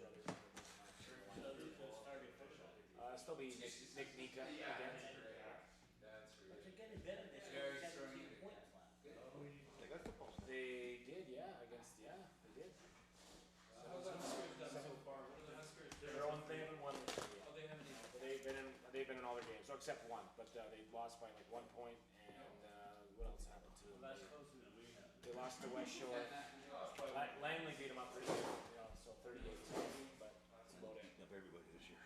brothers. Still be Nick Nika again. That's But really they're getting better this Very year. strong. 17 points left. They got football. They did, yeah, against they did. How's the Huskers done so far? What are the Huskers doing? They haven't won this year. Oh, they haven't even. They've been in all their games, so except one. But they lost by like 1 point, and what else happened to them? Well, that's closer than we have. They lost to West Shore. Langley beat them up pretty good, so 38-17, but that's about it. Up everybody this year.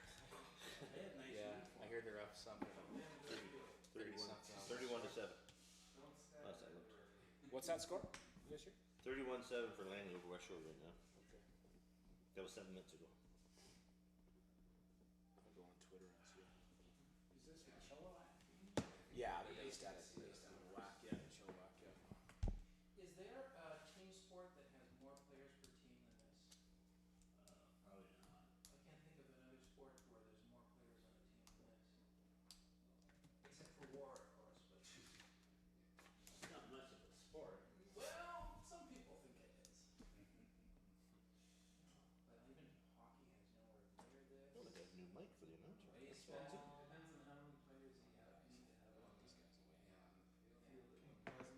They have nice Yeah, uniforms. I hear they're up something. 31 to 7. Last I looked. What's that score this year? 31-7 for Langley over West Shore right now. Okay. That was 7 minutes ago. I'll go on Twitter and see. Is this a Chilliwack? Yeah, they're based out of Whack, yeah, Chilliwack, yeah. Is there a team sport that has more players per team than this? Probably not. I can't think of another sport where there's more players on a team than this. Except for war, of course, but. It's not much of a sport. Well, some people think it is. But even hockey has nowhere near this. Oh, they got a new mic for the announcer. Baseball, depends on how many players you have. You need to have one. These guys away.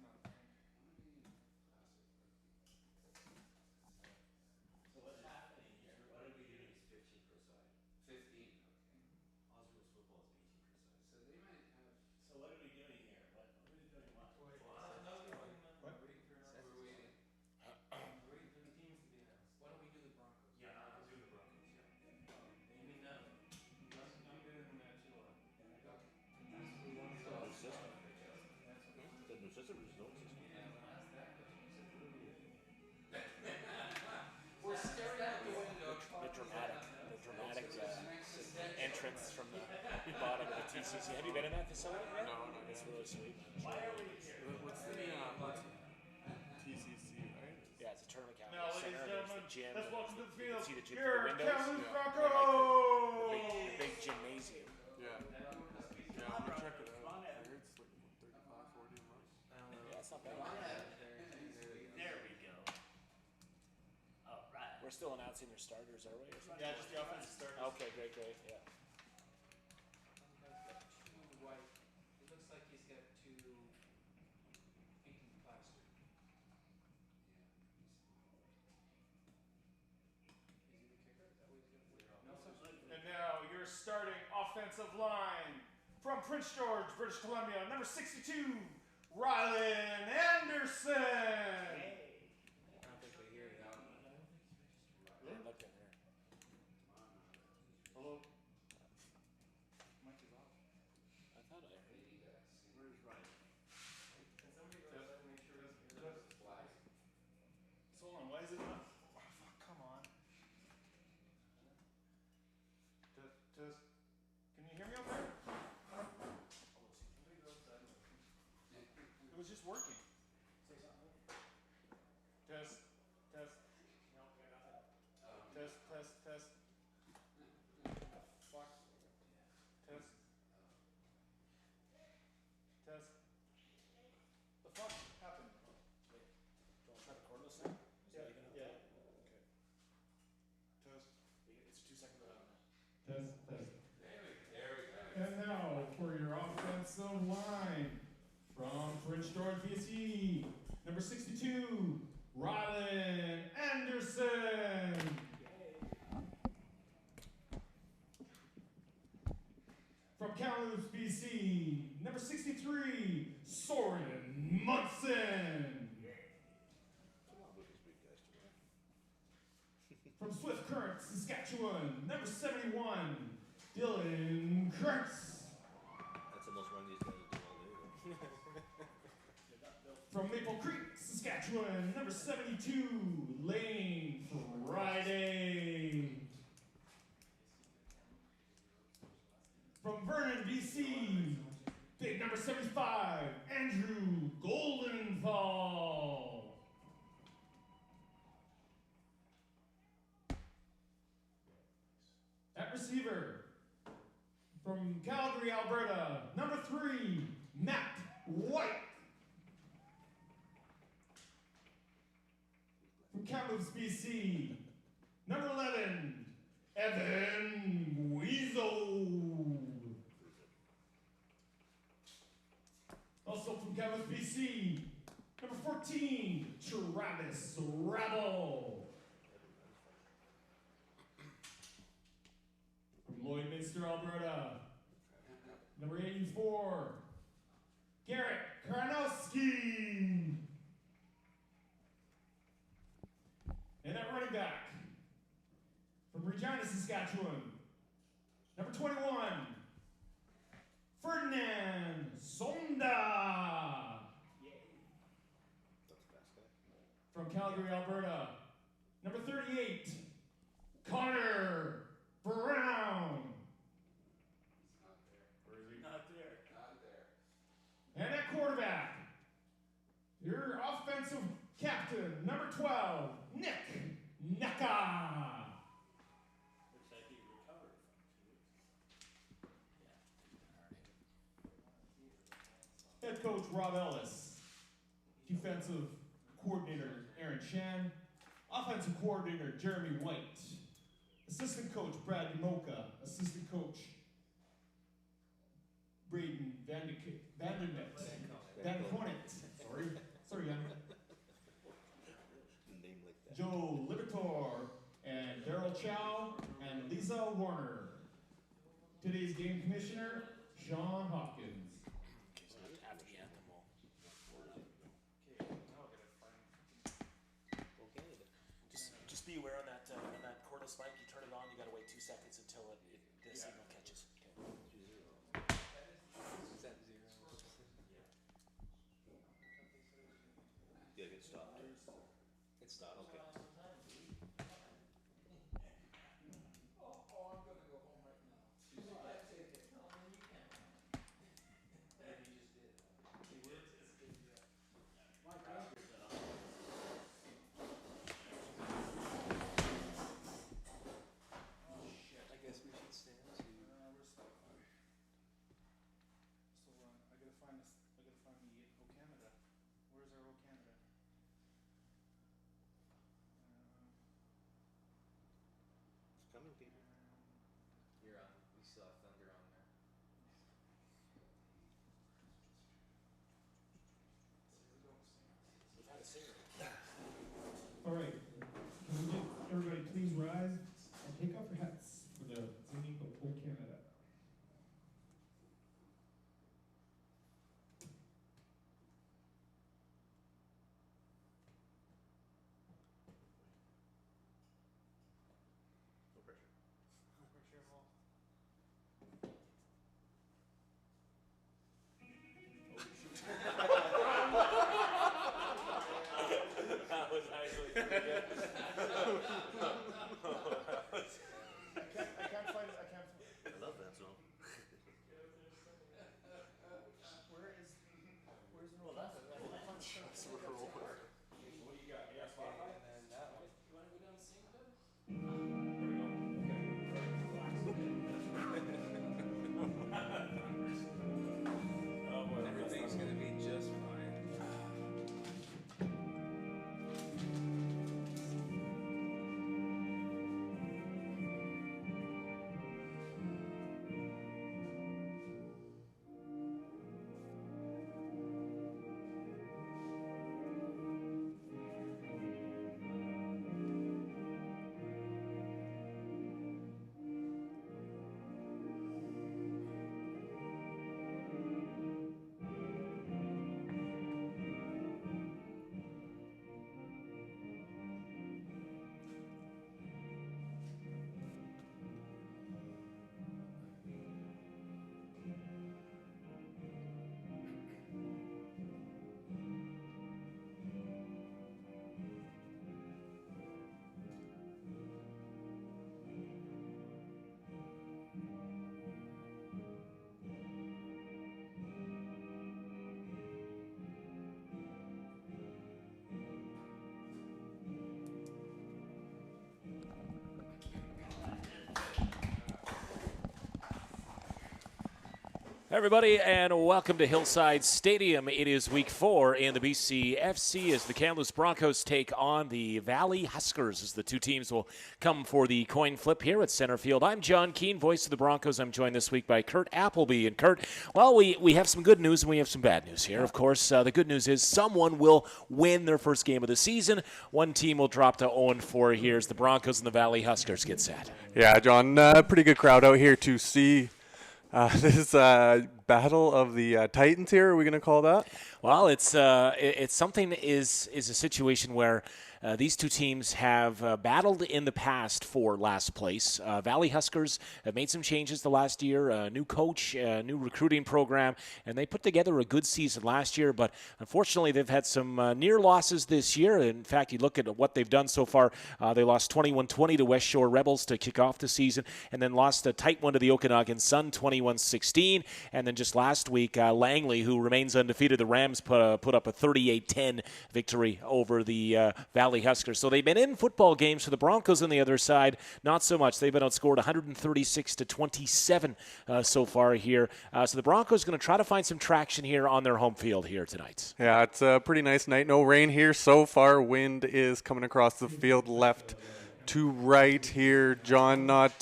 So what's happening here? What are we doing? It's 15 per side. 15, okay. Oswald's football is 18 per side. So they might have. So what are we doing here? What are we doing? What? We're waiting for another. We're waiting. We're waiting for the teams to be announced. Why don't we do the Broncos? Yeah, I'll do the Broncos. Yeah. Maybe none. I'm good in that too. New system. The new system or just the old system? We're staring out the window. The dramatic entrance from the bottom of the TCC. Have you been in that facility? No. It's really sweet. Why are we here? What's the TCC, right? Yeah, it's a tournament cabinet. Now, ladies and There's gentlemen, the gym. let's welcome to the You field can see the gym your through the windows. Kamloops And Broncos! like the big gymnasium. Yeah. Yeah, I'm gonna check it out. I heard it's like 35, 40 a month. Yeah, it's not bad. There we go. All right. We're still announcing their starters, are we? Or something? Yeah, just the offensive starters. Okay, great, yeah. Two white. It looks like he's got two pink and plaster. Is he the kicker? Is that what he's gonna put? And now your starting offensive line from Prince George, British Columbia, number 62, Rylan Anderson. Hey. I don't think we hear that. Yeah, look at her. Hello. Mic is off. I thought I heard. Where's Ryan? Can somebody go ahead and make sure he's here? So hold on, why is it not? Oh, fuck, come on. Just, can you hear me okay? Somebody go outside. It was just working. Say something. Test. No, nothing. Test. Fuck. Test. The fuck happened? Do you want to try to record this thing? Is that even Yeah. okay? Okay. Test. It's a 2-second delay. Test. There we go. And now for your offensive line from Prince George, BC, number 62, Rylan Anderson. From Kamloops, BC, number 63, Soren Munson. Come on with these big guys today. From Swift Current, Saskatchewan, number 71, Dylan Kurtz. That's the most run these guys have done all day. From Maple Creek, Saskatchewan, number 72, Lane Friday. From Vernon, BC, big number 75, Andrew Goldenthal. At receiver, from Calgary, Alberta, number 3, Matt White. From Kamloops, BC, number 11, Evan Weasel. Also from Kamloops, BC, number 14, Travis Rabble. From Lloydminster, Alberta, number 84, Garrett Karnowski. And at running back, from Regina, Saskatchewan, number 21, Ferdinand Sonda. That's the best guy. From Calgary, Alberta, number 38, Connor Brown. Where is he? Not there. And at quarterback, your offensive captain, number 12, Nick Naka. Looks like he recovered from 2 weeks. Head coach Rob Ellis. Defensive coordinator Aaron Chan. Offensive coordinator Jeremy White. Assistant coach Brad Mocha. Assistant coach Braden Vandernet. Van Cornet. Sorry, Van. Name like that. Joe Libitor and Daryl Chow and Lisa Warner. Today's game commissioner, Sean Hopkins. Okay, so after the anthem, we'll just be aware on that cordless mic. You turn it on, you gotta wait 2 seconds until the signal catches. Okay. Yeah, get stopped. It stopped. Okay. I guess we should stand to. We're stuck. So I gotta find this. I gotta find the O Canada. Where's our O Canada? It's coming, people. You're on. We still have Thunder on there. We've had a singer. All right. Can we get everybody please rise and take off your hats for the singing of O Canada. No pressure. Everybody, and welcome to Hillside Stadium. It is week 4 in the BCFC as the Kamloops Broncos take on the Valley Huskers as the two teams will come for the coin flip here at center field. I'm John Keane, voice of the Broncos. I'm joined this week by Kurt Appleby. And Kurt, well, we have some good news and we have some bad news here. Of course, the good news is someone will win their first game of the season. One team will drop to 0-4 here as the Broncos and the Valley Huskers get set. Yeah, John, pretty good crowd out here to see this battle of the Titans here. Are we going to call that? Well, it's something is a situation where these two teams have battled in the past for last place. Valley Huskers have made some changes the last year, a new coach, a new recruiting program, and they put together a good season last year, but unfortunately they've had some near losses this year. In fact, you look at what they've done so far. They lost 21-20 to West Shore Rebels to kick off the season, and then lost a tight one to the Okanagan Sun, 21-16, and then just last week, Langley, who remains undefeated, the Rams put up a 38-10 victory over the Valley Huskers. So they've been in football games. For the Broncos on the other side, not so much. They've been outscored 136-27 so far here. So the Broncos going to try to find some traction here on their home field here tonight. Yeah, it's a pretty nice night. No rain here so far. Wind is coming across the field left to right here. John, not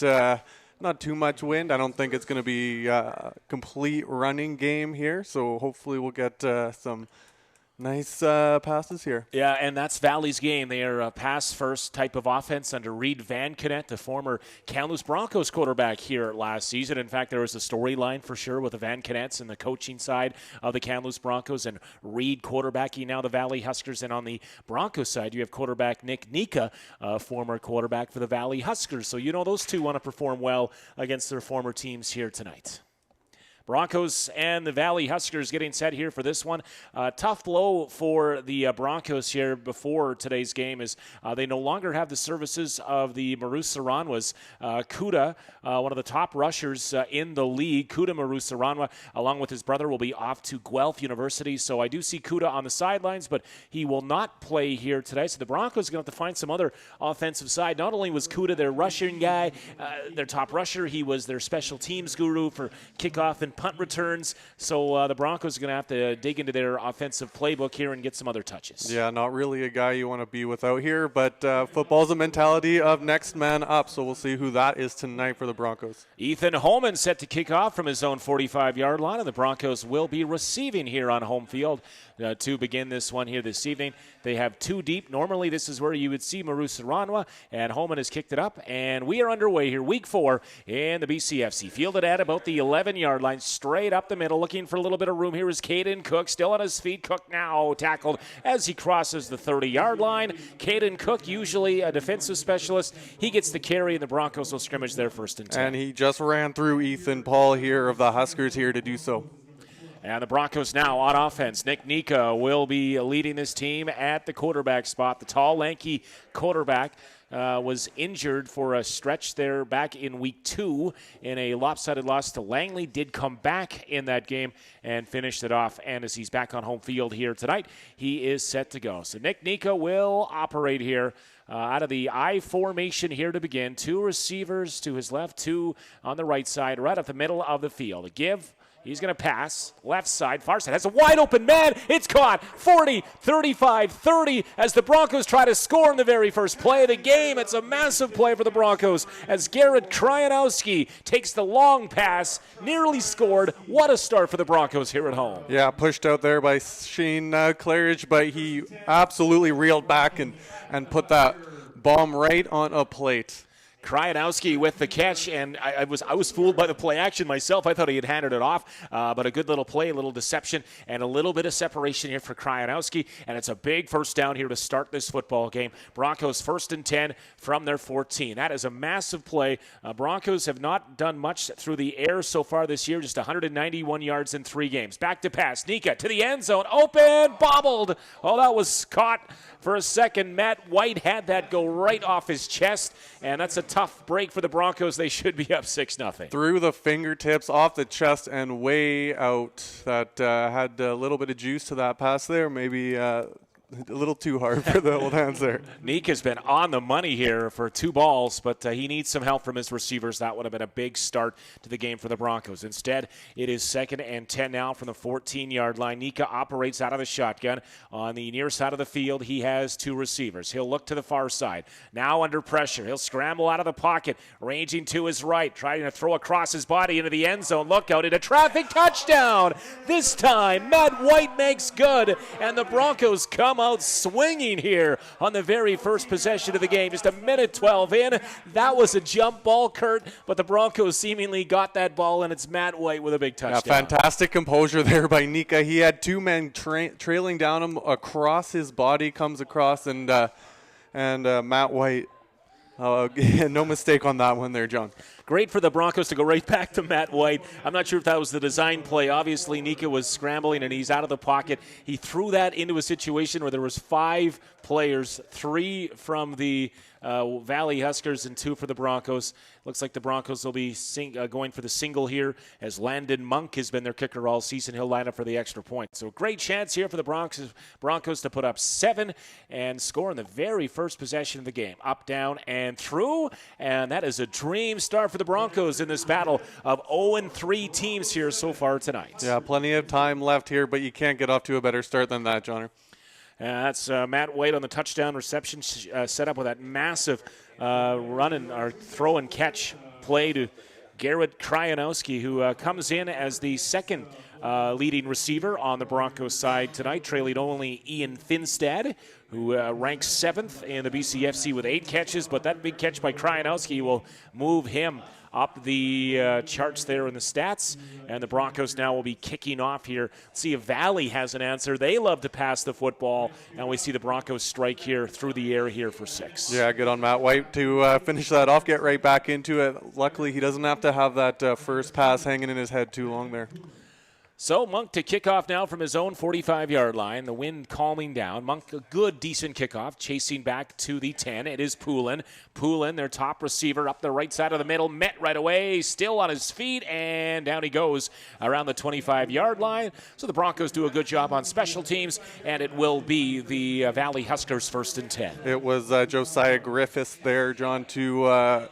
too much wind. I don't think it's going to be a complete running game here. So hopefully we'll get some nice passes here. Yeah, and that's Valley's game. They are a pass-first type of offense under Reed Van Kennett, the former Kamloops Broncos quarterback here last season. In fact, there was a storyline for sure with the Van Kennets and the coaching side of the Kamloops Broncos, and Reed quarterbacking now the Valley Huskers. And on the Broncos side, you have quarterback Nick Nika, former quarterback for the Valley Huskers. So you know those two want to perform well against their former teams here tonight. Broncos and the Valley Huskers getting set here for this one. Tough blow for the Broncos here before today's game is they no longer have the services of the Marusaranwas. Kuda, one of the top rushers in the league, Kuda Marusaranwa, along with his brother, will be off to Guelph University. So I do see Kuda on the sidelines, but he will not play here today. So the Broncos are going to have to find some other offensive side. Not only was Kuda their rushing guy, their top rusher, he was their special teams guru for kickoff and punt returns. So the Broncos are going to have to dig into their offensive playbook here and get some other touches. Yeah, not really a guy you want to be without here, but football's a mentality of next man up, so we'll see who that is tonight for the Broncos. Ethan Holman set to kick off from his own 45-yard line, and the Broncos will be receiving here on home field to begin this one here this evening. They have two deep. Normally, this is where you would see Marusaranwa, and Holman has kicked it up, and we are underway here, week 4 in the BCFC. Fielded at about the 11-yard line, straight up the middle, looking for a little bit of room here is Caden Cook, still on his feet. Cook now tackled as he crosses the 30-yard line. Caden Cook, usually a defensive specialist, he gets the carry, and the Broncos will scrimmage their 1st and 10. And he just ran through Ethan Paul here of the Huskers here to do so. And the Broncos now on offense. Nick Nika will be leading this team at the quarterback spot. The tall, lanky quarterback was injured for a stretch there back in week 2 in a lopsided loss to Langley. Did come back in that game and finished it off. And as he's back on home field here tonight, he is set to go. So Nick Nika will operate here out of the I formation here to begin. 2 receivers to his left, 2 on the right side, right up the middle of the field. A give. He's going to pass. Left side, far side. Has a wide open man. It's caught. 40, 35, 30 as the Broncos try to score in the very first play of the game. It's a massive play for the Broncos as Garrett Kryanowski takes the long pass. Nearly scored. What a start for the Broncos here at home. Yeah, pushed out there by Shane Claridge, but he absolutely reeled back and put that bomb right on a plate. Kryanowski with the catch, and I was fooled by the play action myself. I thought he had handed it off, but a good little play, a little deception, and a little bit of separation here for Kryanowski, and it's a big first down here to start this football game. Broncos 1st and 10 from their 14. That is a massive play. Broncos have not done much through the air so far this year, just 191 yards in 3 games. Back to pass. Nika to the end zone. Open, bobbled. Oh, that was caught for a second. Matt White had that go right off his chest, and that's a tough break for the Broncos. They should be up 6-0. Through the fingertips, off the chest, and way out. That had a little bit of juice to that pass there. Maybe too hard for the old hands there. Neek has been on the money here for 2 balls, but he needs some help from his receivers. That would have been a big start to the game for the Broncos. Instead, it is 2nd and 10 now from the 14-yard line. Nika operates out of the shotgun. On the near side of the field, he has 2 receivers. He'll look to the far side. Now under pressure. He'll scramble out of the pocket, ranging to his right, trying to throw across his body into the end zone. Look out, into traffic, touchdown! This time, Matt White makes good, and the Broncos come out swinging here on the very first possession of the game. Just a minute 12 in. That was a jump ball, Kurt, but the Broncos seemingly got that ball, and it's Matt White with a big touchdown. Yeah, fantastic composure there by Nika. He had 2 men trailing down him across his body, comes across, and Matt White, no mistake on that one there, John. Great for the Broncos to go right back to Matt White. I'm not sure if that was the design play. Obviously, Nika was scrambling, and he's out of the pocket. He threw that into a situation where there was 5 players, 3 from the Valley Huskers and 2 for the Broncos. Looks like the Broncos will be going for the single here, as Landon Monk has been their kicker all season. He'll line up for the extra point. So great chance here for the Broncos to put up 7 and score in the very first possession of the game. Up, down, and through. And that is a dream start for the Broncos in this battle of 0-3 teams here so far tonight. Yeah, plenty of time left here, but you can't get off to a better start than that, Johnner. That's Matt White on the touchdown reception set up with that massive throw and catch play to Garrett Kryanowski, who comes in as the second leading receiver on the Broncos side tonight, trailing only Ian Finstad, who ranks 7th in the BCFC with 8 catches, but that big catch by Kryanowski will move him up the charts there in the stats, and the Broncos now will be kicking off here. See if Valley has an answer. They love to pass the football, and we see the Broncos strike here through the air here for 6. Yeah, good on Matt White to finish that off, get right back into it. Luckily, he doesn't have to have that first pass hanging in his head too long there. So Monk to kick off now from his own 45-yard line. The wind calming down. Monk, a good, decent kickoff, chasing back to the 10. It is Poulin. Poulin, their top receiver, up the right side of the middle, met right away, still on his feet, and down he goes around the 25-yard line. So the Broncos do a good job on special teams, and it will be the Valley Huskers 1st and 10. It was Josiah Griffiths there, John, to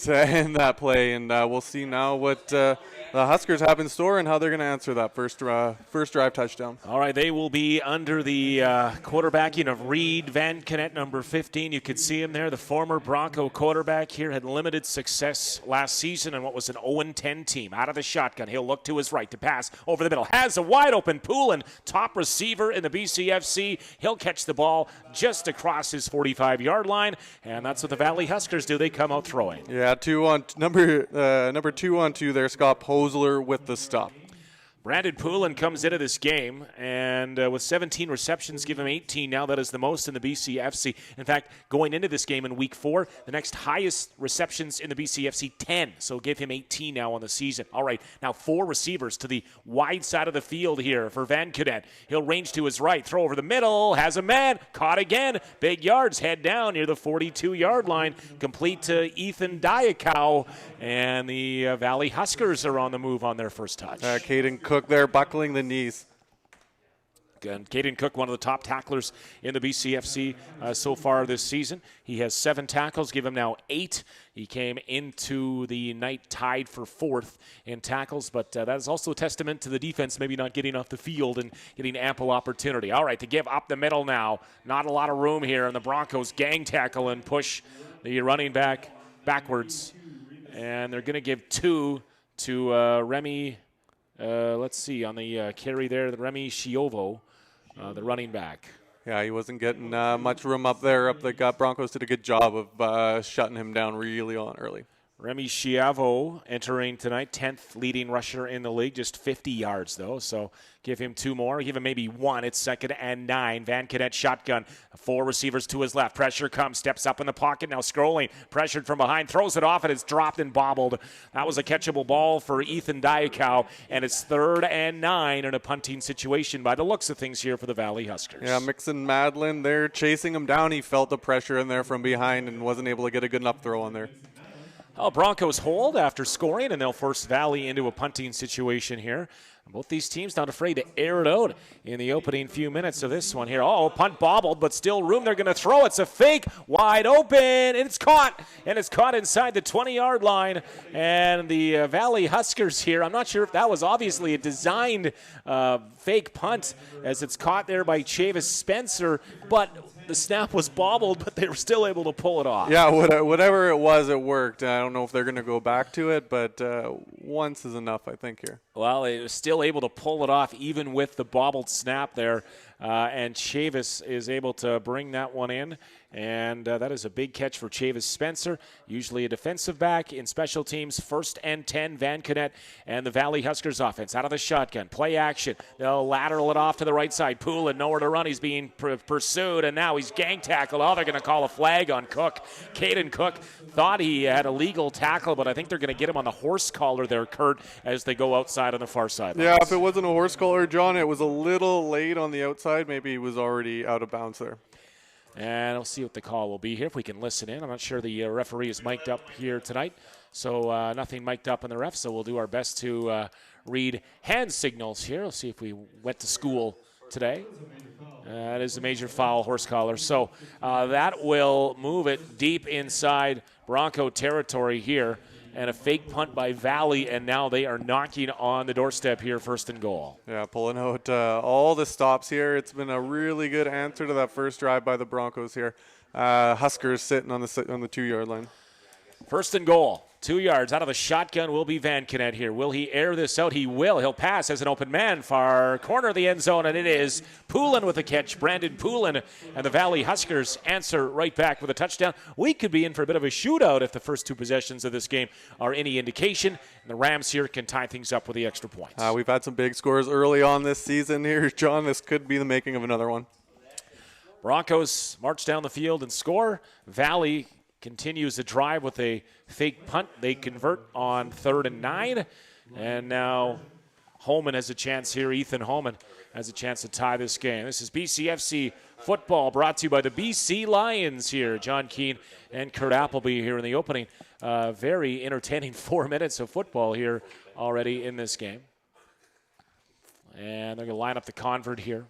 end that play, and we'll see now what the Huskers have in store and how they're going to answer that first drive touchdown. All right, they will be under the quarterbacking of Reed Van Kennett, number 15. You could see him there. The former Bronco quarterback here had limited success last season in what was an 0-10 team. Out of the shotgun, he'll look to his right to pass over the middle. Has a wide open Poulin, top receiver in the BCFC. He'll catch the ball just across his 45-yard line, and that's what the Valley Huskers do. They come out throwing. Yeah, number 2-on-2 there, Scott Posler with the stop. Brandon Poulin comes into this game, and with 17 receptions, give him 18 now. That is the most in the BCFC. In fact, going into this game in Week 4, the next highest receptions in the BCFC, 10. So give him 18 now on the season. All right, now 4 receivers to the wide side of the field here for Van Cadet. He'll range to his right, throw over the middle, has a man, caught again. Big yards, head down near the 42-yard line, complete to Ethan Diakow, and the Valley Huskers are on the move on their first touch. Caden Cook there buckling the knees. And Caden Cook, one of the top tacklers in the BCFC so far this season. He has 7 tackles, give him now 8. He came into the night tied for 4th in tackles, but that is also a testament to the defense maybe not getting off the field and getting ample opportunity. All right, to give up the middle now. Not a lot of room here, and the Broncos gang tackle and push the running back backwards. And they're going to give 2 to Remy. Let's see, on the carry there, the Remy Chiovo, the running back. Yeah, he wasn't getting much room up there. The Broncos did a good job of shutting him down really early. Remy Chiovo entering tonight, 10th leading rusher in the league, just 50 yards though, so give him 2 more. Give him maybe 1. It's 2nd and 9. Van Cadet shotgun. 4 receivers to his left. Pressure comes, steps up in the pocket, now scrolling. Pressured from behind, throws it off, and it's dropped and bobbled. That was a catchable ball for Ethan Diakow, and it's 3rd and 9 in a punting situation by the looks of things here for the Valley Huskers. Yeah, Mixon Madlin there chasing him down. He felt the pressure in there from behind and wasn't able to get a good enough throw on there. Broncos hold after scoring, and they'll force Valley into a punting situation here. Both these teams not afraid to air it out in the opening few minutes of this one here. Oh, punt bobbled, but still room. They're going to throw. It's a fake, wide open, and it's caught. And it's caught inside the 20-yard line. And the Valley Huskers here, I'm not sure if that was obviously a designed fake punt, as it's caught there by Chavis Spencer, but the snap was bobbled, but they were still able to pull it off. Yeah, whatever it was, it worked. I don't know if they're going to go back to it, but once is enough, I think, here. Well, they were still able to pull it off even with the bobbled snap there, and Chavis is able to bring that one in, and that is a big catch for Chavis Spencer, usually a defensive back in special teams. 1st and 10, Van Canet and the Valley Huskers offense out of the shotgun. Play action. They'll lateral it off to the right side. Poulin nowhere to run. He's being pursued, and now he's gang tackled. Oh, they're going to call a flag on Cook. Caden Cook thought he had a legal tackle, but I think they're going to get him on the horse collar there, Kurt, as they go outside on the far side. Yeah, if it wasn't a horse collar, John, it was a little late on the outside. Maybe he was already out of bounds there. And we'll see what the call will be here if we can listen in. I'm not sure the referee is mic'd up here tonight, so nothing mic'd up in the ref, so we'll do our best to read hand signals here. We'll see if we went to school today. That is a major foul, horse collar. So that will move it deep inside Bronco territory here, and a fake punt by Valley, and now they are knocking on the doorstep here, 1st and goal. Yeah, pulling out all the stops here. It's been a really good answer to that first drive by the Broncos here. Huskers sitting on the 2-yard line. 1st and goal. 2 yards out of the shotgun will be Van Canet here. Will he air this out? He will. He'll pass as an open man, far corner of the end zone, and it is Poulin with the catch. Brandon Poulin, and the Valley Huskers answer right back with a touchdown. We could be in for a bit of a shootout if the first 2 possessions of this game are any indication. And the Rams here can tie things up with the extra points. We've had some big scores early on this season here, John. This could be the making of another one. Broncos march down the field and score. Valley continues the drive with a fake punt. They convert on 3rd and 9. And now Holman has a chance here. Ethan Holman has a chance to tie this game. This is BCFC football brought to you by the BC Lions here. John Keane and Kurt Appleby here in the opening. Very entertaining 4 minutes of football here already in this game. And they're going to line up the convert here.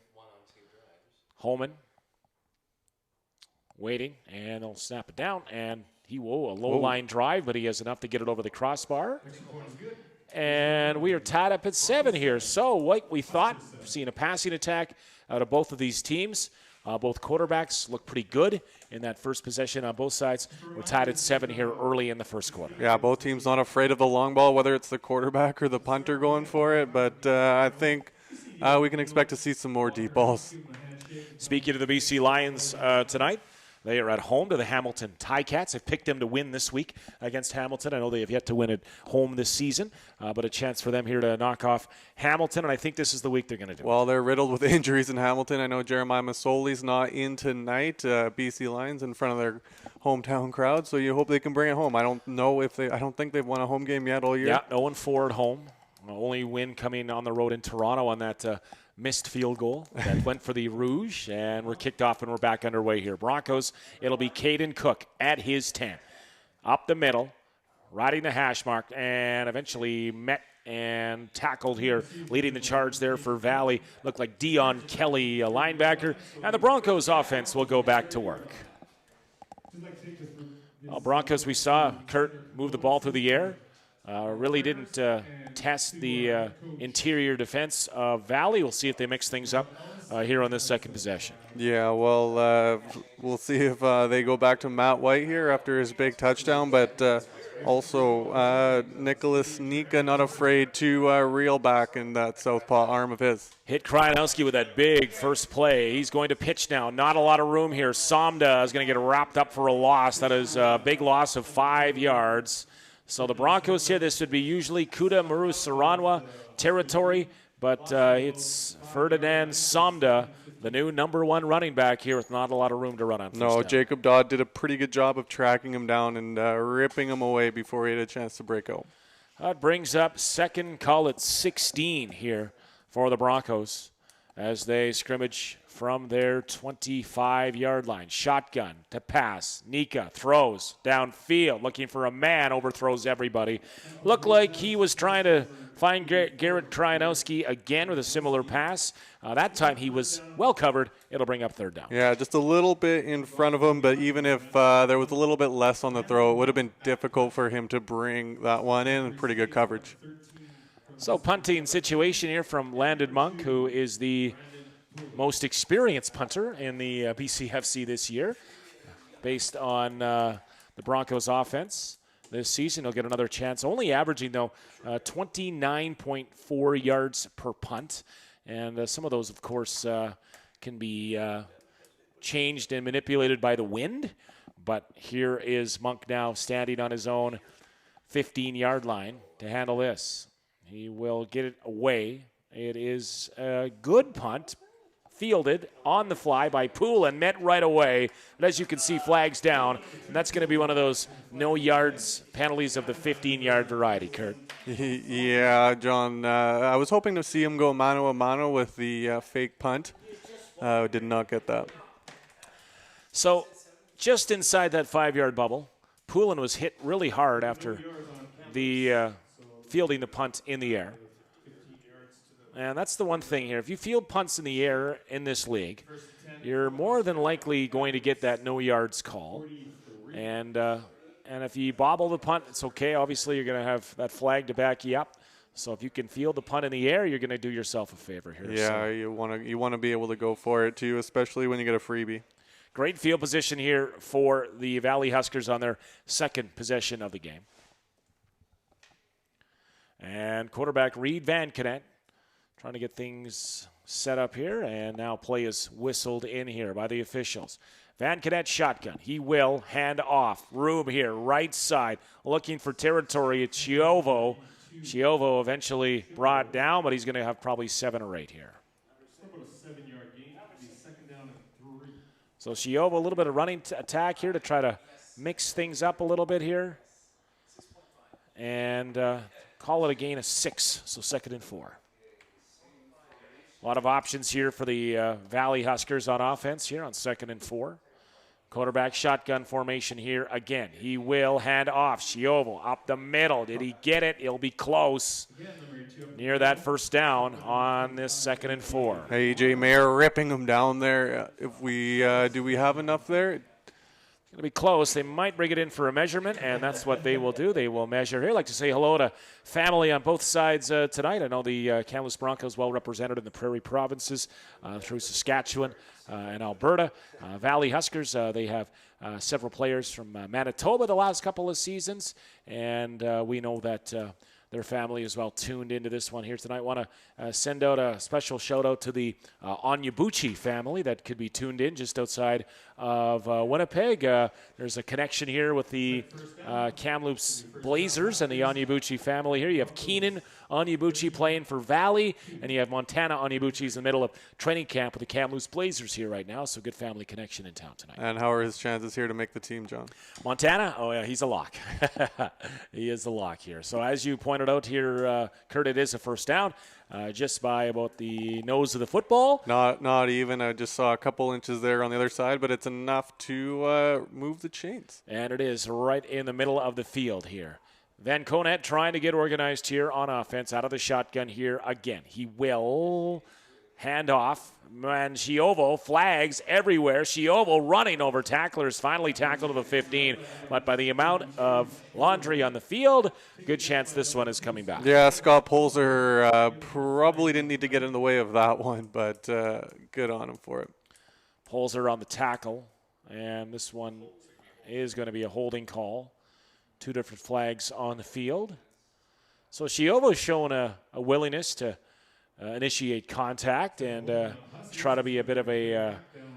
Holman waiting, and they'll snap it down, and a low-line drive, but he has enough to get it over the crossbar. And we are tied up at 7 here. So like we thought, seeing a passing attack out of both of these teams. Both quarterbacks look pretty good in that first possession on both sides. We're tied at 7 here early in the first quarter. Yeah, both teams not afraid of the long ball, whether it's the quarterback or the punter going for it, but I think we can expect to see some more deep balls. Speaking of the BC Lions tonight, they are at home to the Hamilton Ticats. I've picked them to win this week against Hamilton. I know they have yet to win at home this season, but a chance for them here to knock off Hamilton, and I think this is the week they're going to do it. Well, they're riddled with injuries in Hamilton. I know Jeremiah Masoli's not in tonight, BC Lions in front of their hometown crowd, so you hope they can bring it home. I don't think they've won a home game yet all year. Yeah, 0-4 at home. Only win coming on the road in Toronto on that missed field goal that went for the Rouge, and we're kicked off and we're back underway here. Broncos, it'll be Caden Cook at his 10. Up the middle, riding the hash mark, and eventually met and tackled here, leading the charge there for Valley. Looked like Dion Kelly, a linebacker, and the Broncos offense will go back to work. Well, Broncos, we saw Kurt move the ball through the air. Really didn't test the interior defense of Valley. We'll see if they mix things up here on this second possession. Yeah, well, we'll see if they go back to Matt White here after his big touchdown, but also Nicholas Nika not afraid to reel back in that southpaw arm of his. Hit Krajnowski with that big first play. He's going to pitch now. Not a lot of room here. Somda is going to get wrapped up for a loss. That is a big loss of 5 yards. So the Broncos here, this would be usually Kuda Maru Saranwa territory, but it's Ferdinand Somda, the new number 1 running back here with not a lot of room to run on. No, Jacob Dodd did a pretty good job of tracking him down and ripping him away before he had a chance to break out. That brings up second call at 16 here for the Broncos as they scrimmage from their 25-yard line. Shotgun to pass. Nika throws downfield, looking for a man, overthrows everybody. Looked like he was trying to find Garrett Tryanowski again with a similar pass. That time he was well covered. It'll bring up third down. Yeah, just a little bit in front of him, but even if there was a little bit less on the throw, it would have been difficult for him to bring that one in. Pretty good coverage. So punting situation here from Landon Monk, who is the most experienced punter in the BCFC this year. Based on the Broncos offense this season, he'll get another chance. Only averaging, though, 29.4 yards per punt. And some of those, of course, can be changed and manipulated by the wind. But here is Monk now standing on his own 15-yard line to handle this. He will get it away. It is a good punt, fielded on the fly by Poole and met right away. And as you can see, flags down. And that's going to be one of those no yards penalties of the 15-yard variety, Kurt. Yeah, John, I was hoping to see him go mano a mano with the fake punt. Did not get that. So just inside that 5-yard bubble, Poulin was hit really hard after the fielding the punt in the air. And that's the one thing here. If you field punts in the air in this league, you're more than likely going to get that no yards call. And if you bobble the punt, it's okay. Obviously, you're going to have that flag to back you up. So if you can field the punt in the air, you're going to do yourself a favor here. Yeah, so. you want to be able to go for it too, especially when you get a freebie. Great field position here for the Valley Huskers on their second possession of the game. And quarterback Reed Van Kenen trying to get things set up here, and now play is whistled in here by the officials. Van Kenen shotgun. He will hand off. Room here, right side, looking for territory. It's Chiovo. Chiovo eventually brought down, but he's going to have probably 7 or 8 here. So Chiovo, a little bit of running attack here to try to mix things up a little bit here. And call it a gain of 6, so 2nd and 4. A lot of options here for the Valley Huskers on offense here on 2nd and 4. Quarterback shotgun formation here again. He will hand off. Chiovo up the middle. Did he get it? It'll be close. Near that first down on this 2nd and 4. AJ Mayer ripping him down there. If we do we have enough there? Going to be close. They might bring it in for a measurement, and that's what they will do. They will measure here. I'd like to say hello to family on both sides tonight. I know the Kamloops Broncos well represented in the Prairie Provinces through Saskatchewan and Alberta. Valley Huskers, they have several players from Manitoba the last couple of seasons, and we know that their family is well tuned into this one here tonight. I want to send out a special shout out to the Onyebuchi family that could be tuned in just outside of Winnipeg. There's a connection here with the Kamloops Blazers and the Onyebuchi family here. You have Keenan Onyebuchi playing for Valley, and you have Montana Onyebuchi's in the middle of training camp with the Kamloops Blazers here right now, so good family connection in town tonight. And how are his chances here to make the team, John? Montana? Oh, yeah, he's a lock. He is the lock here. So as you pointed out here, Kurt, it is a first down, just by about the nose of the football. Not even. I just saw a couple inches there on the other side, but it's enough to move the chains. And it is right in the middle of the field here. Van Konet trying to get organized here on offense out of the shotgun here again. He will hand off. And Chiovo flags everywhere. Chiovo running over tacklers, finally tackled to the 15. But by the amount of laundry on the field, good chance this one is coming back. Yeah, Scott Polzer probably didn't need to get in the way of that one, but good on him for it. Polzer on the tackle, and this one is going to be a holding call. 2 different flags on the field. So Chiovo's showing a willingness to initiate contact and try to be a bit of a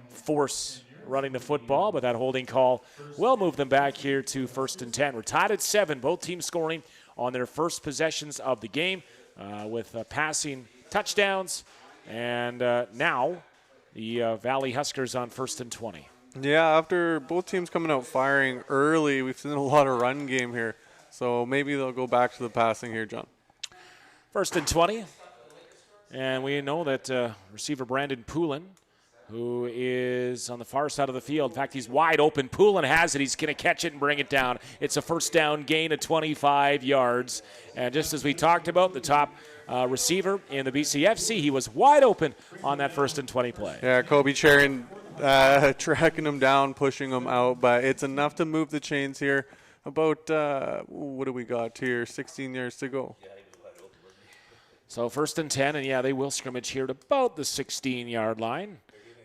force running the football, but that holding call will move them back here to 1st and 10. We're tied at 7, both teams scoring on their first possessions of the game with passing touchdowns, and now the Valley Huskers on 1st and 20. Yeah, after both teams coming out firing early, we've seen a lot of run game here, so maybe they'll go back to the passing here, John. 1st and 20. And we know that receiver Brandon Poulin who is on the far side of the field. In fact, he's wide open. Poulin has it. He's going to catch it and bring it down. It's a first down gain of 25 yards. And just as we talked about, the top receiver in the BCFC, he was wide open on that 1st and 20 play. Yeah, Kobe Charon tracking him down, pushing him out, but it's enough to move the chains here. About, what do we got here? 16 yards to go. So 1st and 10, and yeah, they will scrimmage here at about the 16-yard line.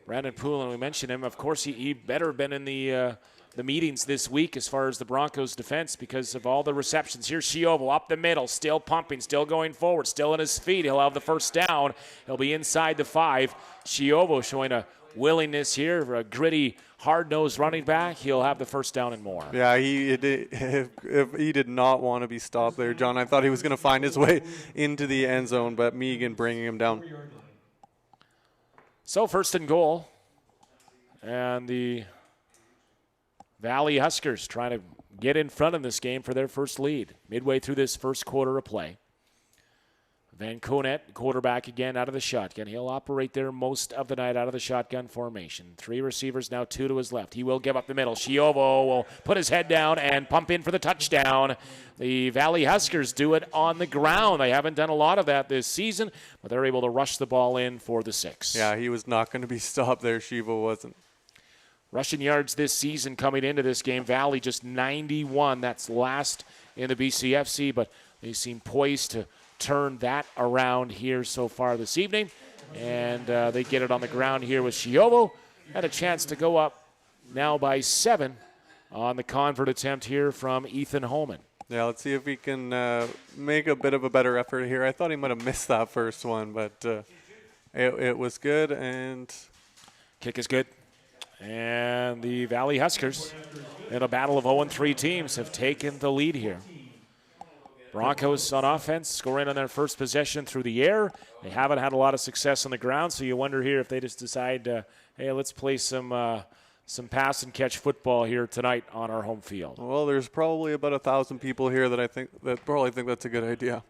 Brandon Poulin, we mentioned him. Of course, he better have been in the meetings this week as far as the Broncos' defense because of all the receptions. Here's Chiovo up the middle, still pumping, still going forward, still on his feet. He'll have the first down. He'll be inside the 5. Chiovo showing a willingness here for a gritty, hard-nosed running back. He'll have the first down and more. Yeah, if he did not want to be stopped there, John. I thought he was going to find his way into the end zone, but Megan bringing him down. So 1st and goal, and the Valley Huskers trying to get in front of this game for their first lead midway through this first quarter of play. Van Conet, quarterback again out of the shotgun. He'll operate there most of the night out of the shotgun formation. 3 receivers now, 2 to his left. He will give up the middle. Chiovo will put his head down and pump in for the touchdown. The Valley Huskers do it on the ground. They haven't done a lot of that this season, but they're able to rush the ball in for the 6. Yeah, he was not going to be stopped there. Chiovo wasn't. Rushing yards this season coming into this game, Valley just 91. That's last in the BCFC, but they seem poised to turn that around here so far this evening. And they get it on the ground here with Chiovo. Had a chance to go up now by 7 on the convert attempt here from Ethan Holman. Yeah, let's see if we can make a bit of a better effort here. I thought he might have missed that first one, but it was good. And kick is good. And the Valley Huskers, in a battle of 0-3 teams, have taken the lead here. Broncos on offense, scoring on their first possession through the air. They haven't had a lot of success on the ground, so you wonder here if they just decide, hey, let's play some pass and catch football here tonight on our home field. Well, there's probably about 1,000 people here that probably think that's a good idea.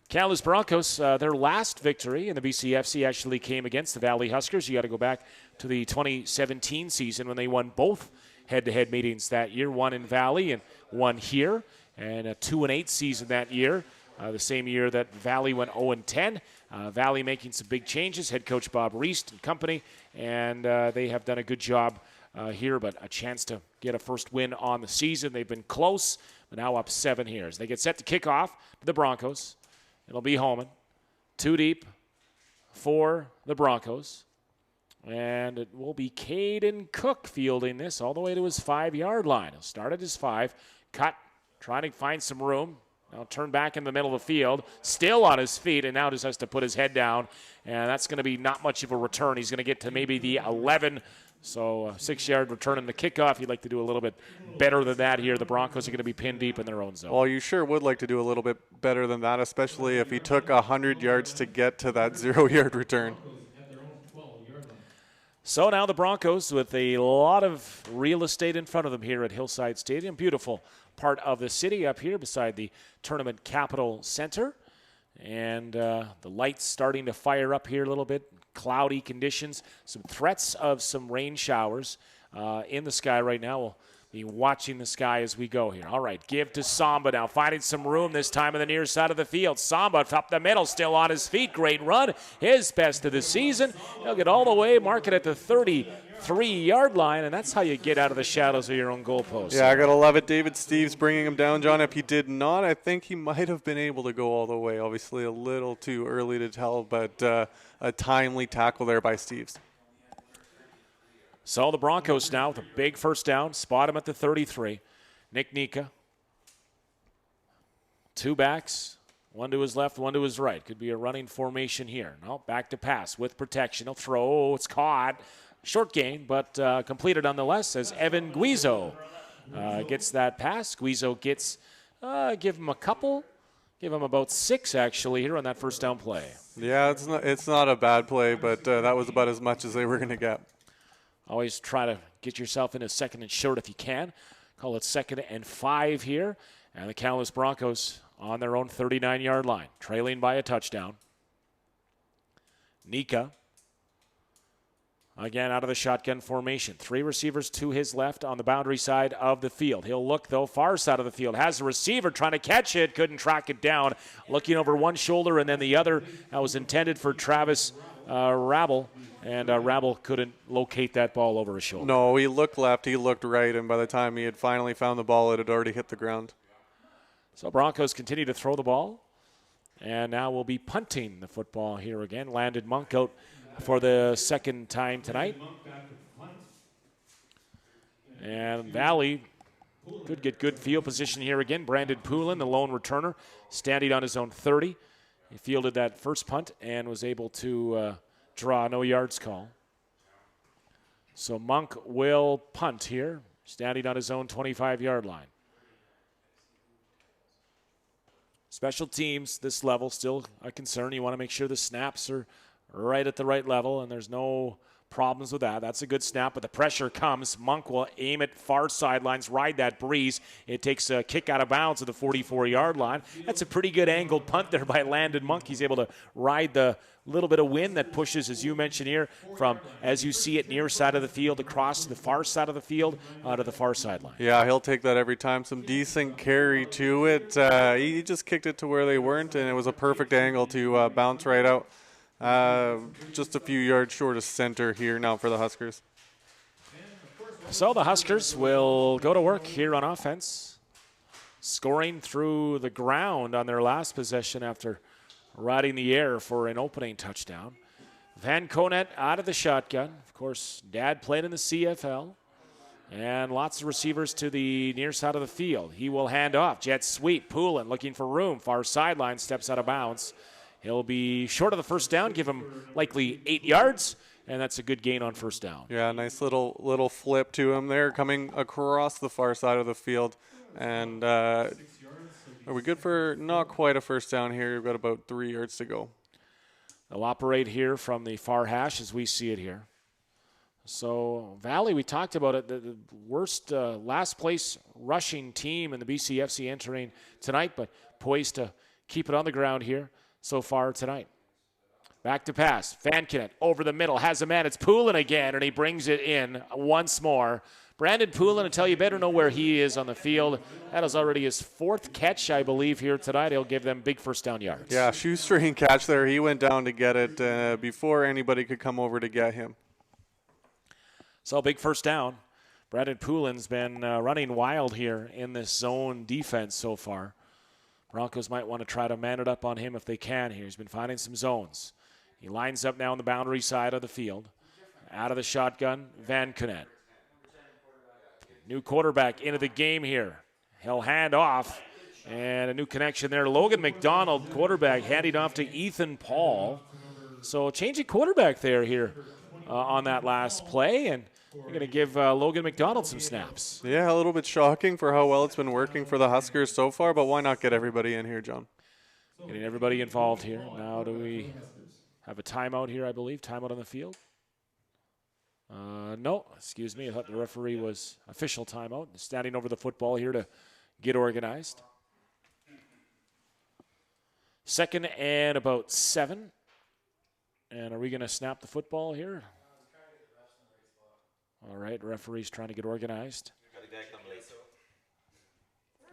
Kamloops Broncos, their last victory in the BCFC actually came against the Valley Huskers. You got to go back to the 2017 season when they won both head-to-head meetings that year, one in Valley and one here. And a 2-8 season that year, the same year that Valley went 0-10. Valley making some big changes, head coach Bob Reist and company, and they have done a good job here, but a chance to get a first win on the season. They've been close, but now up 7 here. As they get set to kick off the Broncos, it'll be Holman. 2 deep for the Broncos. And it will be Caden Cook fielding this all the way to his 5-yard line. He'll start at his 5, cut, trying to find some room. Now turn back in the middle of the field, still on his feet, and now just has to put his head down. And that's going to be not much of a return. He's going to get to maybe the 11. So a 6-yard return in the kickoff. He'd like to do a little bit better than that here. The Broncos are going to be pinned deep in their own zone. Well, you sure would like to do a little bit better than that, especially if he took 100 yards to get to that 0-yard return. So now the Broncos with a lot of real estate in front of them here at Hillside Stadium. Beautiful part of the city up here beside the Tournament Capital Center. And the lights starting to fire up here a little bit. Cloudy conditions. Some threats of some rain showers in the sky right now. We'll be watching the sky as we go here. All right, give to Samba now. Finding some room this time on the near side of the field. Samba up the middle, still on his feet. Great run. His best of the season. He'll get all the way, mark it at the 33-yard line, and that's how you get out of the shadows of your own goalpost. Yeah, I got to love it. David Steves bringing him down, John. If he did not, I think he might have been able to go all the way. Obviously a little too early to tell, but a timely tackle there by Steves. So the Broncos now with a big first down. Spot him at the 33. Nick Nika. 2 backs. 1 to his left, 1 to his right. Could be a running formation here. No, back to pass with protection. He'll throw. It's caught. Short gain, but completed nonetheless as Evan Guizo gets that pass. Guizo gets, give him a couple. Give him about 6, actually, here on that first down play. Yeah, it's not a bad play, but that was about as much as they were going to get. Always try to get yourself into 2nd and short if you can. Call it 2nd and 5 here. And the Kamloops Broncos on their own 39-yard line, trailing by a touchdown. Nika Again, out of the shotgun formation. 3 receivers to his left on the boundary side of the field. He'll look, though, far side of the field. Has the receiver trying to catch it. Couldn't track it down. Looking over one shoulder and then the other. That was intended for Travis Rabel. And Rabel couldn't locate that ball over his shoulder. No, he looked left, he looked right, and by the time he had finally found the ball, it had already hit the ground. So Broncos continue to throw the ball. And now we'll be punting the football here again. Landon Monk out for the second time tonight. And Valley could get good field position here again. Brandon Poulin, the lone returner, standing on his own 30. He fielded that first punt and was able to draw no yards call. So Monk will punt here, standing on his own 25-yard line. Special teams, this level, still a concern. You want to make sure the snaps are right at the right level, and there's no problems with that. That's a good snap, but the pressure comes. Monk will aim it far sidelines, ride that breeze. It takes a kick out of bounds at the 44-yard line. That's a pretty good angled punt there by Landon Monk. He's able to ride the little bit of wind that pushes, as you mentioned here, from, as you see it, near side of the field across to the far side of the field to the far sideline. Yeah, he'll take that every time. Some decent carry to it. He just kicked it to where they weren't, and it was a perfect angle to bounce right out. Just a few yards short of center here now for the Huskers. So the Huskers will go to work here on offense, scoring through the ground on their last possession after riding the air for an opening touchdown. Van Conet out of the shotgun. Of course, Dad played in the CFL. And lots of receivers to the near side of the field. He will hand off. Jet sweep. Poulin looking for room. Far sideline, steps out of bounds. He'll be short of the first down, give him likely 8 yards, and that's a good gain on first down. Yeah, nice little flip to him there, coming across the far side of the field. And are we good for not quite a first down here? We've got about 3 yards to go. They'll operate here from the far hash as we see it here. So Valley, we talked about it, the worst last place rushing team in the BCFC entering tonight, but poised to keep it on the ground here so far tonight. Back to pass. Van Kennett over the middle. Has a man. It's Poulin again, and he brings it in once more. Brandon Poulin, I tell you, better know where he is on the field. That is already his 4th catch, I believe, here tonight. He'll give them big first down yards. Yeah, shoestring catch there. He went down to get it before anybody could come over to get him. So big first down. Brandon Poulin's been running wild here in this zone defense so far. Broncos might want to try to man it up on him if they can here. He's been finding some zones. He lines up now on the boundary side of the field. Out of the shotgun, Van Kennett. New quarterback into the game here. He'll hand off. And a new connection there. Logan McDonald, quarterback, handing off to Ethan Paul. So change of quarterback there here on that last play. And we're going to give Logan McDonald some snaps. Yeah, a little bit shocking for how well it's been working for the Huskers so far, but why not get everybody in here, John? Getting everybody involved here. Now do we have a timeout here, I believe? Timeout on the field? No, excuse me. I thought the referee was official timeout. Standing over the football here to get organized. 2nd and about 7. And are we going to snap the football here? All right, referee's trying to get organized.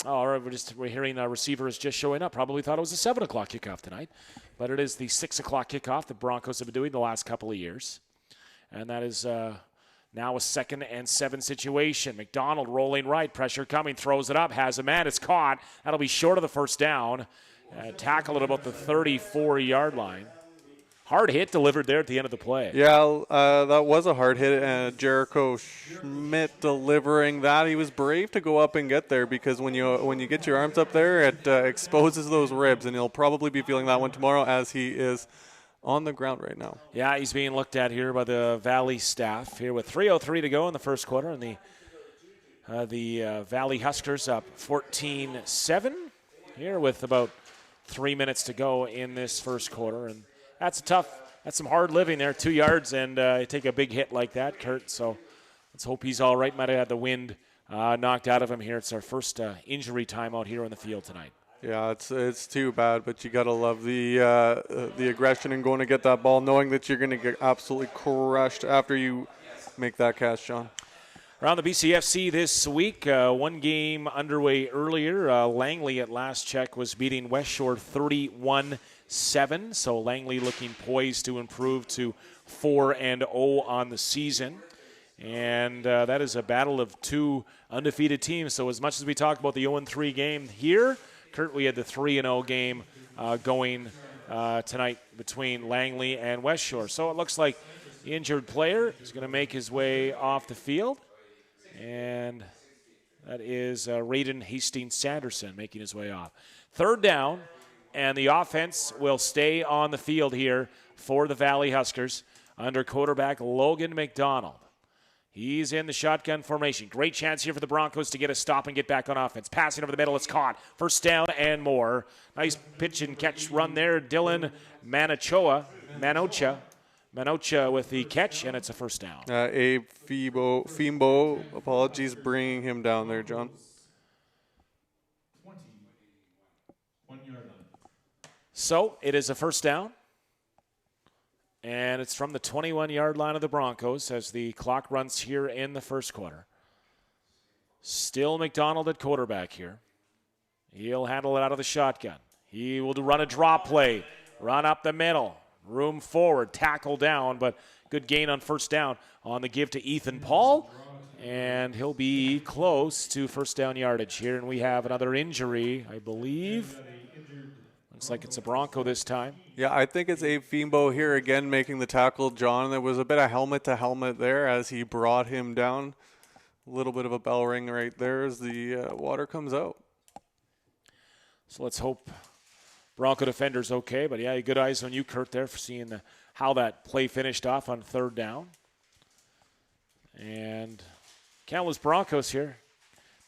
Oh, all right, we're hearing the receiver is just showing up. Probably thought it was a 7 o'clock kickoff tonight, but it is the 6 o'clock kickoff the Broncos have been doing the last couple of years. And that is now a 2nd and 7 situation. McDonald rolling right, pressure coming, throws it up, has a man, it's caught. That'll be short of the first down. Tackle at about the 34-yard line. Hard hit delivered there at the end of the play. Yeah, that was a hard hit, and Jericho Schmidt delivering that. He was brave to go up and get there because when you get your arms up there, it exposes those ribs, and he'll probably be feeling that one tomorrow as he is on the ground right now. Yeah, he's being looked at here by the Valley staff here with 3:03 to go in the first quarter, and the Valley Huskers up 14-7 here with about 3 minutes to go in this first quarter, and that's some hard living there, 2 yards, and take a big hit like that, Kurt. So let's hope he's all right. Might have had the wind knocked out of him here. It's our first injury timeout here on the field tonight. Yeah, it's too bad, but you gotta love the aggression and going to get that ball, knowing that you're gonna get absolutely crushed after you make that catch, John. Around the BCFC this week, one game underway earlier. Langley at last check was beating West Shore 31-7. So Langley looking poised to improve to 4-0 on the season. And that is a battle of two undefeated teams. So as much as we talk about the 0-3 game here, Kurt, we had the 3-0 game going tonight between Langley and West Shore. So it looks like the injured player is going to make his way off the field. And that is Raiden Hastings-Sanderson making his way off. Third down, and the offense will stay on the field here for the Valley Huskers under quarterback Logan McDonald. He's in the shotgun formation. Great chance here for the Broncos to get a stop and get back on offense. Passing over the middle, it's caught. First down and more. Nice pitch and catch run there. Dylan Manocha with the catch, and it's a first down. Abe Fimbo, apologies, bringing him down there, John. 1 yard line. So it is a first down. And it's from the 21-yard line of the Broncos as the clock runs here in the first quarter. Still McDonald at quarterback here. He'll handle it out of the shotgun. He will run a drop play, run up the middle, room forward, tackle down, but good gain on first down on the give to Ethan Paul. And he'll be close to first down yardage here. And we have another injury, I believe. Looks like it's a Bronco this time. Yeah, I think it's Abe Fimbo here again making the tackle, John. There was a bit of helmet-to-helmet there as he brought him down. A little bit of a bell ring right there as the water comes out. So let's hope Bronco defender's okay. But, yeah, good eyes on you, Kurt, there for seeing how that play finished off on third down. And Kamloops Broncos here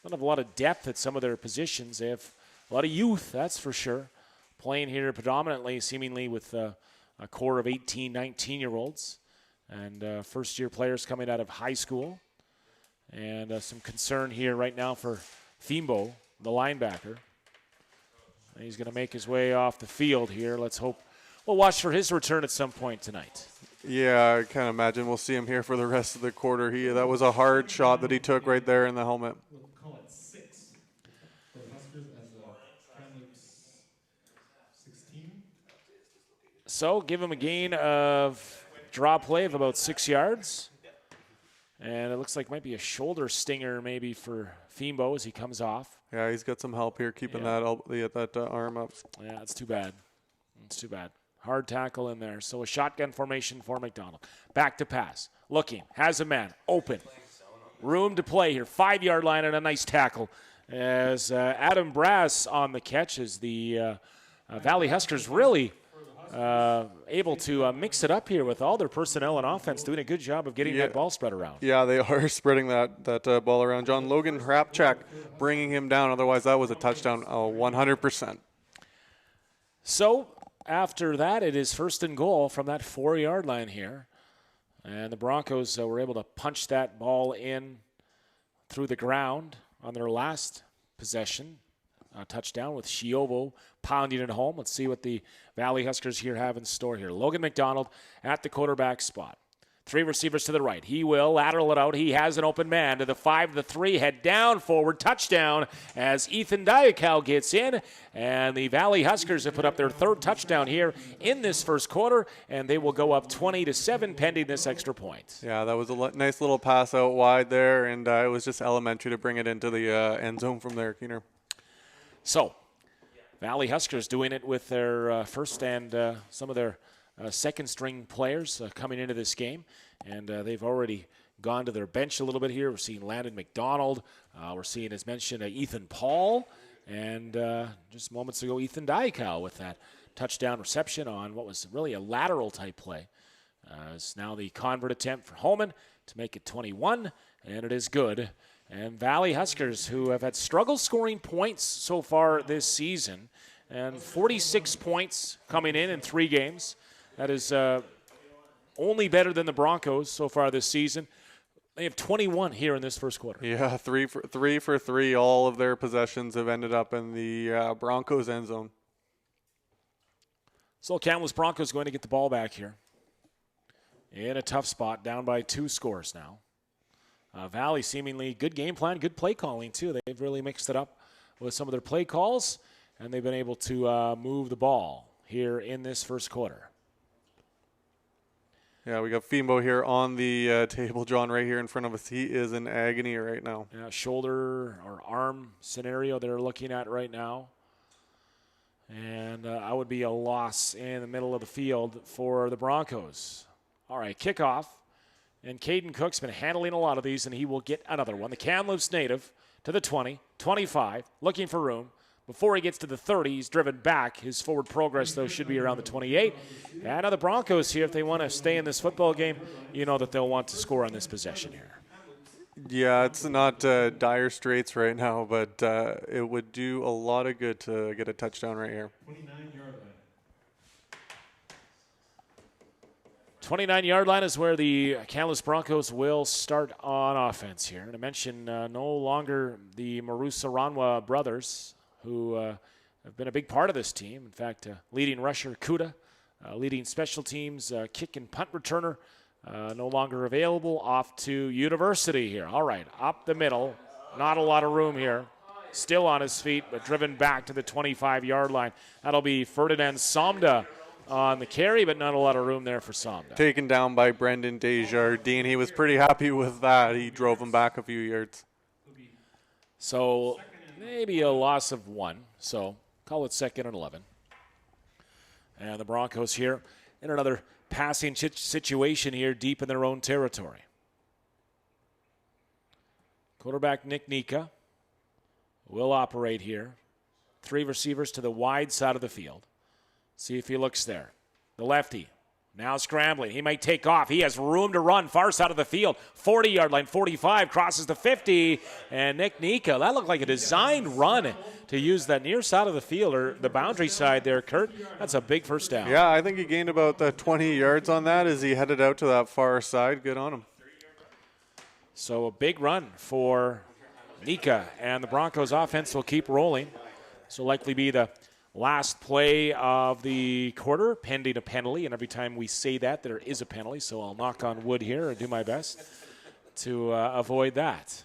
don't have a lot of depth at some of their positions. They have a lot of youth, that's for sure. Playing here predominantly, seemingly, with a core of 18, 19-year-olds and first-year players coming out of high school. And some concern here right now for Fimbo, the linebacker. He's going to make his way off the field here. Let's hope we'll watch for his return at some point tonight. Yeah, I can't imagine we'll see him here for the rest of the quarter. That was a hard shot that he took right there in the helmet. We'll call it 6 for the Huskers as Kamloops 16. So give him a gain of draw play of about 6 yards. And it looks like might be a shoulder stinger maybe for Fimbo as he comes off. Yeah, he's got some help here keeping that arm up. Yeah, that's too bad. It's too bad. Hard tackle in there. So a shotgun formation for McDonald. Back to pass. Looking. Has a man. Open. Room to play here. 5-yard line and a nice tackle. As Adam Brass on the catch as the Valley Huskers really able to mix it up here with all their personnel and offense doing a good job of getting that ball spread around. Yeah, they are spreading that ball around. John Logan Hrapchak bringing him down. Otherwise, that was a touchdown 100%. So after that, it is first and goal from that 4-yard line here. And the Broncos were able to punch that ball in through the ground on their last possession. Touchdown with Shiovo pounding it home. Let's see what the Valley Huskers here have in store here. Logan McDonald at the quarterback spot. 3 receivers to the right. He will lateral it out. He has an open man to the 5 to the 3. Head down, forward, touchdown as Ethan Diakow gets in. And the Valley Huskers have put up their 3rd touchdown here in this first quarter. And they will go up 20-7 pending this extra point. Yeah, that was a nice little pass out wide there. And it was just elementary to bring it into the end zone from there, Keener. So, Valley Huskers doing it with their first and some of their second-string players coming into this game. And they've already gone to their bench a little bit here. We're seeing Landon McDonald. We're seeing, as mentioned, Ethan Paul. And just moments ago, Ethan Diakow with that touchdown reception on what was really a lateral-type play. It's now the convert attempt for Holman to make it 21, and it is good. And Valley Huskers, who have had struggle scoring points so far this season, and 46 points coming in 3 games. That is only better than the Broncos so far this season. They have 21 here in this first quarter. Yeah, three for three. All of their possessions have ended up in the Broncos end zone. So Kamloops Broncos going to get the ball back here. In a tough spot, down by 2 scores now. Valley seemingly good game plan, good play calling too. They've really mixed it up with some of their play calls, and they've been able to move the ball here in this first quarter. Yeah, we got Fimbo here on the table, John, right here in front of us. He is in agony right now. Yeah, shoulder or arm scenario they're looking at right now. And I would be a loss in the middle of the field for the Broncos. All right, kickoff. And Caden Cook's been handling a lot of these, and he will get another one. The Kamloops native to the 20, 25, looking for room. Before he gets to the 30, he's driven back. His forward progress, though, should be around the 28. And now the Broncos here, if they want to stay in this football game, you know that they'll want to score on this possession here. Yeah, it's not dire straits right now, but it would do a lot of good to get a touchdown right here. 29-yard line. 29-yard line is where the Kamloops Broncos will start on offense here. And I mentioned no longer the Marusaranwa brothers, who have been a big part of this team. In fact, leading rusher Kuda, leading special teams kick and punt returner, no longer available, off to university here. All right, up the middle, not a lot of room here. Still on his feet, but driven back to the 25-yard line. That'll be Ferdinand Somda on the carry, but not a lot of room there for Somda. Taken down by Brendan Desjardins. He was pretty happy with that. He drove him back a few yards. So maybe a loss of 1. So call it 2nd and 11. And the Broncos here in another passing situation here deep in their own territory. Quarterback Nick Nika will operate here. 3 receivers to the wide side of the field. See if he looks there. The lefty now scrambling. He might take off. He has room to run far side of the field. 40-yard line, 45, crosses the 50. And Nick Nika, that looked like a designed run to use that near side of the field, or the boundary side there, Kurt. That's a big first down. Yeah, I think he gained about 20 yards on that as he headed out to that far side. Good on him. So a big run for Nika, and the Broncos offense will keep rolling. This will likely be the last play of the quarter, pending a penalty. And every time we say that, there is a penalty. So I'll knock on wood here and do my best to avoid that.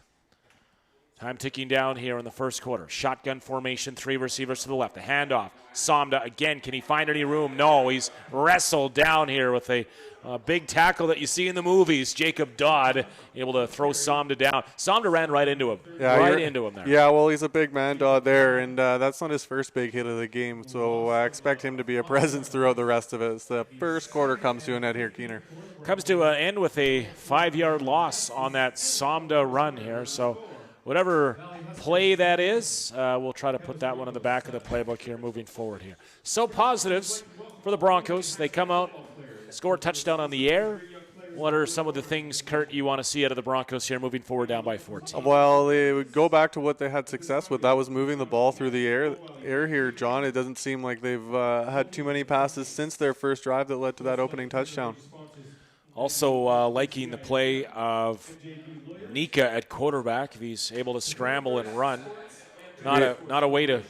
Time ticking down here in the first quarter. Shotgun formation, 3 receivers to the left. The handoff. Somda again. Can he find any room? No. He's wrestled down here with a big tackle that you see in the movies. Jacob Dodd able to throw Somda down. Somda ran right into him. Yeah, right into him there. Yeah, well, he's a big man, Dodd, there, and that's not his first big hit of the game. So I expect him to be a presence throughout the rest of it. As the first quarter comes to an end here, Keener. Comes to an end with a 5-yard loss on that Somda run here. So whatever play that is, we'll try to put that one in the back of the playbook here moving forward here. So positives for the Broncos. They come out, score a touchdown on the air. What are some of the things, Kurt, you want to see out of the Broncos here moving forward down by 14? Well, they would go back to what they had success with. That was moving the ball through the air here, John. It doesn't seem like they've had too many passes since their first drive that led to that opening touchdown. Also liking the play of Nika at quarterback. If he's able to scramble and run. Not a way to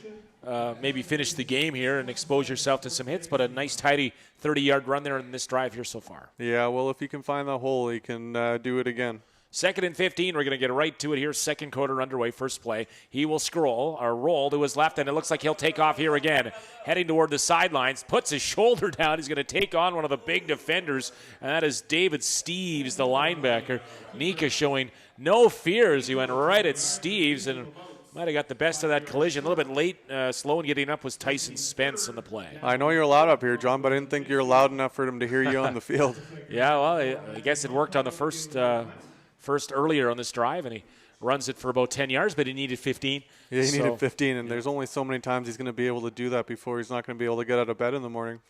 maybe finish the game here and expose yourself to some hits, but a nice, tidy 30-yard run there in this drive here so far. Yeah, well, if he can find the hole, he can do it again. 2nd and 15. We're going to get right to it here. Second quarter underway. First play. He will roll to his left, and it looks like he'll take off here again. Heading toward the sidelines. Puts his shoulder down. He's going to take on one of the big defenders, and that is David Steeves, the linebacker. Nika showing no fears. He went right at Steeves and might have got the best of that collision. A little bit late, slow in getting up was Tyson Spence in the play. I know you're loud up here, John, but I didn't think you were loud enough for him to hear you on the field. Yeah, well, I guess it worked on the first earlier on this drive, and he runs it for about 10 yards, but he needed 15. Yeah, he needed 15, and there's only so many times he's going to be able to do that before he's not going to be able to get out of bed in the morning.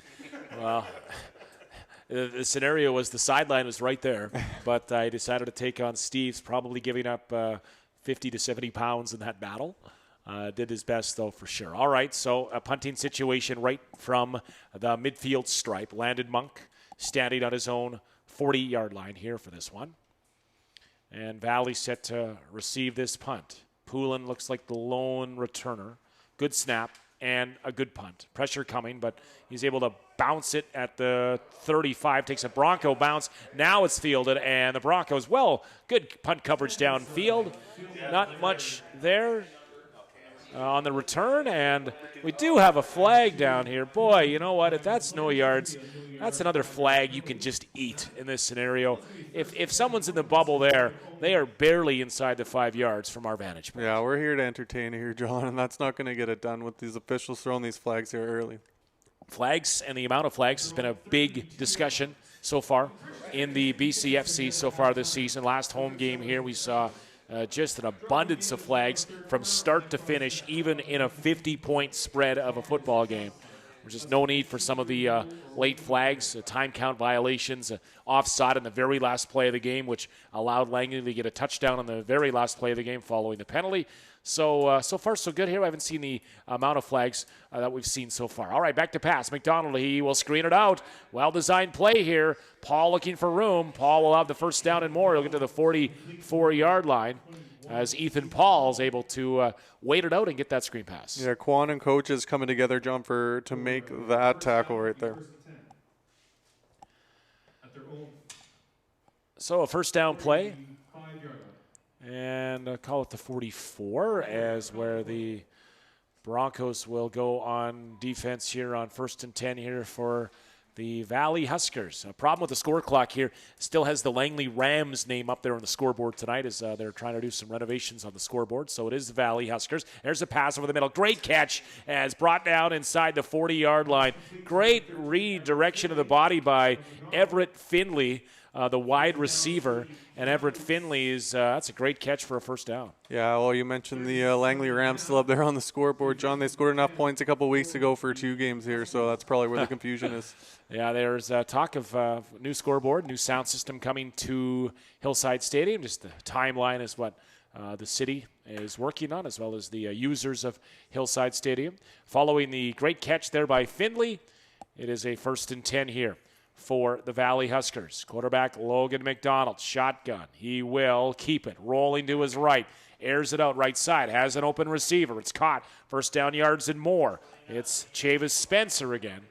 Well, the scenario was the sideline was right there, but I decided to take on Steve's, probably giving up 50 to 70 pounds in that battle. Did his best, though, for sure. All right, so a punting situation right from the midfield stripe. Landon Monk standing on his own 40-yard line here for this one. And Valley set to receive this punt. Poulin looks like the lone returner. Good snap and a good punt. Pressure coming, but he's able to bounce it at the 35. Takes a Bronco bounce. Now it's fielded, and the Broncos, well, good punt coverage downfield. Not much there on the return, and we do have a flag down here. Boy, you know what? If that's no yards, that's another flag you can just eat in this scenario. If someone's in the bubble there, they are barely inside the 5 yards from our vantage point. Yeah, we're here to entertain here, John, and that's not going to get it done with these officials throwing these flags here early. Flags and the amount of flags has been a big discussion so far in the BCFC so far this season. Last home game here, we saw just an abundance of flags from start to finish, even in a 50-point spread of a football game. There's just no need for some of the late flags, time count violations, offside in the very last play of the game, which allowed Langley to get a touchdown on the very last play of the game following the penalty. So far, so good here. I haven't seen the amount of flags that we've seen so far. All right, back to pass. McDonald, he will screen it out. Well-designed play here. Paul looking for room. Paul will have the first down and more. He'll get to the 44-yard line as Ethan Paul is able to wait it out and get that screen pass. Yeah, Quan and coaches coming together, John, to make that tackle right there. So a first down play. And call it the 44 as where the Broncos will go on defense here on 1st and 10 here for the Valley Huskers. A problem with the score clock here. Still has the Langley Rams name up there on the scoreboard tonight as they're trying to do some renovations on the scoreboard. So it is the Valley Huskers. There's a pass over the middle. Great catch as brought down inside the 40-yard line. Great redirection of the body by Everett Finley, the wide receiver. And Everett Finley is that's a great catch for a first down. Yeah, well, you mentioned the Langley Rams still up there on the scoreboard, John. They scored enough points a couple weeks ago for 2 games here, so that's probably where the confusion is. Yeah, there's talk of new scoreboard, new sound system coming to Hillside Stadium. Just the timeline is what the city is working on, as well as the users of Hillside Stadium. Following the great catch there by Finley, it is a 1st and 10 here for the Valley Huskers. Quarterback Logan McDonald, shotgun. He will keep it. Rolling to his right. Airs it out right side. Has an open receiver. It's caught. First down yards and more. It's Chavis Spencer again.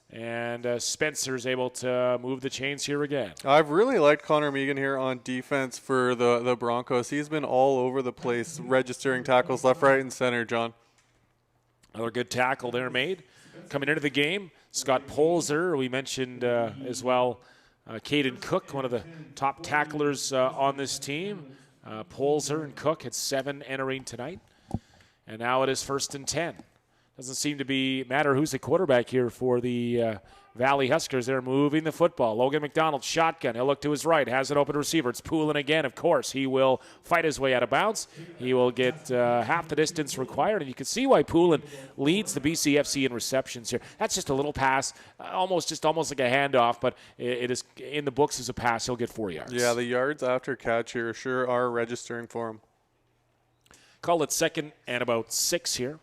And Spencer's able to move the chains here again. I've really liked Connor Megan here on defense for the Broncos. He's been all over the place, registering tackles left, right, and center, John. Another good tackle there made. Coming into the game, Scott Polzer, we mentioned as well, Caden Cook, one of the top tacklers on this team. Polzer and Cook had 7 entering tonight. And now it is 1st and 10. Doesn't seem to matter who's the quarterback here for the Valley Huskers. They're moving the football. Logan McDonald, shotgun. He'll look to his right. Has an open receiver. It's Poulin again, of course. He will fight his way out of bounds. He will get half the distance required. And you can see why Poulin leads the BCFC in receptions here. That's just a little pass, almost like a handoff, but it is in the books as a pass. He'll get 4 yards. Yeah, the yards after catch here sure are registering for him. Call it 2nd and about 6 here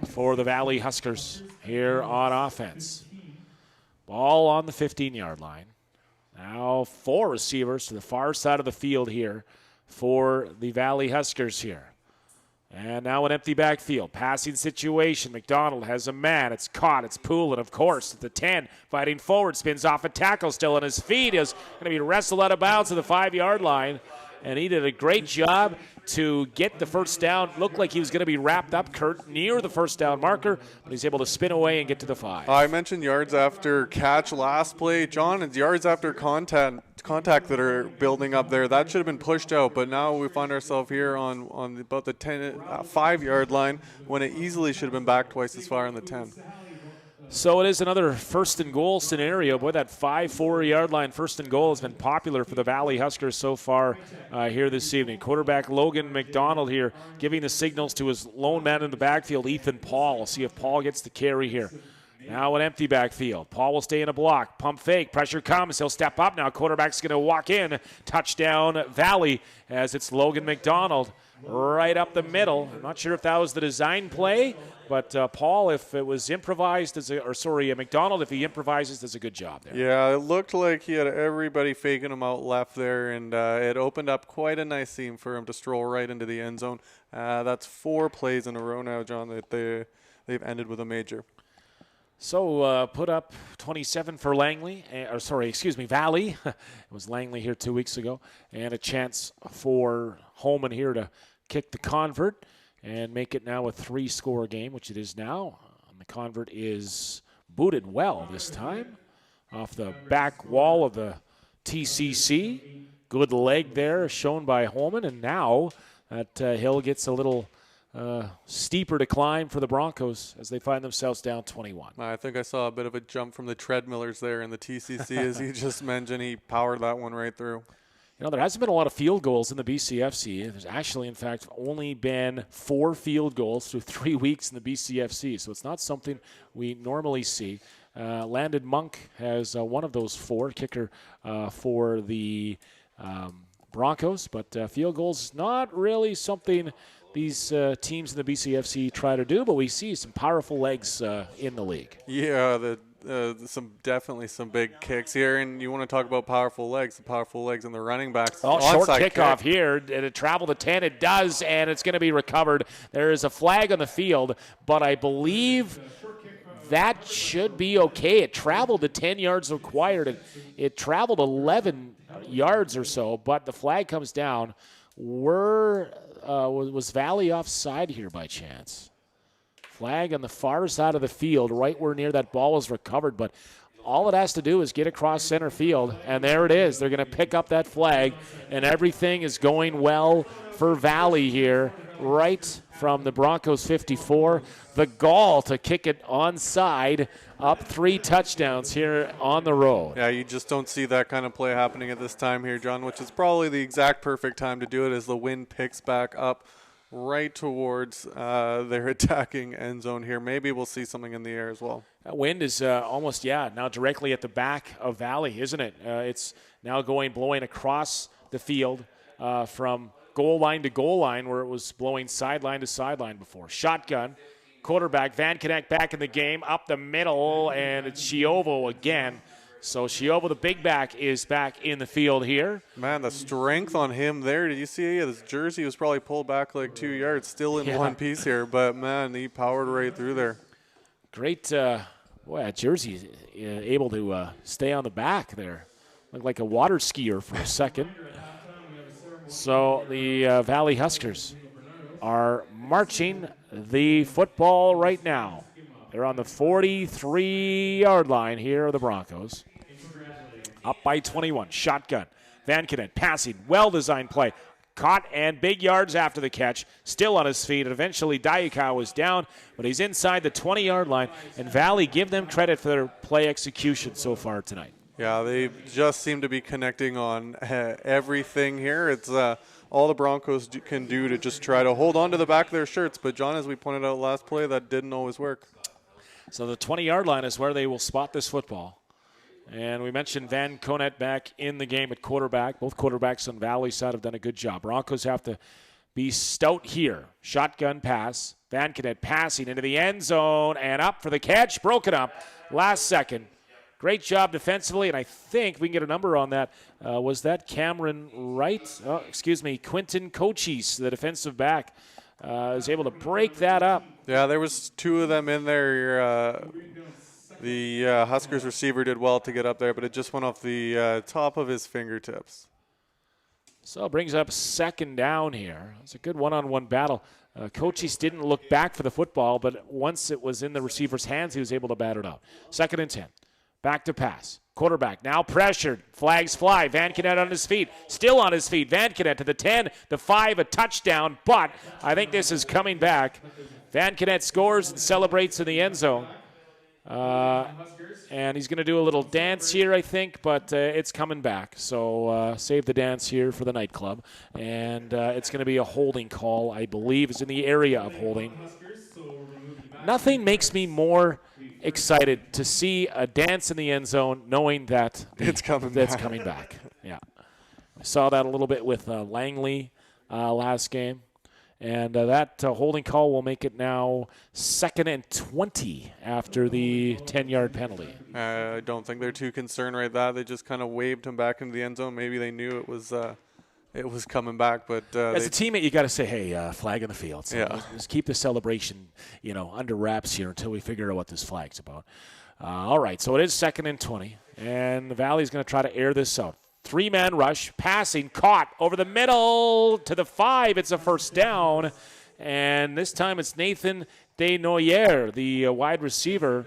for the Valley Huskers here on offense. Ball on the 15-yard line. Now 4 receivers to the far side of the field here for the Valley Huskers here. And now an empty backfield. Passing situation. McDonald has a man. It's caught. It's Poulin, of course, at the 10. Fighting forward. Spins off a tackle. Still on his feet. Is going to be wrestled out of bounds to the 5-yard line. And he did a great job to get the first down. Looked like he was going to be wrapped up, Kurt, near the first down marker, but he's able to spin away and get to the 5. I mentioned yards after catch last play. John, it's yards after contact that are building up there. That should have been pushed out, but now we find ourselves here on about the 5-yard line when it easily should have been back twice as far on the 10. So it is another 1st and goal scenario. Boy, that 4-yard line 1st and goal has been popular for the Valley Huskers so far here this evening. Quarterback Logan McDonald here giving the signals to his lone man in the backfield, Ethan Paul. We'll see if Paul gets the carry here. Now an empty backfield. Paul will stay in a block. Pump fake. Pressure comes. He'll step up now. Quarterback's going to walk in. Touchdown Valley as it's Logan McDonald right up the middle. I'm not sure if that was the design play But Paul, if it was improvised, McDonald, if he improvises, does a good job there. Yeah, it looked like he had everybody faking him out left there, and it opened up quite a nice seam for him to stroll right into the end zone. That's 4 plays in a row now, John, that they've ended with a major. So put up 27 for Valley. It was Langley here 2 weeks ago. And a chance for Holman here to kick the convert and make it now a 3-score game, which it is now. And the convert is booted well this time off the back wall of the TCC. Good leg there shown by Holman. And now that hill gets a little steeper to climb for the Broncos as they find themselves down 21. I think I saw a bit of a jump from the treadmillers there in the TCC, as he just mentioned. He powered that one right through. You know, there hasn't been a lot of field goals in the BCFC. There's actually, in fact, only been 4 field goals through 3 weeks in the BCFC, so it's not something we normally see. Landon Monk has one of those 4, kicker for the Broncos, but field goals not really something these teams in the BCFC try to do, but we see some powerful legs in the league. Yeah, definitely some big kicks here, and you want to talk about powerful legs. The powerful legs and the running backs. Oh, short kickoff here. Did it travel to 10? It does, and it's going to be recovered. There is a flag on the field, but I believe that should be okay. It traveled the 10 yards required. It traveled 11 yards or so, but the flag comes down. Was Valley offside here by chance? Flag on the far side of the field, right where near that ball was recovered, but all it has to do is get across center field, and there it is. They're going to pick up that flag, and everything is going well for Valley here, right from the Broncos 54. The gall to kick it onside, up 3 touchdowns here on the road. Yeah, you just don't see that kind of play happening at this time here, John, which is probably the exact perfect time to do it as the wind picks back up right towards their attacking end zone here. Maybe we'll see something in the air as well. That wind is almost, now directly at the back of Valley, isn't it? It's now blowing across the field from goal line to goal line, where it was blowing sideline to sideline before. Shotgun, quarterback, Van Connect back in the game, up the middle, and it's Chiovo again. So Chiovo, the big back, is back in the field here. Man, the strength on him there. Did you see his jersey was probably pulled back like 2 yards, still in one piece here. But, man, he powered right through there. Great. That jersey able to stay on the back there. Looked like a water skier for a second. So the Valley Huskers are marching the football right now. They're on the 43-yard line here of the Broncos. Up by 21. Shotgun. Van Kenen passing. Well-designed play. Caught and big yards after the catch. Still on his feet. And eventually Diakau was down, but he's inside the 20-yard line. And Valley, give them credit for their play execution so far tonight. Yeah, they just seem to be connecting on everything here. It's all the Broncos can do to just try to hold on to the back of their shirts. But, John, as we pointed out last play, that didn't always work. So the 20-yard line is where they will spot this football. And we mentioned Van Conet back in the game at quarterback. Both quarterbacks on Valley's side have done a good job. Broncos have to be stout here. Shotgun pass. Van Conet passing into the end zone and up for the catch. Broken up last second. Great job defensively, and I think we can get a number on that. Was that Cameron Wright? Quinton Cochise, the defensive back, is able to break that up. Yeah, there was 2 of them in there. The Huskers receiver did well to get up there, but it just went off the top of his fingertips. So it brings up second down here. It's a good one-on-one battle. Cochise didn't look back for the football, but once it was in the receiver's hands, he was able to bat it out. 2nd and 10. Back to pass. Quarterback now pressured. Flags fly. Van Kenen on his feet. Still on his feet. Van Kenen to the 10, the 5, a touchdown. But I think this is coming back. Van Kenen scores and celebrates in the end zone. And he's going to do a little dance here, I think, but it's coming back. So save the dance here for the nightclub. And it's going to be a holding call, I believe. It's in the area of holding. Nothing makes me more excited to see a dance in the end zone knowing that it's coming back. Yeah. We saw that a little bit with Langley last game. And that holding call will make it now 2nd and 20 after the 10-yard penalty. I don't think they're too concerned right that. They just kind of waved him back into the end zone. Maybe they knew it was coming back, but as a teammate, you got to say, "Hey, flag in the field." So Yeah. let's keep the celebration, under wraps here until we figure out what this flag's about. All right, so it is 2nd and 20, and the Valley's going to try to air this out. 3-man rush, passing, caught over the middle to the 5. It's a first down, and this time it's Nathan Desnoyers, the wide receiver,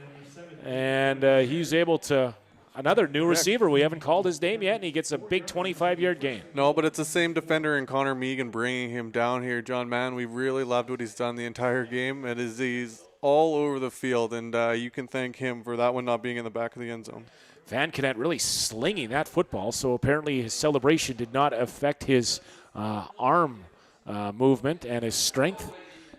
and he's able to. Another new receiver. We haven't called his name yet, and he gets a big 25-yard gain. No, but it's the same defender in Connor Megan bringing him down here. John Mann, we really loved what he's done the entire game. He's all over the field, and you can thank him for that one not being in the back of the end zone. Van Knet really slinging that football, so apparently his celebration did not affect his arm movement and his strength.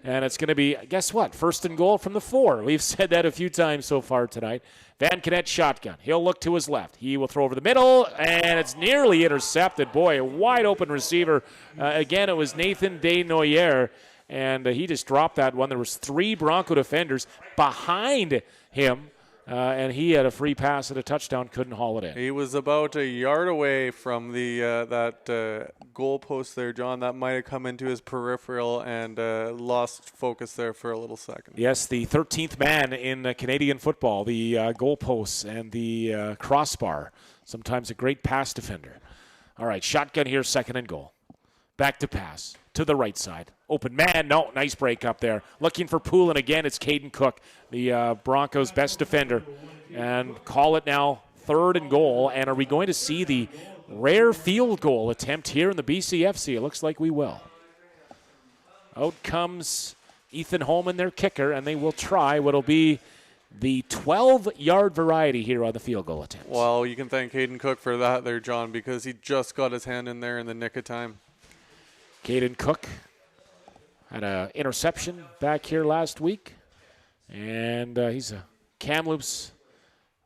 And it's going to be, guess what, 1st and goal from the 4. We've said that a few times so far tonight. Van Knet shotgun. He'll look to his left. He will throw over the middle, and it's nearly intercepted. Boy, a wide open receiver. Again, it was Nathan Desnoyers, and he just dropped that one. There was 3 Bronco defenders behind him. And he had a free pass at a touchdown, couldn't haul it in. He was about a yard away from the that goal post there, John. That might have come into his peripheral and lost focus there for a little second. Yes, the 13th man in Canadian football, the goal posts and the crossbar. Sometimes a great pass defender. All right, shotgun here, 2nd and goal. Back to pass. To the right side. Open man. No, nice break up there. Looking for Poulin again. It's Caden Cook, the Broncos' best defender. And call it now 3rd and goal. And are we going to see the rare field goal attempt here in the BCFC? It looks like we will. Out comes Ethan Holman, their kicker, and they will try what will be the 12-yard variety here on the field goal attempt. Well, you can thank Caden Cook for that there, John, because he just got his hand in there in the nick of time. Caden Cook had an interception back here last week, and he's a Kamloops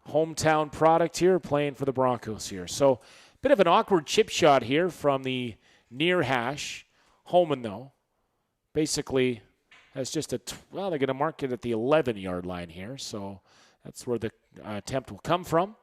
hometown product here, playing for the Broncos here. So, bit of an awkward chip shot here from the near hash. Holman, though, basically has just they're going to mark it at the 11-yard line here, so that's where the attempt will come from.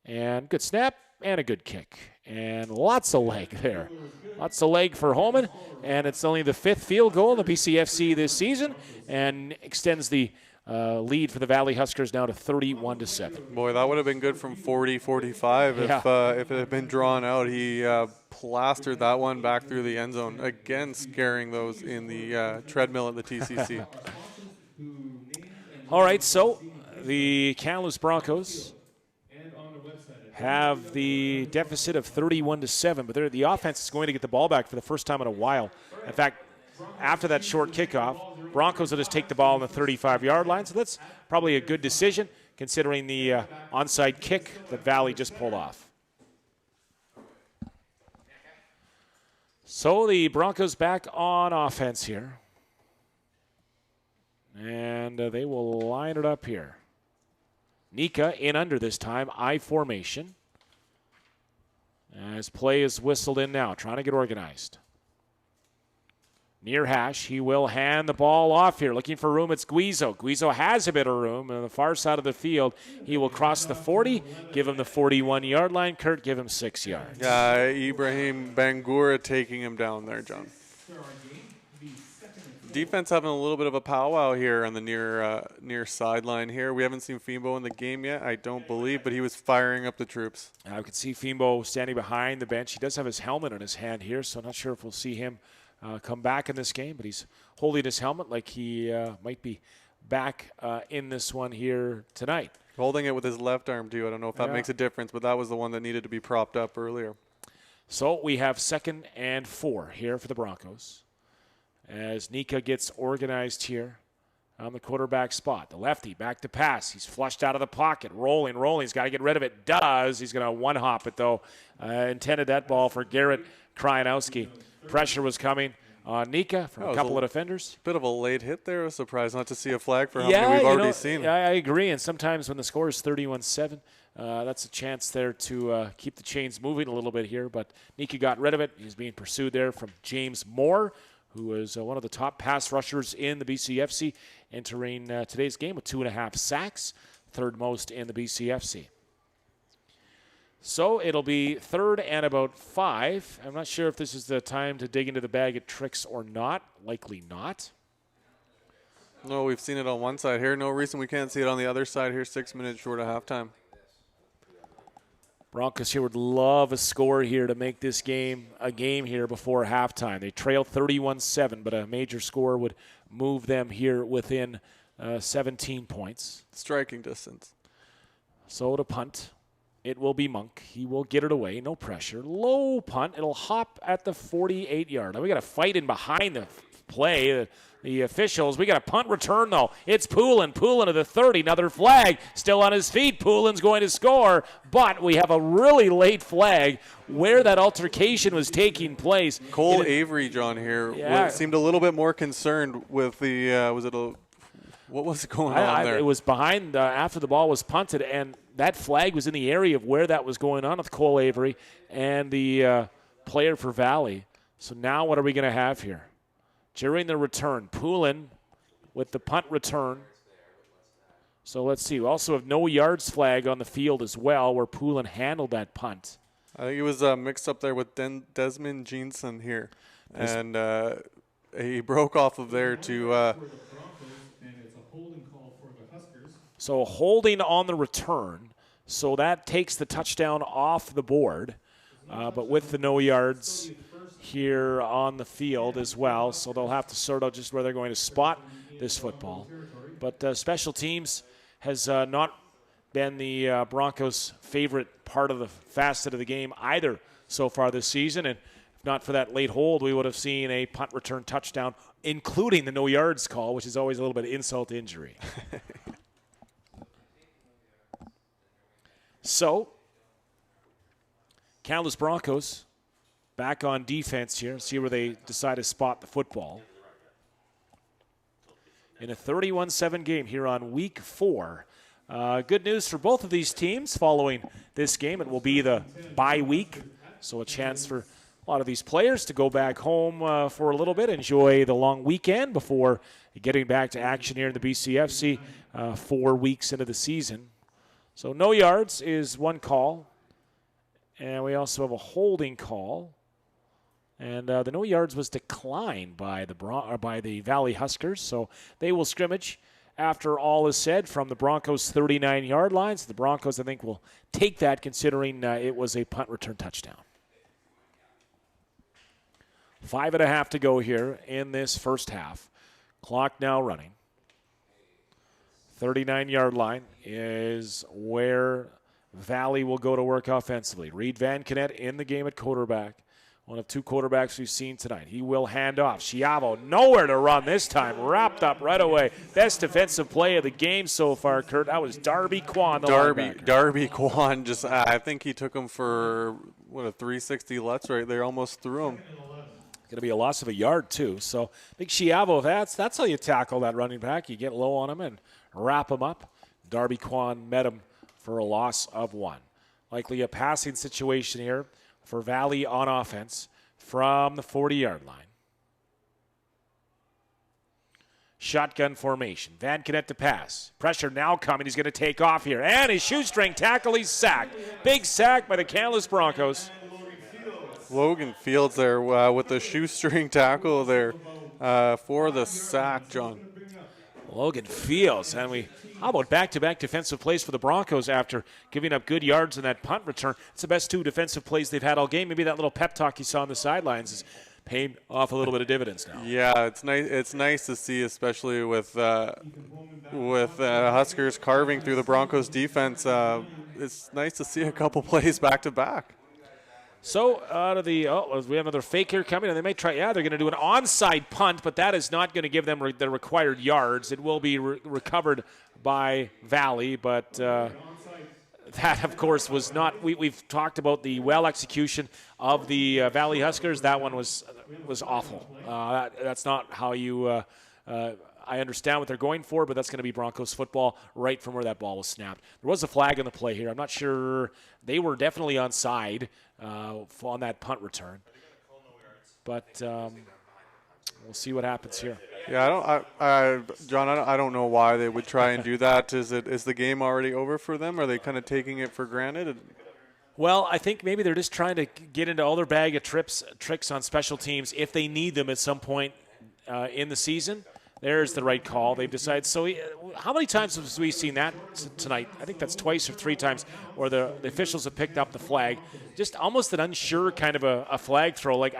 And good snap and a good kick. And lots of leg there. Lots of leg for Holman. And it's only the 5th field goal in the BCFC this season and extends the lead for the Valley Huskers now to 31-7. Boy, that would have been good from 40-45 if it had been drawn out. He plastered that one back through the end zone. Again, scaring those in the treadmill at the TCC. All right, so the Kamloops Broncos have the deficit of 31-7, but the offense is going to get the ball back for the first time in a while. In fact, after that short kickoff, Broncos will just take the ball on the 35-yard line, so that's probably a good decision considering the onside kick that Valley just pulled off. So the Broncos back on offense here, and they will line it up here. Nika in under this time, I formation. As play is whistled in now, trying to get organized. Near hash, he will hand the ball off here. Looking for room, it's Guizo. Guizo has a bit of room on the far side of the field. He will cross the 40, give him the 41-yard line. Kurt, give him 6 yards. Ibrahim Bangura taking him down there, John. Defense having a little bit of a powwow here on the near sideline here. We haven't seen Fimbo in the game yet, I don't believe, but he was firing up the troops. I can see Fimbo standing behind the bench. He does have his helmet on his hand here, so I'm not sure if we'll see him come back in this game, but he's holding his helmet like he might be back in this one here tonight. Holding it with his left arm, too. I don't know if that makes a difference, but that was the one that needed to be propped up earlier. So we have 2nd and 4 here for the Broncos as Nika gets organized here on the quarterback spot. The lefty back to pass. He's flushed out of the pocket, rolling. He's got to get rid of it. He's going to one-hop it, though. Intended that ball for Garrett Krajnowski. Pressure was coming on Nika from a couple of defenders. Bit of a late hit there. I was surprised not to see a flag for how many we've already seen. Yeah, I agree. And sometimes when the score is 31-7, that's a chance there to keep the chains moving a little bit here. But Nika got rid of it. He's being pursued there from James Moore, who is one of the top pass rushers in the BCFC, entering today's game with 2.5 sacks, third most in the BCFC. So it'll be 3rd and about 5. I'm not sure if this is the time to dig into the bag of tricks or not. Likely not. No, we've seen it on one side here. No reason we can't see it on the other side here. 6 minutes short of halftime. Broncos here would love a score here to make this game a game here before halftime. They trail 31-7, but a major score would move them here within 17 points. Striking distance. So to punt, it will be Monk. He will get it away, no pressure. Low punt. It'll hop at the 48-yard. Now we got to fight in behind the play. The officials, we got a punt return, though. It's Poulin. Poulin to the 30. Another flag. Still on his feet. Poulin's going to score. But we have a really late flag where that altercation was taking place. Cole Avery, John, here, seemed a little bit more concerned with the, what was going on there? It was behind after the ball was punted, and that flag was in the area of where that was going on with Cole Avery and the player for Valley. So now what are we going to have here? During the return, Poulin with the punt return. So let's see. We also have no yards flag on the field as well where Poulin handled that punt. I think it was mixed up there with Desmond Jeanson here. And he broke off of there to And it's a holding call for the Huskers. So holding on the return. So that takes the touchdown off the board. But with the no yards here on the field as well, so they'll have to sort out just where they're going to spot this football. But special teams has not been the Broncos' favorite part of the facet of the game either so far this season, and if not for that late hold, we would have seen a punt return touchdown, including the no yards call, which is always a little bit of insult to injury. So, Kamloops Broncos back on defense here. See where they decide to spot the football. In a 31-7 game here on week 4. Good news for both of these teams following this game. It will be the bye week, so a chance for a lot of these players to go back home for a little bit, enjoy the long weekend before getting back to action here in the BCFC 4 weeks into the season. So no yards is one call, and we also have a holding call. And the no yards was declined by the Valley Huskers, so they will scrimmage after all is said from the Broncos' 39-yard line. So the Broncos, I think, will take that considering it was a punt return touchdown. 5.5 to go here in this first half. Clock now running. 39-yard line is where Valley will go to work offensively. Reed Van Kennett in the game at quarterback. One of 2 quarterbacks we've seen tonight. He will hand off. Schiavo nowhere to run this time. Wrapped up right away. Best defensive play of the game so far, Kurt. That was Darby Kwan, the linebacker. Darby Kwan just, I think he took him for, a 360 Lutz right there. Almost threw him. Going to be a loss of a yard, too. So I think Schiavo, that's how you tackle that running back. You get low on him and wrap him up. Darby Kwan met him for a loss of 1. Likely a passing situation here for Valley on offense from the 40-yard line. Shotgun formation. Van Kennett to pass. Pressure now coming. He's going to take off here. And his shoestring tackle, he's sacked. Big sack by the Kamloops Broncos. Logan Fields there with the shoestring tackle there for the sack, John. Logan Fields. And how about back-to-back defensive plays for the Broncos after giving up good yards in that punt return? It's the best 2 defensive plays they've had all game. Maybe that little pep talk you saw on the sidelines is paying off a little bit of dividends now. Yeah, it's nice. It's nice to see, especially with Huskers carving through the Broncos defense. It's nice to see a couple plays back-to-back. So out of we have another fake here coming, and they may try. Yeah, they're going to do an onside punt, but that is not going to give them the required yards. It will be recovered by Valley, but that, of course, was not. We've talked about the well execution of the Valley Huskers. That one was awful. That's not how you. I understand what they're going for, but that's going to be Broncos football right from where that ball was snapped. There was a flag on the play here. I'm not sure. They were definitely onside on that punt return. But we'll see what happens here. Yeah, John, I don't know why they would try and do that. Is the game already over for them? Are they kind of taking it for granted? Well, I think maybe they're just trying to get into all their bag of tricks on special teams if they need them at some point in the season. There's the right call. They've decided. So how many times have we seen that tonight? I think that's twice or three times where the officials have picked up the flag. Just almost an unsure kind of a flag throw. Like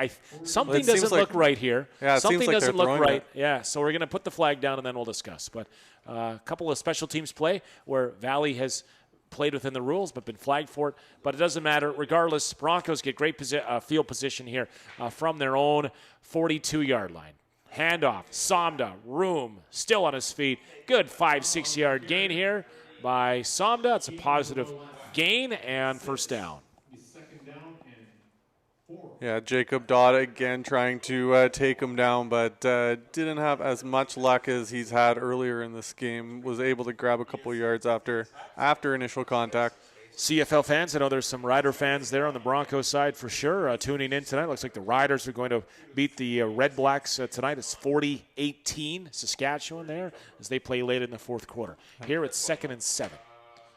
something doesn't look right here. Yeah, it something seems like doesn't look right. It. Yeah, so we're going to put the flag down and then we'll discuss. But a couple of special teams play where Valley has played within the rules but been flagged for it. But it doesn't matter. Regardless, Broncos get great field position here from their own 42-yard line. Handoff, Somda, room, still on his feet. Good 5-6 yard gain here by Somda. It's a positive gain and first down. Yeah, Jacob Dodd again trying to take him down, but didn't have as much luck as he's had earlier in this game. Was able to grab a couple yards after initial contact. CFL fans, I know there's some Rider fans there on the Broncos side for sure tuning in tonight. Looks like the Riders are going to beat the Red Blacks tonight. It's 40-18 Saskatchewan there as they play late in the fourth quarter. Here it's 2nd and 7.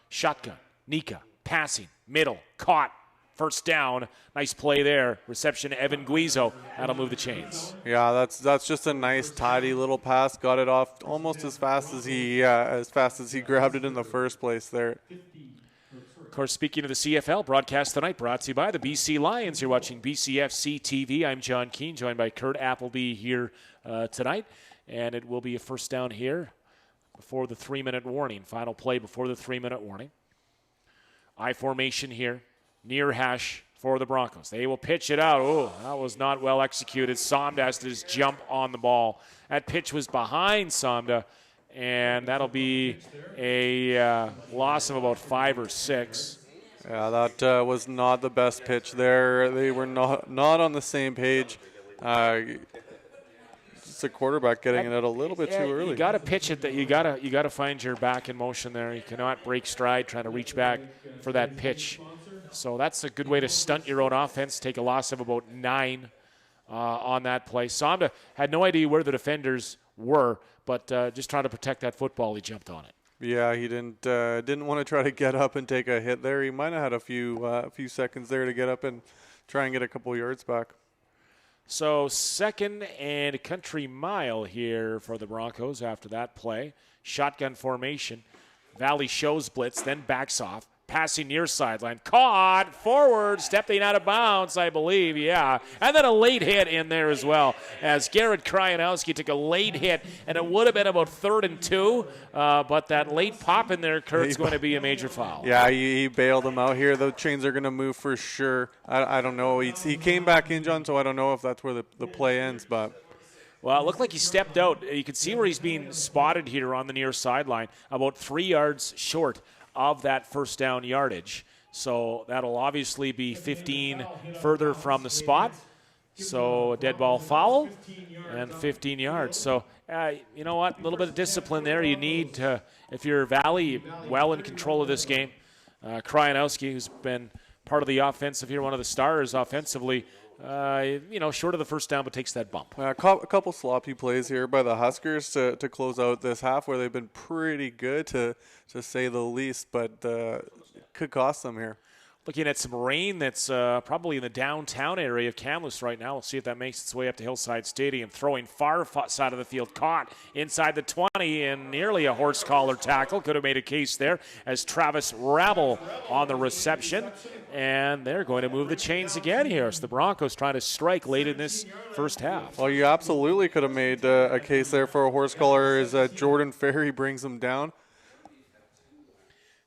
Shotgun, Nika, passing, middle, caught, first down. Nice play there. Reception to Evan Guizo. That'll move the chains. Yeah, that's just a nice, tidy little pass. Got it off almost as fast as he grabbed it in the first place there. Of course, speaking of the CFL, broadcast tonight brought to you by the BC Lions. You're watching BCFC TV. I'm John Keane, joined by Kurt Appleby here tonight. And it will be a first down here before the 3-minute warning. Final play before the 3-minute warning. I formation here, near hash for the Broncos. They will pitch it out. Oh, that was not well executed. Somda has to just jump on the ball. That pitch was behind Somda. And that'll be a loss of about 5 or 6. Yeah, that was not the best pitch there. They were not on the same page. Just the quarterback getting it out a little bit too early. You got to pitch it. That you got to find your back in motion there. You cannot break stride trying to reach back for that pitch. So that's a good way to stunt your own offense. Take a loss of about 9 on that play. Somda had no idea where the defenders were, but just trying to protect that football, he jumped on it. Yeah, he didn't want to try to get up and take a hit there. He might have had a few seconds there to get up and try and get a couple yards back. So 2nd and country mile here for the Broncos after that play. Shotgun formation. Valley shows blitz, then backs off. Passing near sideline. Caught. Forward. Stepping out of bounds, I believe. Yeah. And then a late hit in there as well. As Garrett Krajinowski took a late hit. And it would have been about 3rd and 2. But that late pop in there, Kurt's going to be a major foul. Yeah, he bailed him out here. The chains are going to move for sure. I don't know. He came back in, John, so I don't know if that's where the play ends. But well, it looked like he stepped out. You can see where he's being spotted here on the near sideline. About 3 yards short of that first down yardage. So that'll obviously be 15 further from the spot. So a dead ball foul and 15 yards. So you know what? A little bit of discipline there. You need to, if you're Valley, well in control of this game. Krajinowski, who's been part of the offensive here, one of the stars offensively, short of the first down, but takes that bump. A couple sloppy plays here by the Huskers to close out this half, where they've been pretty good to say the least, but could cost them here. Looking at some rain that's probably in the downtown area of Kamloops right now. We'll see if that makes its way up to Hillside Stadium. Throwing far side of the field, caught inside the 20 and nearly a horse collar tackle. Could have made a case there as Travis Rabble on the reception. And they're going to move the chains again here. So the Broncos trying to strike late in this first half. Well, you absolutely could have made a case there for a horse collar as Jordan Ferry brings them down.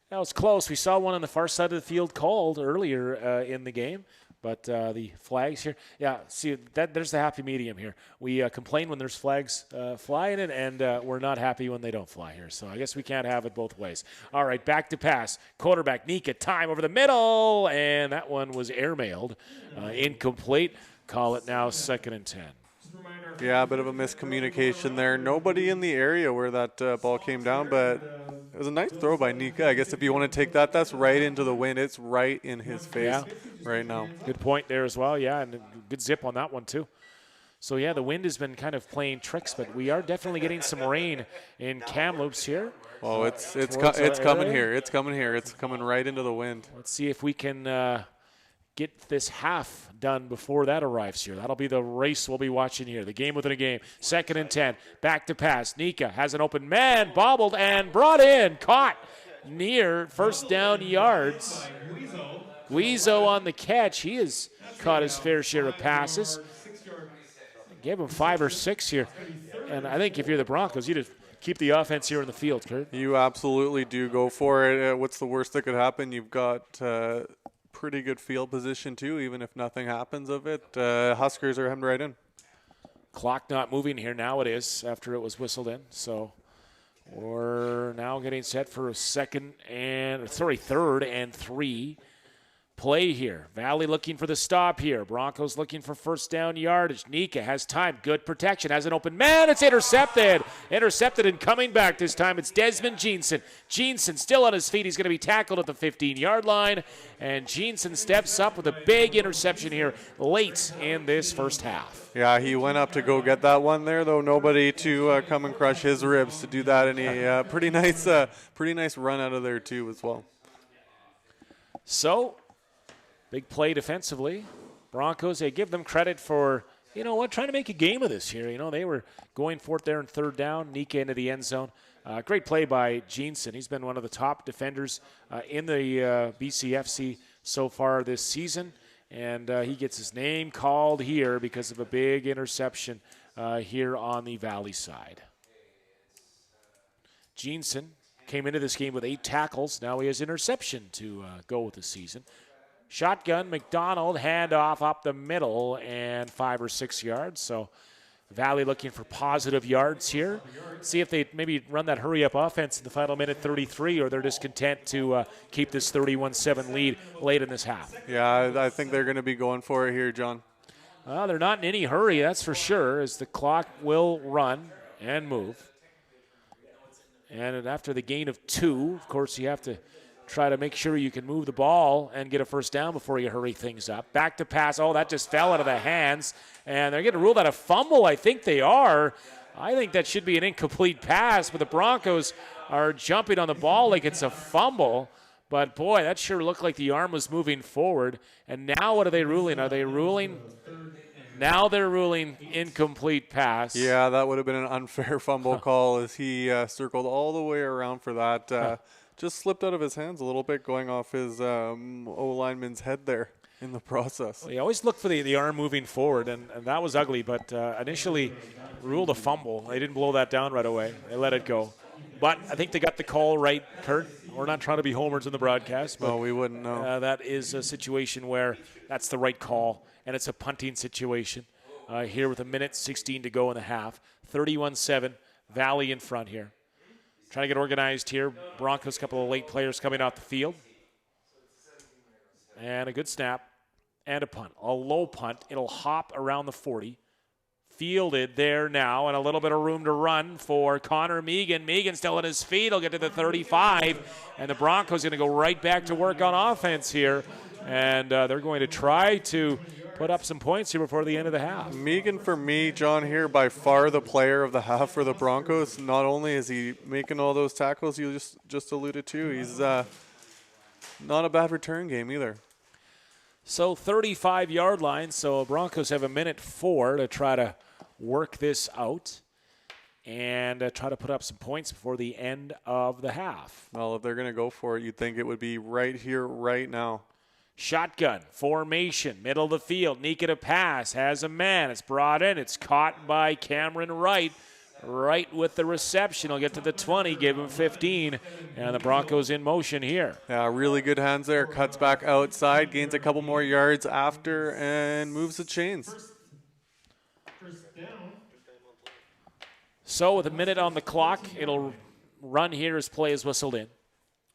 That was close. We saw one on the far side of the field called earlier in the game, but the flags here. Yeah, see, there's the happy medium here. We complain when there's flags flying in, and we're not happy when they don't fly here. So I guess we can't have it both ways. All right, back to pass. Quarterback Nika, time over the middle, and that one was airmailed. Incomplete. Call it now 2nd and 10. Yeah, a bit of a miscommunication there. Nobody in the area where that ball came down, but it was a nice throw by Nika. I guess if you want to take that, that's right into the wind. It's right in his face right now. Good point there as well, yeah, and good zip on that one too. So, yeah, the wind has been kind of playing tricks, but we are definitely getting some rain in Kamloops here. Oh, it's Towards coming area. here. It's coming here. It's coming right into the wind. Let's see if we can get this half done before that arrives here. That'll be the race we'll be watching here. The game within a game. 2nd and 10. Back to pass. Nika has an open man. Bobbled and brought in. Caught near first down yards. Guizo on the catch. He has caught his fair share of passes. Gave him 5 or 6 here. And I think if you're the Broncos, you just keep the offense here in the field, Kurt. You absolutely do go for it. What's the worst that could happen? You've got pretty good field position too, even if nothing happens of it. Huskers are hemmed right in. Clock not moving here. Now it is after it was whistled in. So we're now getting set for third and 3 play here. Valley looking for the stop here. Broncos looking for first down yardage. Nika has time. Good protection. Has an open man. It's intercepted. Intercepted and coming back this time. It's Desmond Jeanson. Jeanson still on his feet. He's going to be tackled at the 15-yard line. And Jeanson steps up with a big interception here late in this first half. Yeah, he went up to go get that one there, though. Nobody to come and crush his ribs to do that. And he pretty nice run out of there too as well. So, big play defensively. Broncos, they give them credit for, trying to make a game of this here. They were going for it there in 3rd down. Nika into the end zone. Great play by Jeanson. He's been one of the top defenders in the BCFC so far this season. And he gets his name called here because of a big interception here on the Valley side. Jeanson came into this game with 8 tackles. Now he has interception to go with the season. Shotgun, McDonald, handoff up the middle and 5 or 6 yards. So Valley looking for positive yards here. See if they maybe run that hurry-up offense in the final minute 33, or they're just content to keep this 31-7 lead late in this half. Yeah, I think they're going to be going for it here, John. Well, they're not in any hurry, that's for sure, as the clock will run and move. And after the gain of 2, of course, you have to try to make sure you can move the ball and get a first down before you hurry things up. Back to pass. Oh, that just fell out of the hands. And they're getting ruled out a fumble. I think they are. I think that should be an incomplete pass, but the Broncos are jumping on the ball like it's a fumble. But, boy, that sure looked like the arm was moving forward. And now what are they ruling? Are they ruling? Now they're ruling incomplete pass. Yeah, that would have been an unfair fumble call as he circled all the way around for that. Just slipped out of his hands a little bit, going off his O-lineman's head there in the process. Well, you always look for the arm moving forward, and that was ugly, but initially ruled a fumble. They didn't blow that down right away. They let it go. But I think they got the call right, Kurt. We're not trying to be homers in the broadcast. But, no, we wouldn't know. That is a situation where that's the right call, and it's a punting situation here with 1:16 to go in the half. 31-7, Valley in front here. Trying to get organized here. Broncos, a couple of late players coming off the field. And a good snap and a punt. A low punt. It'll hop around the 40. Fielded there now, and a little bit of room to run for Connor Megan. Megan still on his feet. He'll get to the 35. And the Broncos going to go right back to work on offense here. And they're going to try to put up some points here before the end of the half. Megan, for me, John, here by far the player of the half for the Broncos. Not only is he making all those tackles you just alluded to, he's not a bad return game either. So 35-yard line, so Broncos have 1:04 to try to work this out and try to put up some points before the end of the half. Well, if they're going to go for it, you'd think it would be right here, right now. Shotgun, formation, middle of the field. Nika to pass, has a man. It's brought in. It's caught by Cameron Wright. Right with the reception. He'll get to the 20, give him 15. And the Broncos in motion here. Yeah, really good hands there. Cuts back outside, gains a couple more yards after, and moves the chains. First down. So with a minute on the clock, it'll run here as play is whistled in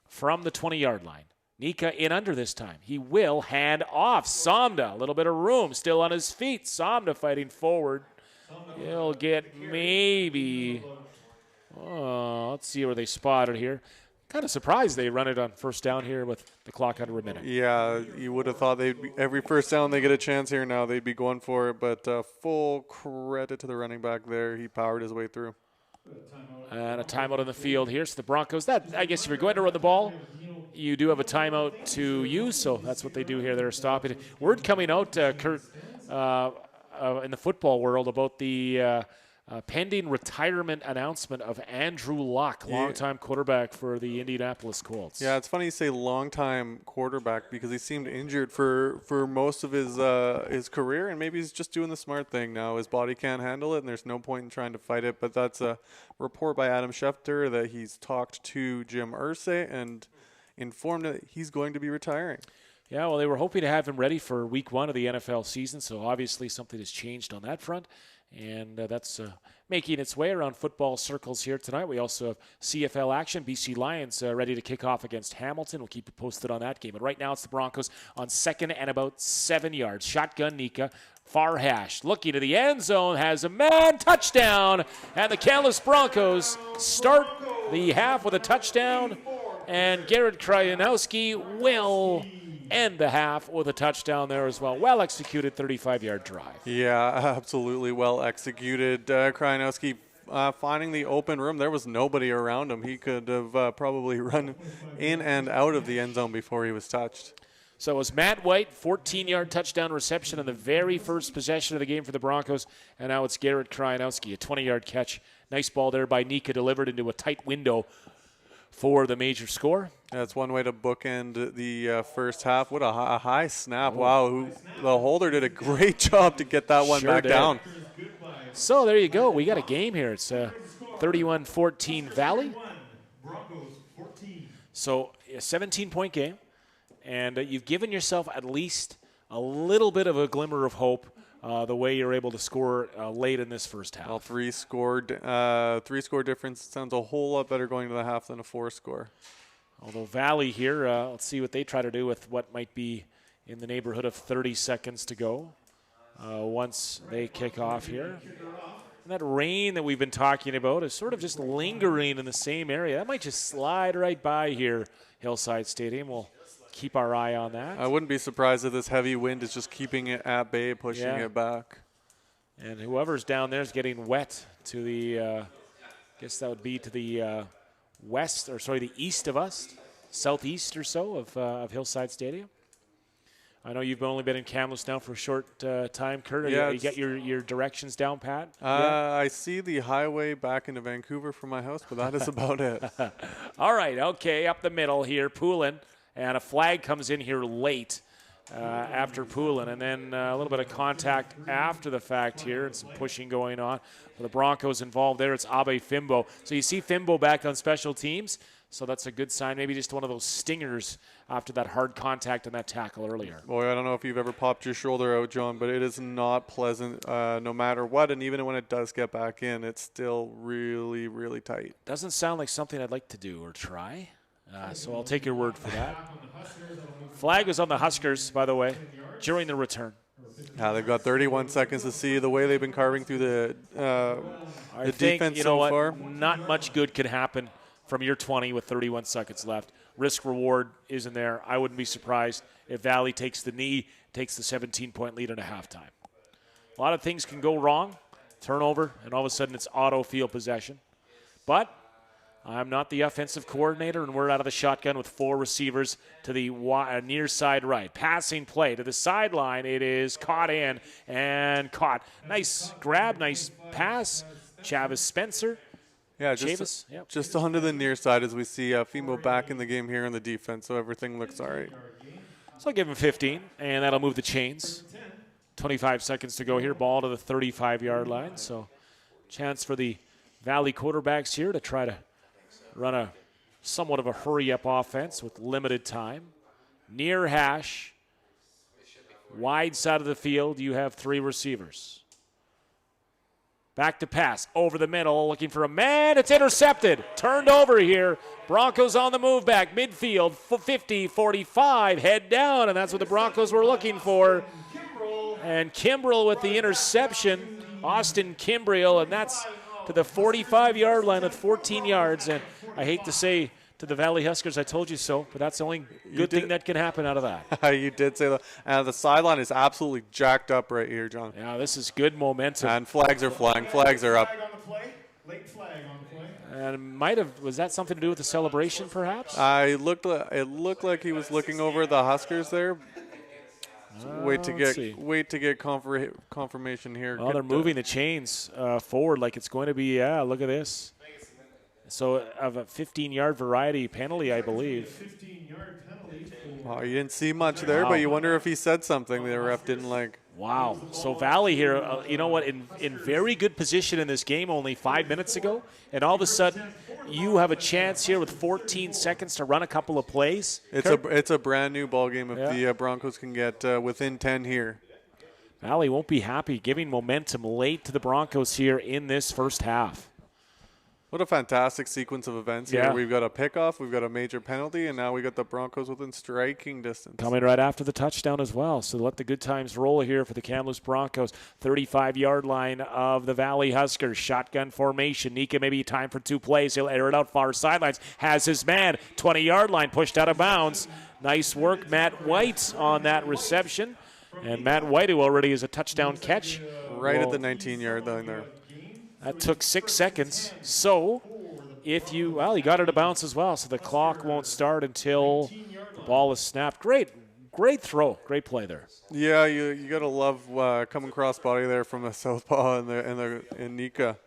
from the 20-yard line. Nika in under this time. He will hand off. Samda, a little bit of room, still on his feet. Samda fighting forward. He'll get maybe, let's see where they spotted here. Kind of surprised they run it on first down here with the clock under a minute. Yeah, you would have thought they'd be, every first down they get a chance here now, they'd be going for it. But full credit to the running back there. He powered his way through. And a timeout on the field here. So the Broncos, that I guess if you're going to run the ball, you do have a timeout to use. So that's what they do here. They're stopping it. Word coming out, Kurt, in the football world about the pending retirement announcement of Andrew Luck, longtime quarterback for the Indianapolis Colts. Yeah, it's funny you say longtime quarterback because he seemed injured for most of his career, and maybe he's just doing the smart thing now. His body can't handle it, and there's no point in trying to fight it. But that's a report by Adam Schefter that he's talked to Jim Irsay and informed that he's going to be retiring. Yeah, well, they were hoping to have him ready for week 1 of the NFL season, so obviously something has changed on that front. And that's making its way around football circles here tonight. We also have CFL action. BC Lions ready to kick off against Hamilton. We'll keep you posted on that game. But right now it's the Broncos on 2nd and about 7 yards. Shotgun Nika. Far hash. Looking to the end zone. Has a man. Touchdown. And the Kamloops Broncos start the half with a touchdown. And Garrett Krajanowski will end the half with a touchdown there as well. Well executed 35-yard drive. Yeah, absolutely well executed. Krajanowski finding the open room. There was nobody around him. He could have probably run in and out of the end zone before he was touched. So it was Matt White, 14-yard touchdown reception on the very first possession of the game for the Broncos. And now it's Garrett Krajanowski, a 20-yard catch. Nice ball there by Nika, delivered into a tight window for the major score. That's one way to bookend the first half. What a high snap. Wow, the holder did a great job to get that one back down. So there you go. We got a game here. It's 31-14 Valley. So a 17-point game. And you've given yourself at least a little bit of a glimmer of hope the way you're able to score late in this first half. Well, three-score difference sounds a whole lot better going to the half than a 4-score. Although Valley here, let's see what they try to do with what might be in the neighborhood of 30 seconds to go once they kick off here. And that rain that we've been talking about is sort of just lingering in the same area. That might just slide right by here, Hillside Stadium. We'll keep our eye on that. I wouldn't be surprised if this heavy wind is just keeping it at bay, pushing it back. And whoever's down there is getting wet to the, I guess that would be to the the east of us, southeast or so of Hillside Stadium. I know you've only been in Kamloops now for a short time, Kurt. You get your directions down, Pat? I see the highway back into Vancouver from my house, but that is about it. All right, okay, up the middle here, Poulin. And a flag comes in here late after Poulin. And then a little bit of contact after the fact here and some pushing going on. For the Broncos involved there, it's Abe Fimbo. So you see Fimbo back on special teams. So that's a good sign. Maybe just one of those stingers after that hard contact and that tackle earlier. Boy, I don't know if you've ever popped your shoulder out, John, but it is not pleasant no matter what. And even when it does get back in, it's still really, really tight. Doesn't sound like something I'd like to do or try. So I'll take your word for that. Flag was on the Huskers, by the way, during the return. They've got 31 seconds to see the way they've been carving through the defense so far. Not much good could happen from your 20 with 31 seconds left. Risk reward isn't there. I wouldn't be surprised if Valley takes the knee, takes the 17-point lead into halftime. A lot of things can go wrong. Turnover, and all of a sudden it's auto field possession. But I'm not the offensive coordinator, and we're out of the shotgun with 4 receivers to the near side right. Passing play to the sideline. It is caught in and caught. Nice grab, nice pass. Chavis Spencer. Yeah, just onto the near side as we see Fimo back in the game here in the defense, so everything looks all right. So I'll give him 15, and that'll move the chains. 25 seconds to go here. Ball to the 35-yard line. So chance for the Valley quarterbacks here to try to run a somewhat of a hurry-up offense with limited time. Near hash, wide side of the field, you have 3 receivers. Back to pass, over the middle, looking for a man. It's intercepted. Turned over here. Broncos on the move back, midfield, 50, 45, head down, and that's what the Broncos were looking for. And Kimbrell with the interception, Austin Kimbrell, and that's to the 45-yard line with 14 yards. And I hate to say to the Valley Huskers. I told you so, but that's the only good thing that can happen out of that. You did say that. The sideline is absolutely jacked up right here, John. Yeah, this is good momentum. And flags are flying. Flags are up. Flag on the play. Late flag on the play. And was that something to do with the celebration, perhaps? It looked like he was looking over the Huskers there. Wait to get confirmation here. Well, they're moving the chains forward like it's going to be. Yeah, look at this. So of a 15-yard variety penalty, I believe. 15-yard penalty. Oh, you didn't see much there, but you wonder if he said something the ref didn't like. Wow. So Valley here, you know what, in very good position in this game only 5 minutes ago, and all of a sudden you have a chance here with 14 seconds to run a couple of plays. It's a brand new ball game if the Broncos can get within 10 here. Valley won't be happy, giving momentum late to the Broncos here in this first half. What a fantastic sequence of events here. We've got a pickoff, we've got a major penalty, and now we got the Broncos within striking distance. Coming right after the touchdown as well. So let the good times roll here for the Kamloops Broncos. 35-yard line of the Valley Huskers. Shotgun formation. Nika maybe time for 2 plays. He'll air it out far sidelines. Has his man. 20-yard line pushed out of bounds. Nice work, Matt White, on that reception. And Matt White, who already is a touchdown catch. Right at the 19-yard line there. That took 6 seconds. So he got it to bounce as well. So the clock won't start until the ball is snapped. Great throw. Great play there. Yeah, you got to love coming cross body there from a southpaw and Nika.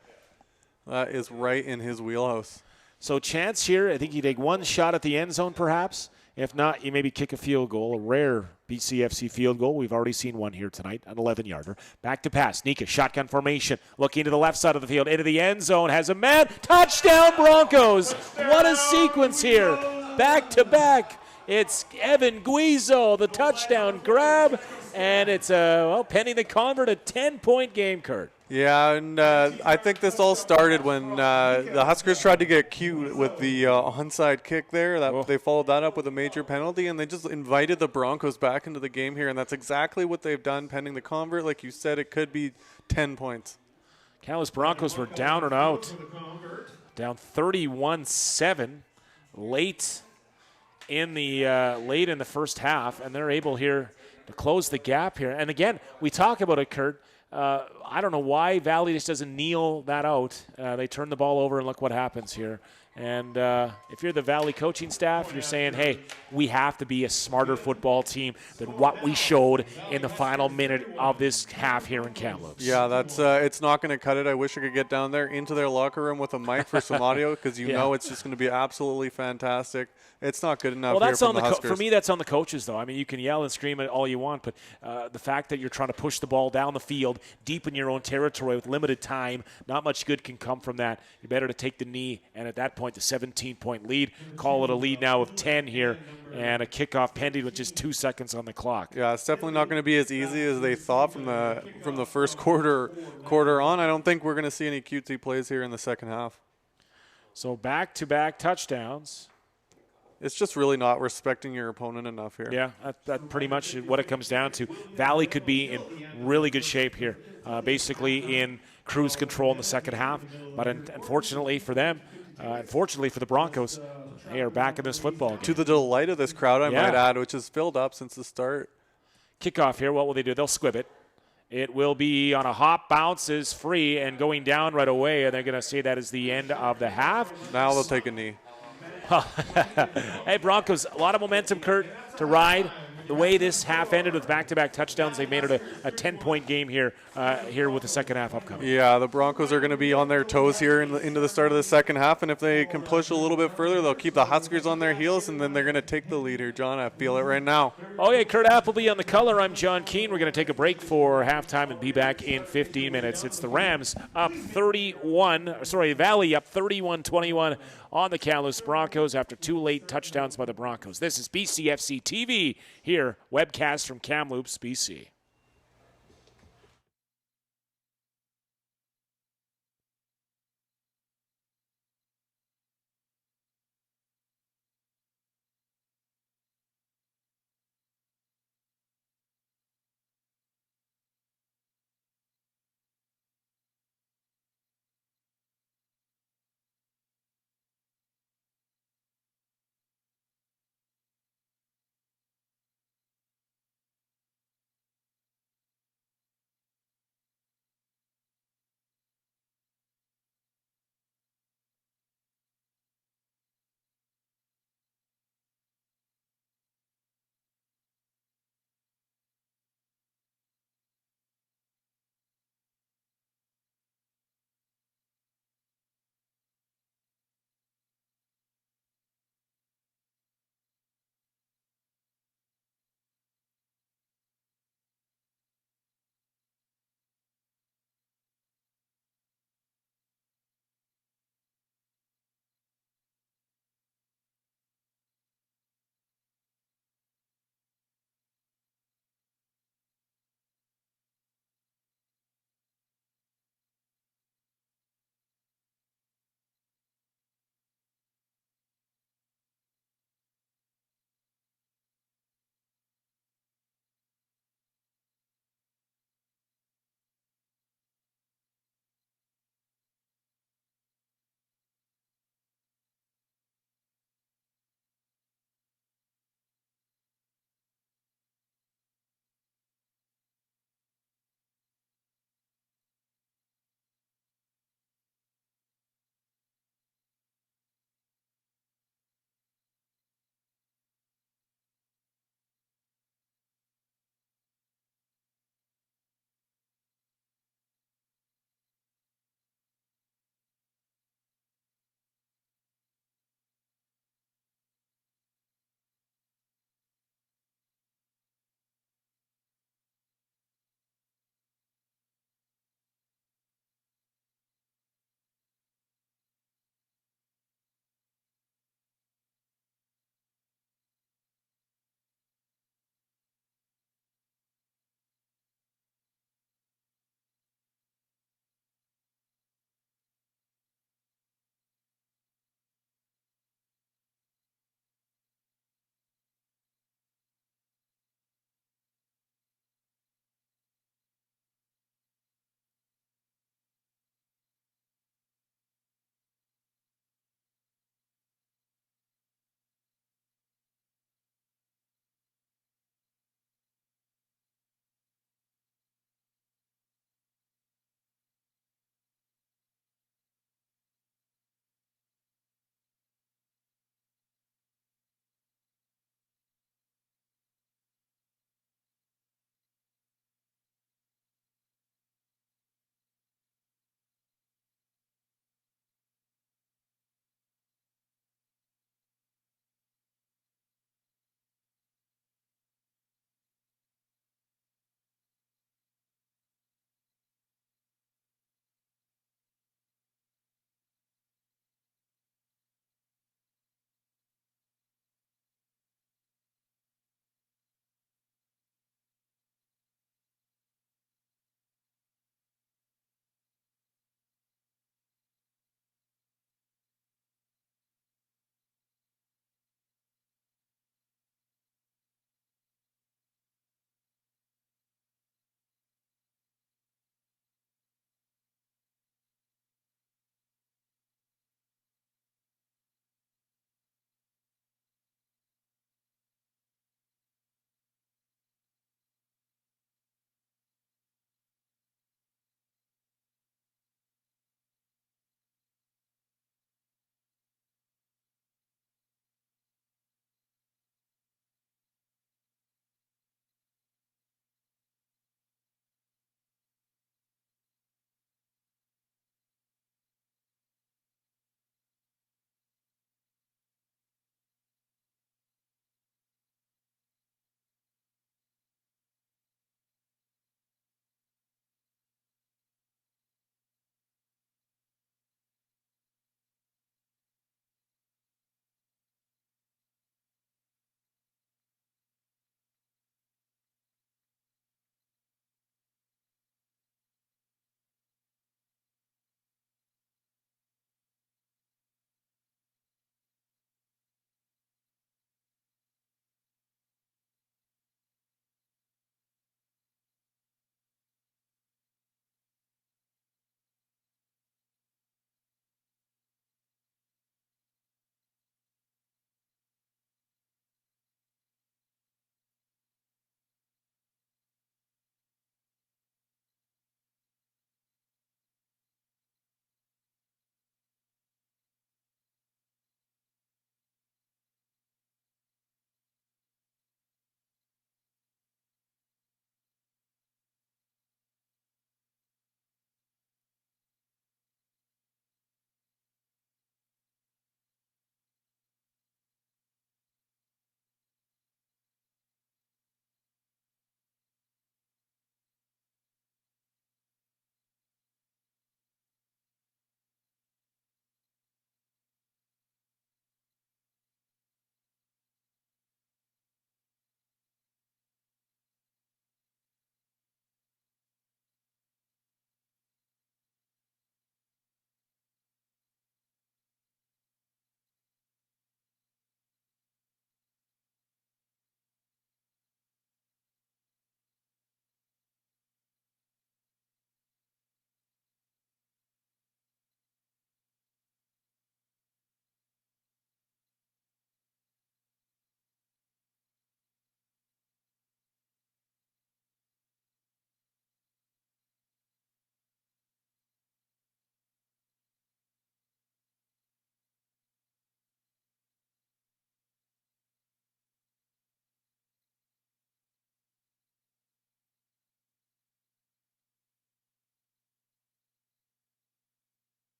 That is right in his wheelhouse. So chance here, I think you take one shot at the end zone perhaps. If not, you maybe kick a field goal, a rare BCFC field goal. We've already seen one here tonight, an 11-yarder. Back to pass. Nika, shotgun formation, looking to the left side of the field, into the end zone, has a man. Touchdown, Broncos! What a sequence here. Back to back. It's Evan Guizo, the touchdown grab, and it's pending the convert, a 10-point game, Kurt. Yeah, and I think this all started when the Huskers tried to get cute with the onside kick there. They followed that up with a major penalty, and they just invited the Broncos back into the game here, and that's exactly what they've done pending the convert. Like you said, it could be 10 points. Kamloops Broncos were down and out. Down 31-7 late in the first half, and they're able here to close the gap here. And again, we talk about it, Kurt. I don't know why Valley just doesn't kneel that out. They turn the ball over and look what happens here. And if you're the Valley coaching staff, you're saying, hey, we have to be a smarter football team than what we showed in the final minute of this half here in Kamloops. Yeah, that's it's not going to cut it. I wish I could get down there into their locker room with a mic for some audio because know it's just going to be absolutely fantastic. It's not good enough. Well, that's here on from the Huskers. For me, that's on the coaches, though. I mean, you can yell and scream at all you want, but the fact that you're trying to push the ball down the field, deep in your own territory with limited time, not much good can come from that. You're better to take the knee, and at that point, the 17-point lead. Call it a lead now of 10 here, and a kickoff pending with just 2 seconds on the clock. Yeah, it's definitely not going to be as easy as they thought from the first quarter on. I don't think we're going to see any cutesy plays here in the second half. So back-to-back touchdowns. It's just really not respecting your opponent enough here. Yeah, that's pretty much what it comes down to. Valley could be in really good shape here, basically in cruise control in the second half. But unfortunately for them, unfortunately for the Broncos, they are back in this football game. To the delight of this crowd, I might add, which has filled up since the start. Kickoff here, what will they do? They'll squib it. It will be on a hop, bounces free, and going down right away, and they're going to say that is the end of the half. Now they'll take a knee. Hey, Broncos, a lot of momentum, Kurt, to ride. The way this half ended with back-to-back touchdowns, they made it a 10-point game here with the second half upcoming. Yeah, the Broncos are going to be on their toes here into the start of the second half, and if they can push a little bit further, they'll keep the Huskers on their heels, and then they're going to take the lead here. John, I feel it right now. Oh, yeah, Kurt Appleby on the color. I'm John Keane. We're going to take a break for halftime and be back in 15 minutes. It's the Rams up Valley up 31-21 on the Kamloops Broncos after 2 late touchdowns by the Broncos. This is BCFC TV here, webcast from Kamloops, BC.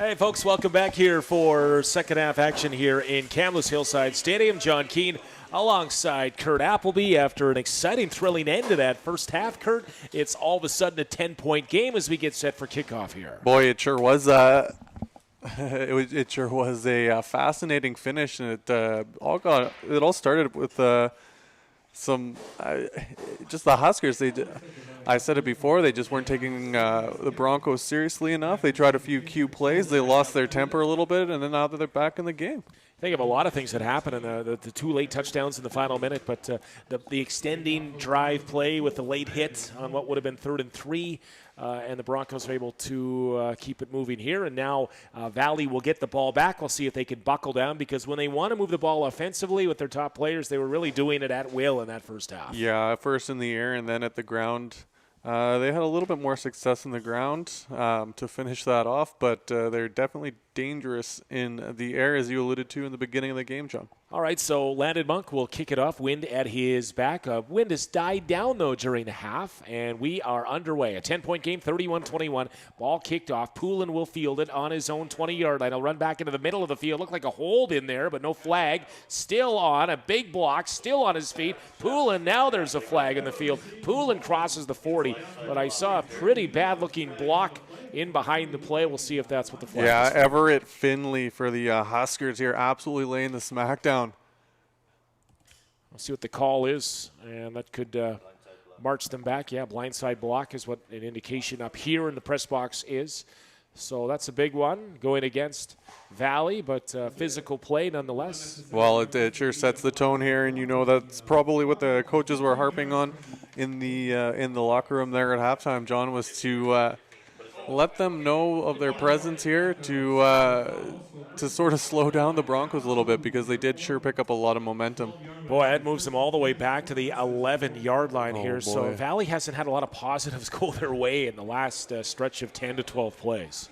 Hey, folks, welcome back here for second half action here in Kamloops Hillside Stadium. John Keane alongside Kurt Appleby after an exciting, thrilling end to that first half. Kurt, it's all of a sudden a 10-point game as we get set for kickoff here. Boy, it sure was. It sure was a fascinating finish, and it all started with just the Huskers. I said it before, they just weren't taking the Broncos seriously enough. They tried a few cue plays, they lost their temper a little bit, and then now they're back in the game. Think of a lot of things that happened in the two late touchdowns in the final minute, but the extending drive play with the late hit on what would have been 3rd and 3, and the Broncos are able to keep it moving here. And now Valley will get the ball back. We'll see if they can buckle down, because when they want to move the ball offensively with their top players, they were really doing it at will in that first half. Yeah, first in the air and then at the ground. They had a little bit more success in the ground to finish that off, but they're definitely dangerous in the air, as you alluded to in the beginning of the game, John. All right, so Landon Monk will kick it off. Wind at his back. Wind has died down, though, during the half, and we are underway. A 10-point game, 31-21. Ball kicked off. Poulin will field it on his own 20-yard line. He'll run back into the middle of the field. Looked like a hold in there, but no flag. Still on. A big block. Still on his feet. Poulin, now there's a flag in the field. Poulin crosses the 40, but I saw a pretty bad-looking block in behind the play. We'll see if that's what the flag is. Yeah, Everett Finley for the Huskers here, absolutely laying the smack down. We'll see what the call is, and that could march them back. Yeah, blindside block is what an indication up here in the press box is. So that's a big one going against Valley, but physical play nonetheless. Well, it sure sets the tone here, and you know that's probably what the coaches were harping on in the locker room there at halftime, John, was to let them know of their presence here, to sort of slow down the Broncos a little bit, because they did sure pick up a lot of momentum. Boy, that moves them all the way back to the 11-yard line here. Boy. So Valley hasn't had a lot of positives go their way in the last stretch of 10 to 12 plays.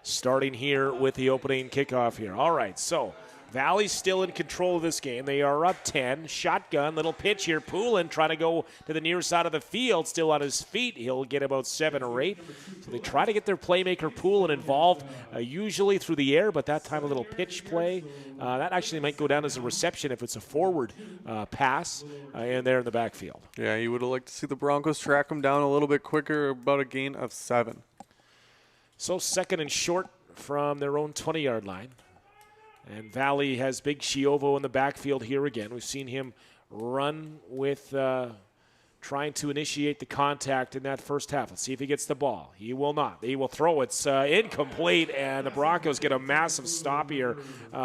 Starting here with the opening kickoff here. All right, so Valley's still in control of this game. They are up 10. Shotgun, little pitch here. Poulin trying to go to the near side of the field, still on his feet. He'll get about 7 or 8. So they try to get their playmaker Poulin involved, usually through the air, but that time a little pitch play. That actually might go down as a reception if it's a forward pass, and there in the backfield. Yeah, you would have liked to see the Broncos track them down a little bit quicker, about a gain of 7. So second and short from their own 20-yard line. And Valley has Big Chiovo in the backfield here again. We've seen him run with trying to initiate the contact in that first half. Let's see if he gets the ball. He will not. He will throw. It's incomplete, and the Broncos get a massive stop here.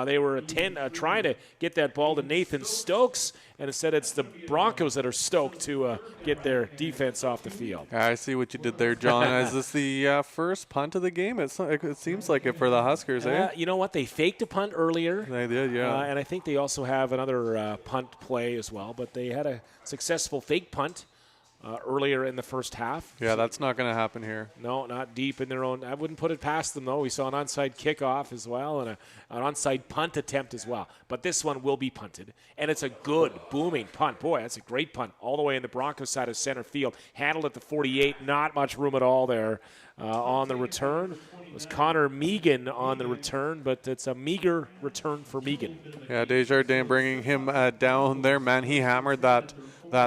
They were trying to get that ball to Nathan Stokes, and instead it's the Broncos that are stoked to get their defense off the field. I see what you did there, John. Is this the first punt of the game? It seems like it for the Huskers, eh? You know what? They faked a punt earlier. They did, yeah. And I think they also have another punt play as well, but they had a successful fake punt earlier in the first half. Yeah, that's not going to happen here. No, not deep in their own. I wouldn't put it past them, though. We saw an onside kickoff as well and an onside punt attempt as well. But this one will be punted, and it's a good, booming punt. Boy, that's a great punt all the way in the Broncos side of center field. Handled at the 48, not much room at all there on the return. It was Connor Megan on the return, but it's a meager return for Megan. Yeah, Desjardins bringing him down there. Man, he hammered that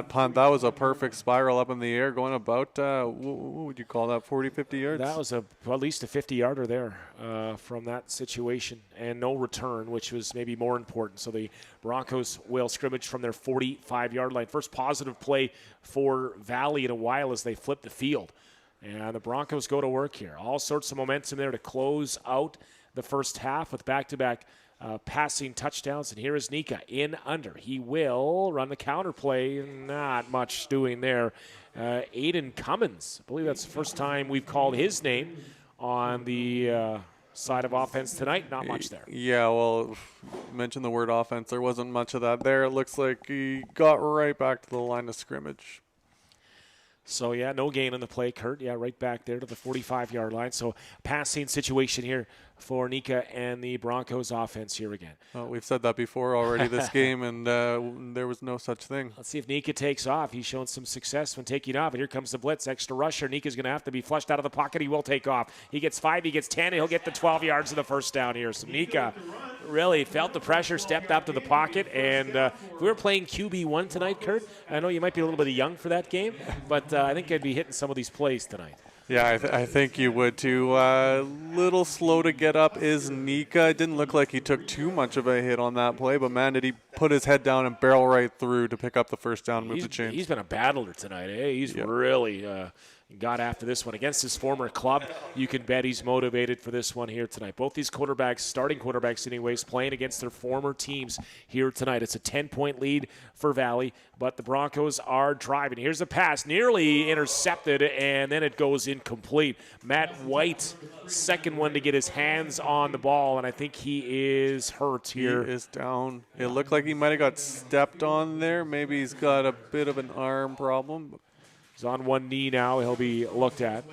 punt. That was a perfect spiral up in the air, going about, what would you call that, 40, 50 yards? That was at least a 50-yarder there from that situation, and no return, which was maybe more important. So the Broncos will scrimmage from their 45-yard line. First positive play for Valley in a while as they flip the field. And the Broncos go to work here. All sorts of momentum there to close out the first half with back-to-back passing touchdowns. And here is Nika in under. He will run the counter play. Not much doing there. Aiden Cummins. I believe that's the first time we've called his name on the side of offense tonight. Not much there. Yeah, well, mention the word offense. There wasn't much of that there. It looks like he got right back to the line of scrimmage. So, yeah, no gain on the play, Kurt. Yeah, right back there to the 45-yard line. So, passing situation here for Nika and the Broncos offense here again. Well, we've said that before already this game, and there was no such thing. Let's see if Nika takes off. He's shown some success when taking off. And here comes the blitz. Extra rusher. Nika's going to have to be flushed out of the pocket. He will take off. He gets 5. He gets 10. He'll get the 12 yards of the first down here. So Nika really felt the pressure, stepped up to the pocket. And if we were playing QB1 tonight, Kurt, I know you might be a little bit young for that game, but I think I'd be hitting some of these plays tonight. Yeah, I think you would too. Little slow to get up is Nika. It didn't look like he took too much of a hit on that play, but man, did he put his head down and barrel right through to pick up the first down and move the chains. He's been a battler tonight. Eh? He's really got after this one. Against his former club, you can bet he's motivated for this one here tonight. Both these quarterbacks, starting quarterbacks anyways, playing against their former teams here tonight. It's a 10-point lead for Valley, but the Broncos are driving. Here's a pass, nearly intercepted, and then it goes incomplete. Matt White, second one to get his hands on the ball, and I think he is hurt here. He is down. It looked like he might have got stepped on there. Maybe he's got a bit of an arm problem. He's on one knee now. He'll be looked at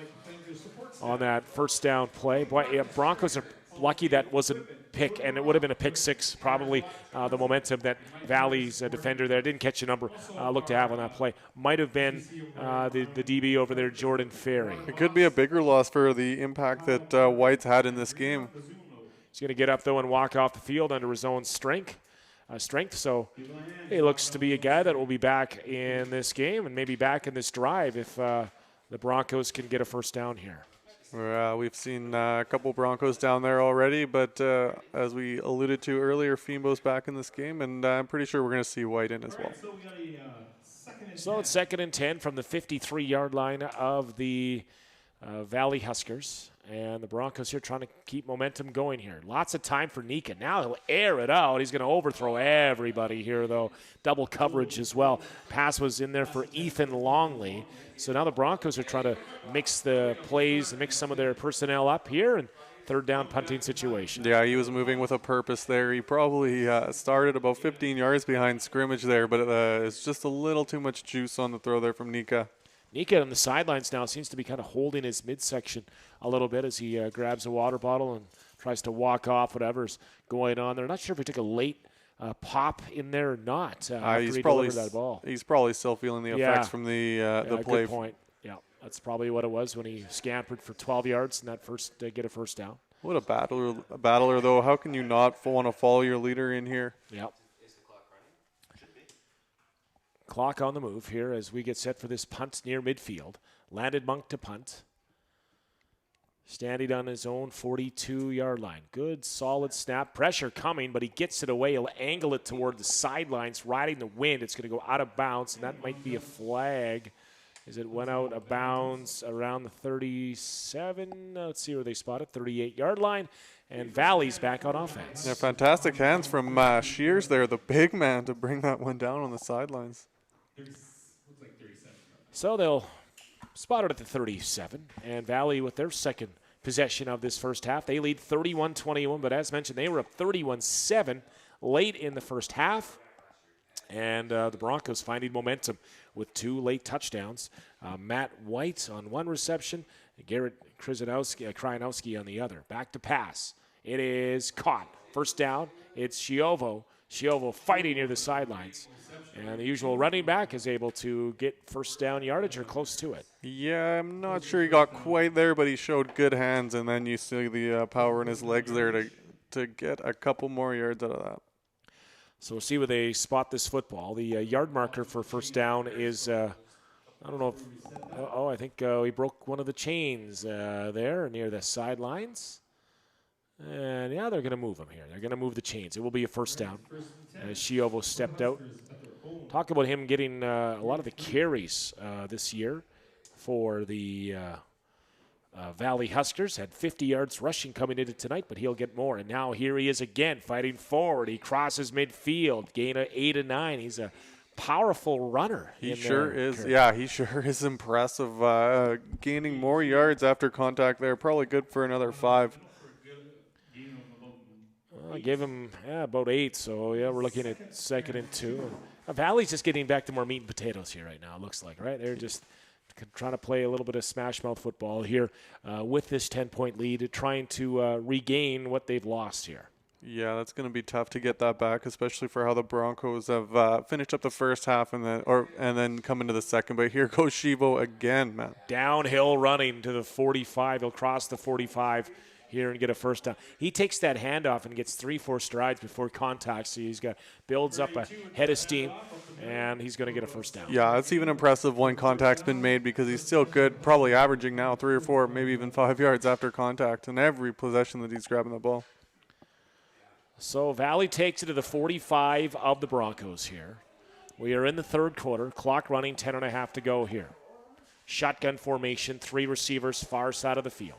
on that first down play. Boy, yeah, Broncos are lucky that wasn't pick, and it would have been a pick six, probably the momentum that Valley's defender there didn't catch a number looked to have on that play. Might have been the DB over there, Jordan Ferry. It could be a bigger loss for the impact that White's had in this game. He's going to get up, though, and walk off the field under his own strength. So he looks to be a guy that will be back in this game and maybe back in this drive if the Broncos can get a first down here. We've seen a couple Broncos down there already, but as we alluded to earlier, Fimbo's back in this game, and I'm pretty sure we're going to see White in as well. So it's 2nd and 10 from the 53-yard line of the Valley Huskers. And the Broncos here trying to keep momentum going here. Lots of time for Nika. Now he'll air it out. He's going to overthrow everybody here, though. Double coverage as well. Pass was in there for Ethan Longley. So now the Broncos are trying to mix the plays and mix some of their personnel up here. And third down punting situation. Yeah, he was moving with a purpose there. He probably started about 15 yards behind scrimmage there, but it's just a little too much juice on the throw there from Nika. Nika on the sidelines now seems to be kind of holding his midsection a little bit as he grabs a water bottle and tries to walk off whatever's going on there. Not sure if he took a late pop in there or not after he delivered that ball. He's probably still feeling the effects from the play. Good point. Yeah, that's probably what it was when he scampered for 12 yards and that first get a first down. What a battler, though. How can you not want to follow your leader in here? Yep. Clock on the move here as we get set for this punt near midfield. Landed Monk to punt. Standing on his own 42-yard line. Good, solid snap. Pressure coming, but he gets it away. He'll angle it toward the sidelines, riding the wind. It's going to go out of bounds, and that might be a flag as it went out of bounds around the 37. Let's see where they spot it. 38-yard line. And Valley's back on offense. Yeah, fantastic hands from Shears there, the big man, to bring that one down on the sidelines. So they'll spot it at the 37. And Valley with their second possession of this first half. They lead 31-21, but as mentioned, they were up 31-7 late in the first half. And the Broncos finding momentum with 2 late touchdowns. Matt White on one reception, Garrett Krajnowski on the other. Back to pass. It is caught. First down. It's Chiovo. Chiovo fighting near the sidelines. And the usual running back is able to get first down yardage or close to it. Yeah, I'm not sure he got quite there, but he showed good hands, and then you see the power in his legs there to get a couple more yards out of that. So we'll see where they spot this football. The yard marker for first down is, I don't know if, I think he broke one of the chains there near the sidelines. And, yeah, they're going to move him here. They're going to move the chains. It will be a first down as Chiovo stepped out. Talk about him getting a lot of the carries this year for the Valley Huskers. Had 50 yards rushing coming into tonight, but he'll get more. And now here he is again fighting forward. He crosses midfield, gain of 8 and 9. He's a powerful runner. He sure is. Yeah, he sure is impressive. Gaining more yards after contact there. Probably good for another 5. I gave him about 8, so yeah, we're looking at 2nd and 2. Valley's just getting back to more meat and potatoes here right now, it looks like, right? They're just trying to play a little bit of smash mouth football here with this 10-point lead, trying to regain what they've lost here. Yeah, that's going to be tough to get that back, especially for how the Broncos have finished up the first half and then come into the second. But here goes Shivo again, man. Downhill running to the 45. He'll cross the 45 here and get a first down. He takes that handoff and gets 3-4 strides before contact. So builds up a head of steam, and he's going to get a first down. Yeah, it's even impressive when contact's been made because he's still good, probably averaging now 3 or 4, maybe even 5 yards after contact in every possession that he's grabbing the ball. So Valley takes it to the 45 of the Broncos here. We are in the third quarter. Clock running, 10.5 to go here. Shotgun formation, 3 receivers, far side of the field.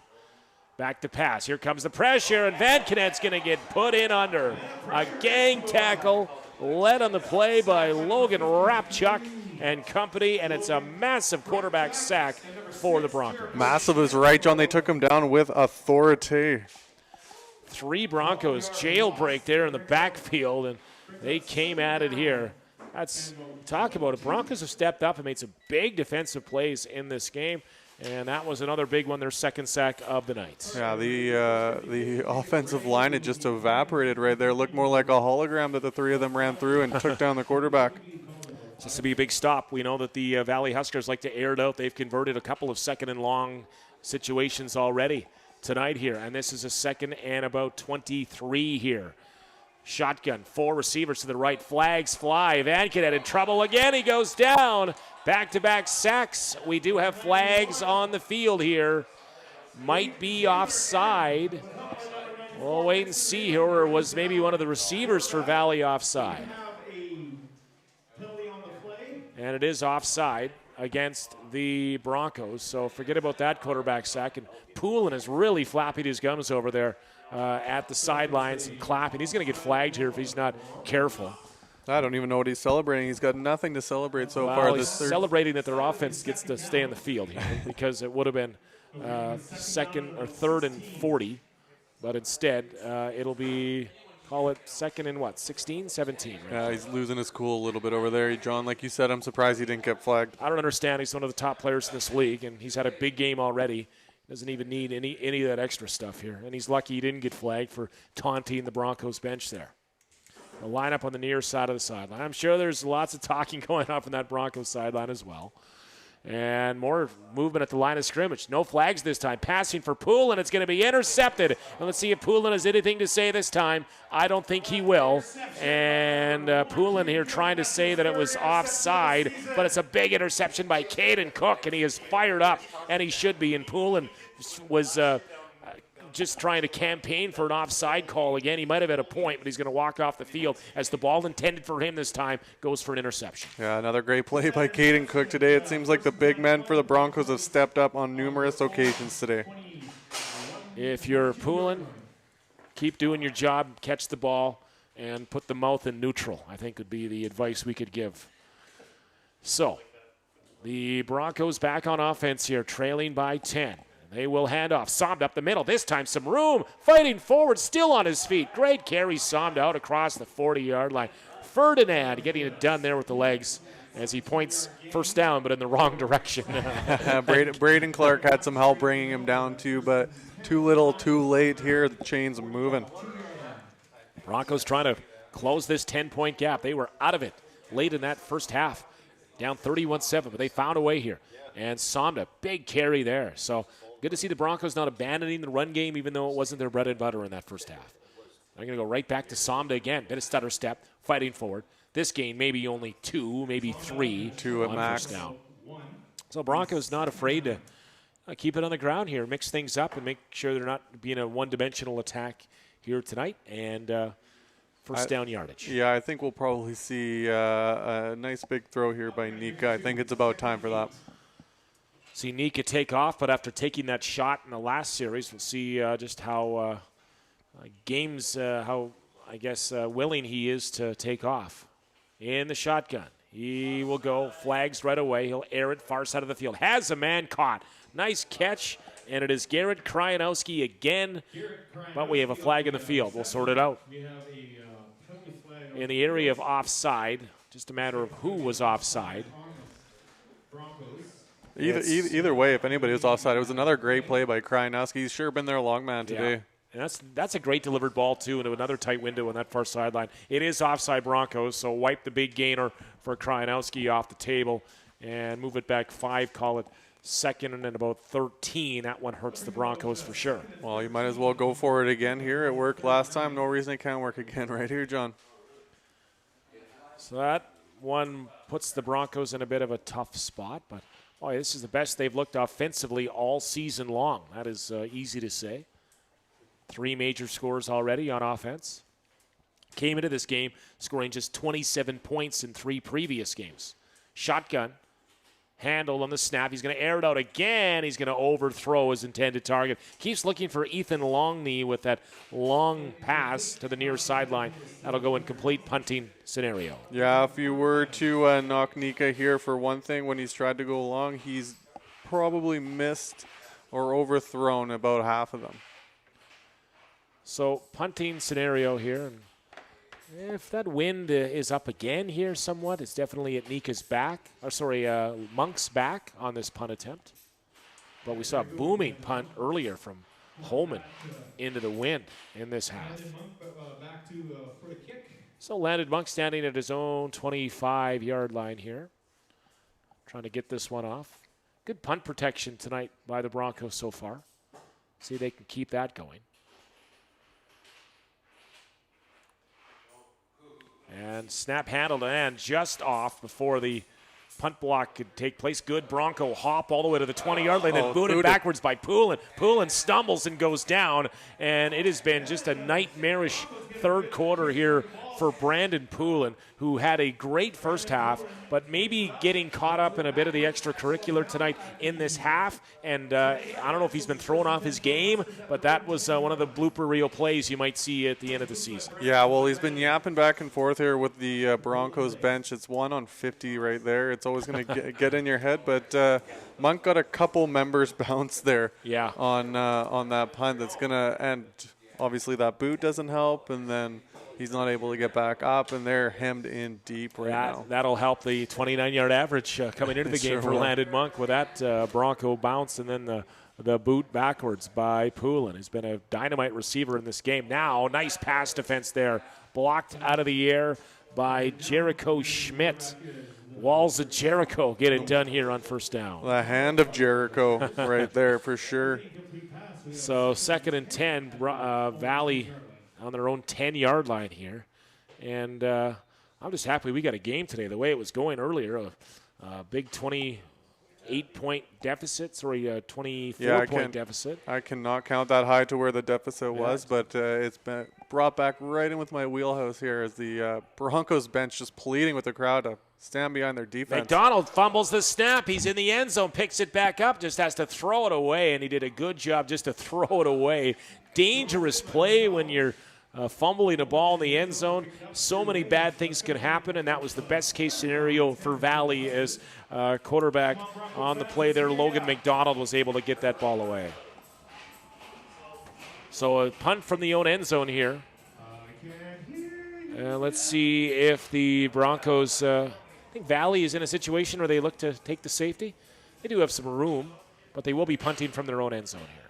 Back to pass. Here comes the pressure, and Van Knet's going to get put in under. A gang tackle led on the play by Logan Rapchuk and company, and it's a massive quarterback sack for the Broncos. Massive is right, John. They took him down with authority. 3 Broncos jailbreak there in the backfield, and they came at it here. Talk about it. Broncos have stepped up and made some big defensive plays in this game, and that was another big one, their second sack of the night. Yeah, the offensive line had just evaporated right there. Looked more like a hologram that the 3 of them ran through and took down the quarterback. This will be a big stop. We know that the Valley Huskers like to air it out. They've converted a couple of second and long situations already tonight here, and this is a second and about 23 here. Shotgun, 4 receivers to the right, flags fly. Van Kent in trouble again. He goes down. Back-to-back sacks. We do have flags on the field here. Might be offside. We'll wait and see here, or was maybe one of the receivers for Valley offside. And it is offside against the Broncos, so forget about that quarterback sack. And Poulin is really flapping his gums over there at the sidelines and clapping. He's going to get flagged here if he's not careful. I don't even know what he's celebrating. He's got nothing to celebrate so far. He's celebrating that their offense gets to stay in the field here because it would have been second or third and 40, but instead it'll be, call it second and 16, 17. Right? Yeah, he's losing his cool a little bit over there. John, like you said, I'm surprised he didn't get flagged. I don't understand. He's one of the top players in this league, and he's had a big game already. Doesn't even need any of that extra stuff here. And he's lucky he didn't get flagged for taunting the Broncos bench there. The lineup on the near side of the sideline. I'm sure there's lots of talking going on from that Broncos sideline as well. And more movement at the line of scrimmage. No flags this time. Passing for Poulin. It's going to be intercepted. And let's see if Poulin has anything to say this time. I don't think he will. And Poulin here trying to say that it was offside, but it's a big interception by Caden Cook, and he is fired up, and he should be. And Poulin was just trying to campaign for an offside call again. He might have had a point, but he's going to walk off the field as the ball intended for him this time goes for an interception. Yeah, another great play by Caden Cook today. It seems like the big men for the Broncos have stepped up on numerous occasions today. If you're Poulin, keep doing your job, catch the ball, and put the mouth in neutral, I think would be the advice we could give. So, the Broncos back on offense here, trailing by 10. They will hand off. Sommed up the middle. This time some room. Fighting forward, still on his feet. Great carry, Sommed out across the 40-yard line. Ferdinand getting it done there with the legs as he points first down, but in the wrong direction. Braden Clark had some help bringing him down too, but too little, too late here. The chains are moving. Broncos trying to close this 10-point gap. They were out of it late in that first half. Down 31-7, but they found a way here. And Sommed, a big carry there. So good to see the Broncos not abandoning the run game, even though it wasn't their bread and butter in that first half. They're going to go right back to Somda again. Bit of stutter step, fighting forward. This game, maybe only 2, maybe 3. 2 at max. First down. So Broncos not afraid to keep it on the ground here, mix things up, and make sure they're not being a one-dimensional attack here tonight. And first down yardage. Yeah, I think we'll probably see a nice big throw here by Nika. I think it's about time for that. See Nika take off, but after taking that shot in the last series, we'll see just how willing he is to take off. In the shotgun, he will go, flags right away. He'll air it far side of the field. Has a man caught. Nice catch, and it is Garrett Kryanowski again, but we have a flag in the field. We'll sort it out. In the area of offside, just a matter of who was offside. Either way, if anybody was offside, it was another great play by Krajnowski. He's sure been their long man today. Yeah. And that's a great delivered ball, too, into another tight window on that far sideline. It is offside Broncos, so wipe the big gainer for Krajnowski off the table and move it back 5, call it second and about 13. That one hurts the Broncos for sure. Well, you might as well go for it again here. It worked last time. No reason it can't work again right here, John. So that one puts the Broncos in a bit of a tough spot, but boy, this is the best they've looked offensively all season long. That is easy to say. 3 major scores already on offense. Came into this game scoring just 27 points in 3 previous games. Shotgun, handle on the snap. He's going to air it out again. He's going to overthrow his intended target. Keeps looking for Ethan Longney with that long pass to the near sideline. That'll go in complete punting scenario. Yeah, if you were to knock Nika here for one thing, when he's tried to go long, he's probably missed or overthrown about half of them. So punting scenario here. And if that wind is up again here somewhat, it's definitely at Nika's back. Monk's back on this punt attempt. But we saw a booming punt earlier from Holman into the wind in this half. So Landon Monk standing at his own 25-yard line here. Trying to get this one off. Good punt protection tonight by the Broncos so far. See if they can keep that going. And snap handled and just off before the punt block could take place. Good Bronco hop all the way to the 20-yard line, then booted backwards by Poulin. Poulin stumbles and goes down, and it has been just a nightmarish third quarter here for Brandon Poulin, who had a great first half, but maybe getting caught up in a bit of the extracurricular tonight in this half. And I don't know if he's been thrown off his game, but that was one of the blooper reel plays you might see at the end of the season. Yeah, well, he's been yapping back and forth here with the Broncos bench. It's 1 on 50 right there. It's always going to get in your head, but Monk got a couple members bounce there on that punt that's going to end. Obviously, that boot doesn't help, and then he's not able to get back up, and they're hemmed in deep right now. That'll help the 29-yard average coming into the game for Landon Monk with that Bronco bounce and then the boot backwards by Poulin. He's been a dynamite receiver in this game. Now, nice pass defense there. Blocked out of the air by Jericho Schmidt. Walls of Jericho get it done here on first down. The hand of Jericho right there for sure. So 2nd and 10, Valley on their own 10-yard line here. And I'm just happy we got a game today. The way it was going earlier, a big 28-point deficit, 24-point deficit. I cannot count that high to where the deficit was, but it's been brought back right in with my wheelhouse here as the Broncos bench just pleading with the crowd to stand behind their defense. McDonald fumbles the snap. He's in the end zone, picks it back up, just has to throw it away, and he did a good job just to throw it away. Dangerous play when you're fumbling a ball in the end zone. So many bad things can happen, and that was the best-case scenario for Valley as quarterback on the play there. Logan McDonald was able to get that ball away. So a punt from the own end zone here. Let's see if the Broncos, I think Valley is in a situation where they look to take the safety. They do have some room, but they will be punting from their own end zone here.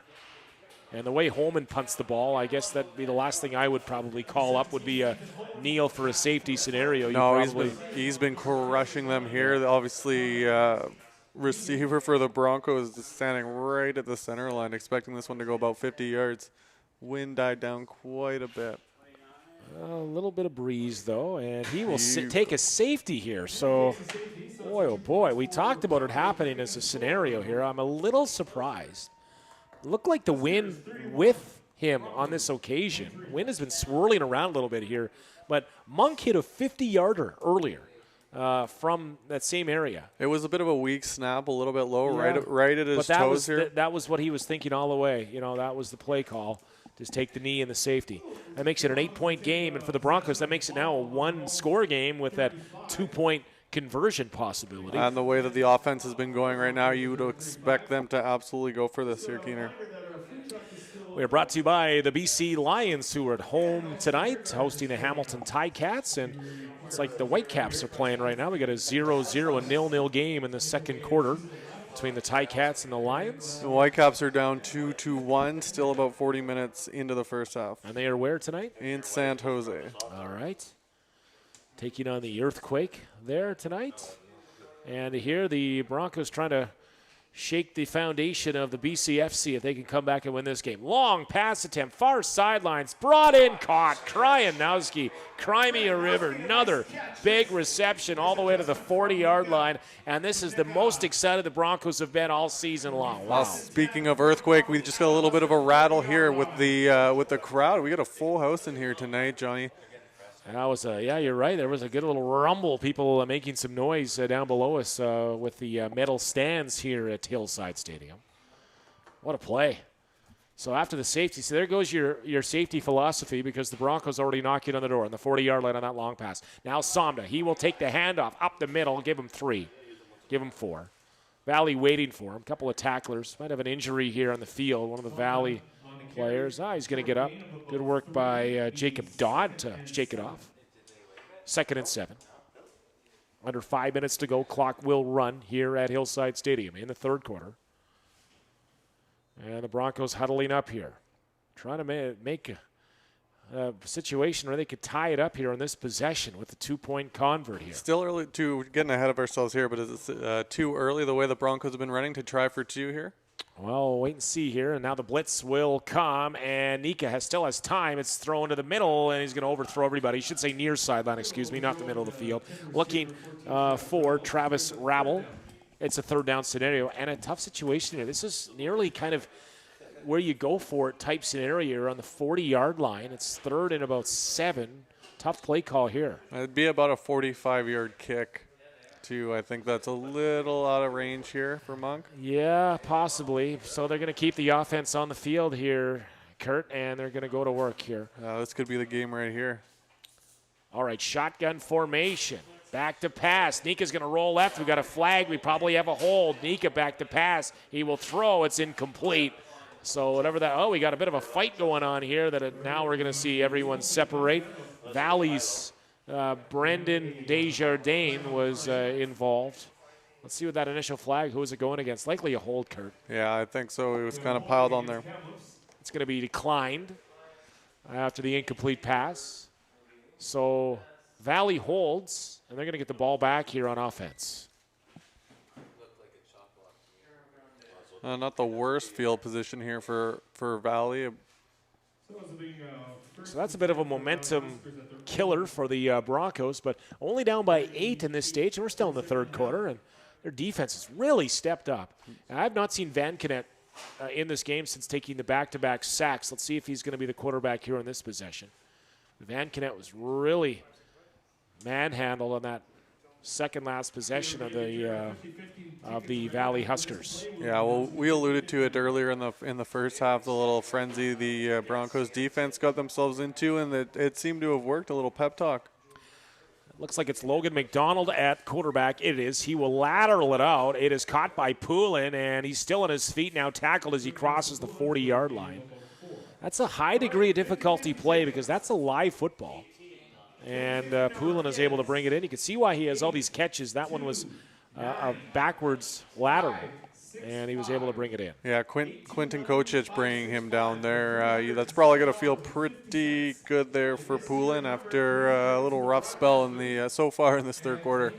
And the way Holman punts the ball, I guess that'd be the last thing I would probably call up would be a kneel for a safety scenario. He's been crushing them here. Obviously, receiver for the Broncos is standing right at the center line, expecting this one to go about 50 yards. Wind died down quite a bit. A little bit of breeze, though, and he will take a safety here. So, boy, oh boy, we talked about it happening as a scenario here. I'm a little surprised. Looked like the wind with him on this occasion. Wind has been swirling around a little bit here, but Monk hit a 50-yarder earlier from that same area. It was a bit of a weak snap, a little bit low, right at his toes here. That was what he was thinking all the way. You know, that was the play call. Just take the knee and the safety. That makes it an 8-point game, and for the Broncos, that makes it now a 1-score game with that 2-point conversion possibility. And the way that the offense has been going right now, you would expect them to absolutely go for this here, Keener. We are brought to you by the BC Lions, who are at home tonight, hosting the Hamilton Ticats, and it's like the Whitecaps are playing right now. We got a 0-0, a 0-0 game in the second quarter. between the Ticats and the Lions. The Whitecaps are down 2-1, still about 40 minutes into the first half. And they are where tonight? In San Jose. All right. Taking on the Earthquake there tonight. And here the Broncos trying to shake the foundation of the BCFC if they can come back and win this game. Long pass attempt, far sidelines, brought in, caught. Kryanowski, cry me a river. Another big reception all the way to the 40-yard line. And this is the most excited the Broncos have been all season long. Wow. Speaking of Earthquake, we just got a little bit of a rattle here with the crowd. We got a full house in here tonight, Johnny. That was yeah, you're right. There was a good little rumble. People making some noise down below us with the metal stands here at Hillside Stadium. What a play. So after the safety, so there goes your safety philosophy because the Broncos already knocked it on the door on the 40-yard line on that long pass. Now Somda, he will take the handoff up the middle, give him 3, give him 4. Valley waiting for him. A couple of tacklers. Might have an injury here on the field. One of the Valley players. He's going to get up. Good work by Jacob Dodd to shake it off. 2nd and 7. Under 5 minutes to go. Clock will run here at Hillside Stadium in the third quarter. And the Broncos huddling up here. Trying to make a situation where they could tie it up here on this possession with the 2-point convert here. Still early to getting ahead of ourselves here, but is it too early the way the Broncos have been running to try for 2 here? Well, we'll wait and see here. And now the blitz will come, and Nika still has time. It's thrown to the middle, and he's going to overthrow everybody. He should say near sideline, excuse me, not the middle of the field. Looking for Travis Rabel. It's a third down scenario, and a tough situation here. This is nearly kind of where you go for it type scenario. You're on the 40-yard line. It's 3rd and about 7. Tough play call here. It'd be about a 45-yard kick. I think that's a little out of range here for Monk. Yeah, possibly. So they're going to keep the offense on the field here, Kurt, and they're going to go to work here. This could be the game right here. All right, shotgun formation. Back to pass. Nika's going to roll left. We got a flag. We probably have a hold. Nika back to pass. He will throw. It's incomplete. So whatever that, we got a bit of a fight going on here now we're going to see everyone separate. Valley's Brendan Desjardins was involved. Let's see what that initial flag, who was it going against? Likely a hold, Kurt. Yeah, I think so. It was kind of piled on there. It's going to be declined after the incomplete pass. So Valley holds, and they're going to get the ball back here on offense. Not the worst field position here for Valley. So that's a bit of a momentum killer for the Broncos, but only down by 8 in this stage, and we're still in the third quarter, and their defense has really stepped up. And I've not seen Van Knet in this game since taking the back-to-back sacks. Let's see if he's going to be the quarterback here in this possession. Van Knet was really manhandled on that second last possession of the Valley Huskers. Yeah, well, we alluded to it earlier in the first half, the little frenzy the Broncos defense got themselves into, and it seemed to have worked. A little pep talk. Looks like it's Logan McDonald at quarterback. It is. He will lateral it out. It is caught by Poulin, and he's still on his feet now, tackled as he crosses the 40-yard line. That's a high degree of difficulty play because that's a live football. And Poulin is able to bring it in. You can see why he has all these catches. That one was a backwards lateral, and he was able to bring it in. Yeah, Quentin Kocic bringing him down there. That's probably going to feel pretty good there for Poulin after a little rough spell in the so far in this third quarter.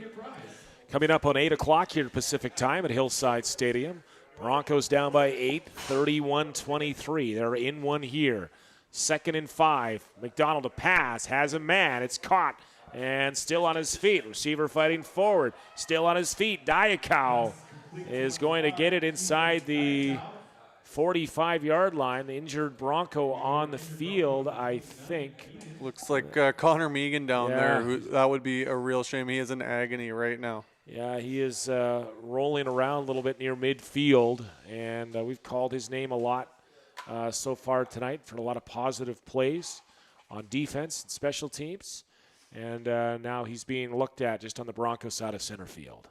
Coming up on 8 o'clock here Pacific time at Hillside Stadium. Broncos down by 8, 31-23. They're in one here. 2nd and 5. McDonald to pass, has a man. It's caught and still on his feet. Receiver fighting forward, still on his feet. Diakow is going to get it inside the 45-yard line. The injured Bronco on the field, I think. Looks like Connor Megan down there. That would be a real shame. He is in agony right now. Yeah, he is rolling around a little bit near midfield, and we've called his name a lot so far tonight for a lot of positive plays on defense and special teams. And now he's being looked at just on the Broncos side of center field.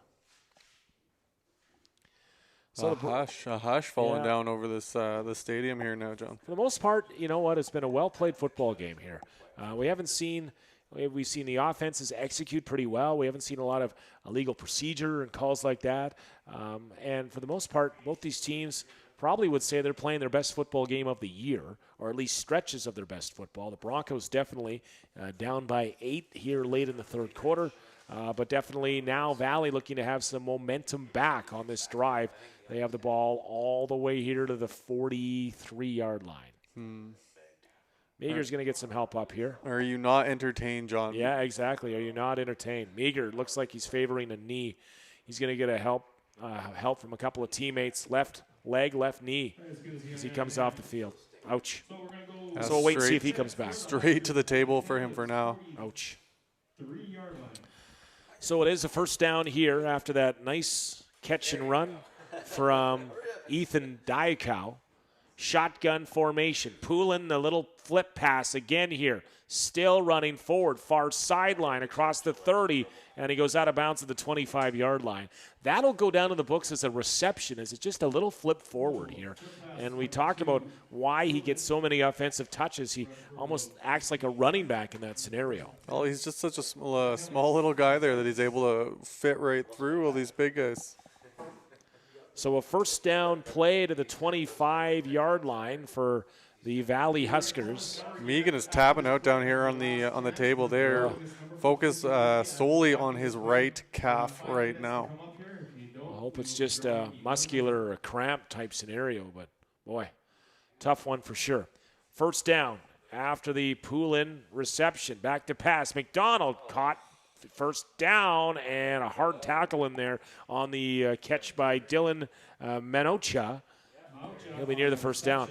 So a hush falling down over this the stadium here now, John. For the most part, you know what? It's been a well-played football game here. We haven't seen We've seen the offenses execute pretty well. We haven't seen a lot of illegal procedure and calls like that. And for the most part, both these teams probably would say they're playing their best football game of the year, or at least stretches of their best football. The Broncos definitely down by 8 here late in the third quarter. But definitely now Valley looking to have some momentum back on this drive. They have the ball all the way here to the 43-yard line. Meager's going to get some help up here. Are you not entertained, John? Yeah, exactly. Are you not entertained? Meager looks like he's favoring a knee. He's going to get a help from a couple of teammates. Left leg, left knee as he comes off the field. Ouch. So we'll wait and see if he comes back. Straight to the table for him for now. Ouch. So it is a first down here after that nice catch and run from Ethan Diakow. Shotgun formation. Poulin, the little flip pass again here. Still running forward, far sideline across the 30, and he goes out of bounds at the 25-yard line. That'll go down in the books as a reception, as it's just a little flip forward here. And we talked about why he gets so many offensive touches. He almost acts like a running back in that scenario. Oh, he's just such a small little guy there that he's able to fit right through all these big guys. So a first down play to the 25-yard line for the Valley Huskers. Megan is tapping out down here on the table there. Focus solely on his right calf right now. I hope it's just a muscular or a cramp type scenario, but boy, tough one for sure. First down after the Poulin reception. Back to pass. McDonald caught. First down, and a hard tackle in there on the catch by Dylan Menocha. He'll be near the first down.